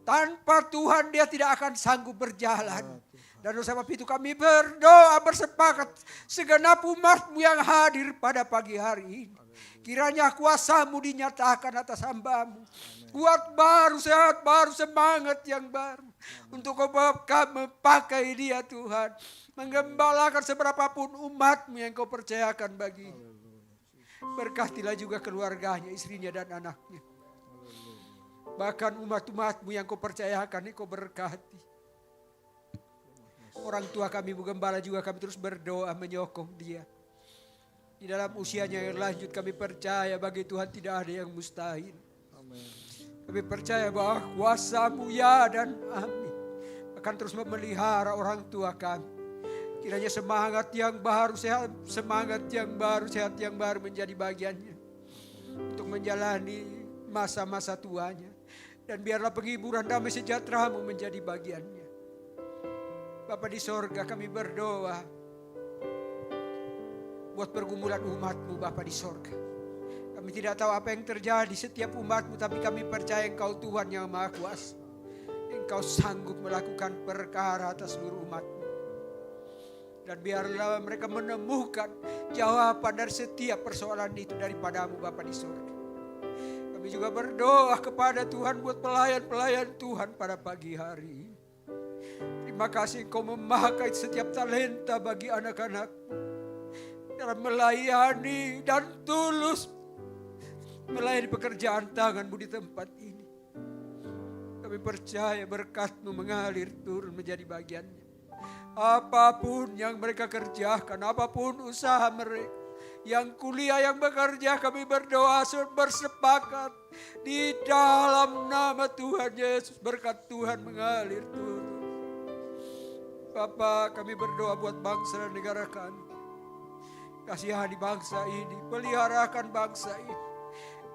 Tanpa Tuhan dia tidak akan sanggup berjalan. Dan oleh sebab itu kami berdoa bersepakat segenap umat-Mu yang hadir pada pagi hari ini. Kiranya kuasa-Mu dinyatakan atas hamba-Mu. Kuat baru, sehat baru, semangat yang baru. Untuk Kau memakai dia Tuhan. Menggembalakan seberapapun umat-Mu yang Kau percayakan bagi. Berkatilah juga keluarganya, istrinya dan anaknya. Bahkan umat-umat-Mu yang Kau percayakan ini Kau berkati. Orang tua kami Bu Gembala juga kami terus berdoa menyokong dia. Di dalam usianya yang lanjut kami percaya bagi Tuhan tidak ada yang mustahil. Kami percaya bahwa kuasa-Mu ya dan amin. Akan terus memelihara orang tua kami. Kiranya semangat yang baru, semangat yang baru, sehat yang baru menjadi bagiannya. Untuk menjalani masa-masa tuanya. Dan biarlah penghiburan damai sejahtera-Mu menjadi bagiannya. Bapa di sorga kami berdoa. Buat pergumulan umat-Mu Bapa di sorga. Kami tidak tahu apa yang terjadi setiap umat-Mu. Tapi kami percaya Engkau Tuhan yang Maha Kuasa. Engkau sanggup melakukan perkara atas seluruh umat-Mu. Dan biarlah mereka menemukan jawaban dari setiap persoalan itu daripada-Mu Bapa di sorga. Kami juga berdoa kepada Tuhan buat pelayan-pelayan Tuhan pada pagi hari ini. Terima kasih Engkau memakai setiap talenta bagi anak-anak-Mu. dalam melayani dan tulus melayani pekerjaan tangan-Mu di tempat ini. Kami percaya berkat-Mu mengalir turun menjadi bagiannya. Apapun yang mereka kerjakan, apapun usaha mereka, yang kuliah, yang bekerja, kami berdoa bersepakat di dalam nama Tuhan Yesus, berkat Tuhan mengalir turun. Bapa, kami berdoa buat bangsa dan negara kami. Kasihani bangsa ini, peliharakan bangsa ini.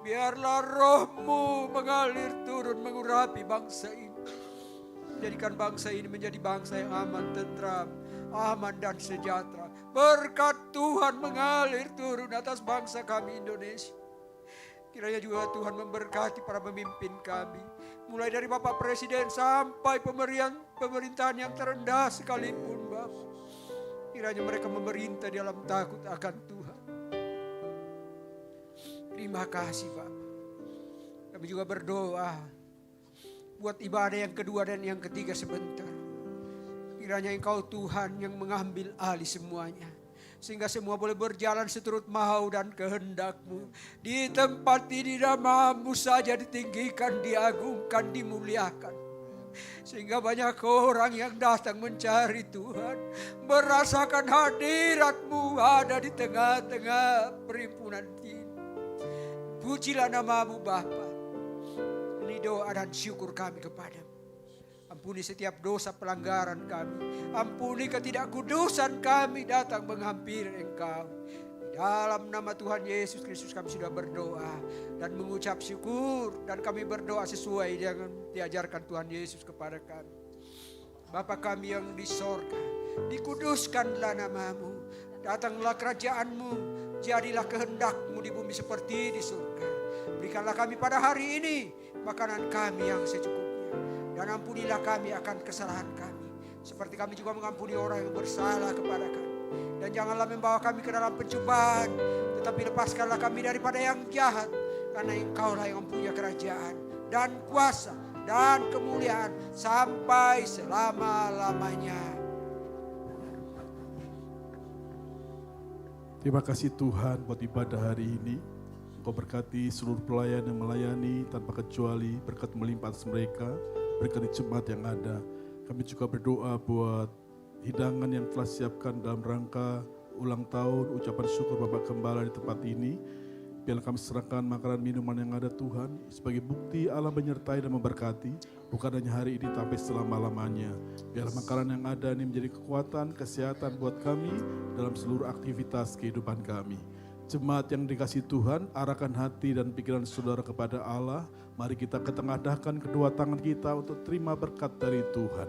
Biarlah Roh-Mu mengalir turun mengurapi bangsa ini. Jadikan bangsa ini menjadi bangsa yang aman, tentram, aman dan sejahtera. Berkat Tuhan mengalir turun atas bangsa kami Indonesia. Kiranya juga Tuhan memberkati para pemimpin kami. Mulai dari Bapak Presiden sampai pemerintahan yang terendah sekalipun Bapak. Kiranya mereka memerintah dalam takut akan Tuhan. Terima kasih Bapak. Kami juga berdoa buat ibadah yang kedua dan yang ketiga sebentar. Kiranya Engkau Tuhan yang mengambil alih semuanya. Sehingga semua boleh berjalan seturut mau dan kehendak-Mu. Di tempat ini nama-Mu saja ditinggikan, diagungkan, dimuliakan. Sehingga banyak orang yang datang mencari Tuhan. Merasakan hadirat-Mu ada di tengah-tengah perhimpunan ini. Pujilah nama-Mu Bapa. Ini doa dan syukur kami kepada-Mu. Ampuni setiap dosa pelanggaran kami. Ampuni ketidakkudusan kami datang menghampiri Engkau. Dalam nama Tuhan Yesus Kristus kami sudah berdoa dan mengucap syukur. Dan kami berdoa sesuai dengan diajarkan Tuhan Yesus kepada kami. Bapa kami yang di sorga, dikuduskanlah nama-Mu. Datanglah kerajaan-Mu, jadilah kehendak-Mu di bumi seperti di surga. Berikanlah kami pada hari ini makanan kami yang secukupnya. Dan ampunilah kami akan kesalahan kami. Seperti kami juga mengampuni orang yang bersalah kepada kami. Dan janganlah membawa kami ke dalam pencobaan. Tetapi lepaskanlah kami daripada yang jahat. Karena Engkaulah yang mempunyai kerajaan dan kuasa dan kemuliaan sampai selama-lamanya. Terima kasih Tuhan buat ibadah hari ini. Engkau berkati seluruh pelayan yang melayani tanpa kecuali, berkat melimpah atas mereka, berkati jemaat yang ada. Kami juga berdoa buat hidangan yang telah siapkan dalam rangka ulang tahun, ucapan syukur Bapak Gembala di tempat ini. Biarlah kami serahkan makanan minuman yang ada Tuhan, sebagai bukti Allah menyertai dan memberkati, bukan hanya hari ini tapi selama-lamanya. Biarlah makanan yang ada ini menjadi kekuatan, kesehatan buat kami dalam seluruh aktivitas kehidupan kami. Jemaat yang dikasihi Tuhan, arahkan hati dan pikiran saudara kepada Allah. Mari kita ketengahkan kedua tangan kita untuk terima berkat dari Tuhan.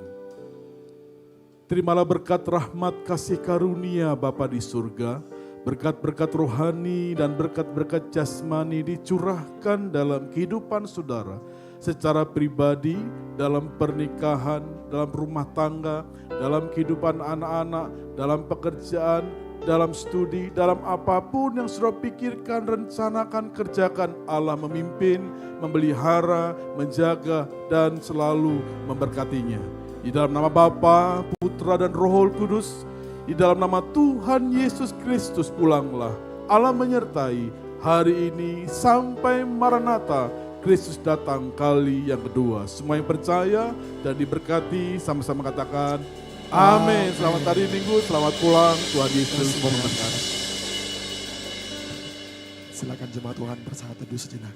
Terimalah berkat rahmat kasih karunia Bapa di surga. Berkat-berkat rohani dan berkat-berkat jasmani dicurahkan dalam kehidupan saudara. Secara pribadi, dalam pernikahan, dalam rumah tangga, dalam kehidupan anak-anak, dalam pekerjaan, dalam studi, dalam apapun yang saudara pikirkan, rencanakan, kerjakan. Allah memimpin, memelihara, menjaga, dan selalu memberkatinya. Di dalam nama Bapa, Putra, dan Roh Kudus, di dalam nama Tuhan Yesus Kristus pulanglah. Allah menyertai hari ini sampai Maranatha, Kristus datang kali yang kedua. Semua yang percaya dan diberkati sama-sama katakan amin. Selamat hari Minggu, selamat pulang. Tuhan Yesus memberkati. Silakan jemaat Tuhan bersaat teduh sejenak.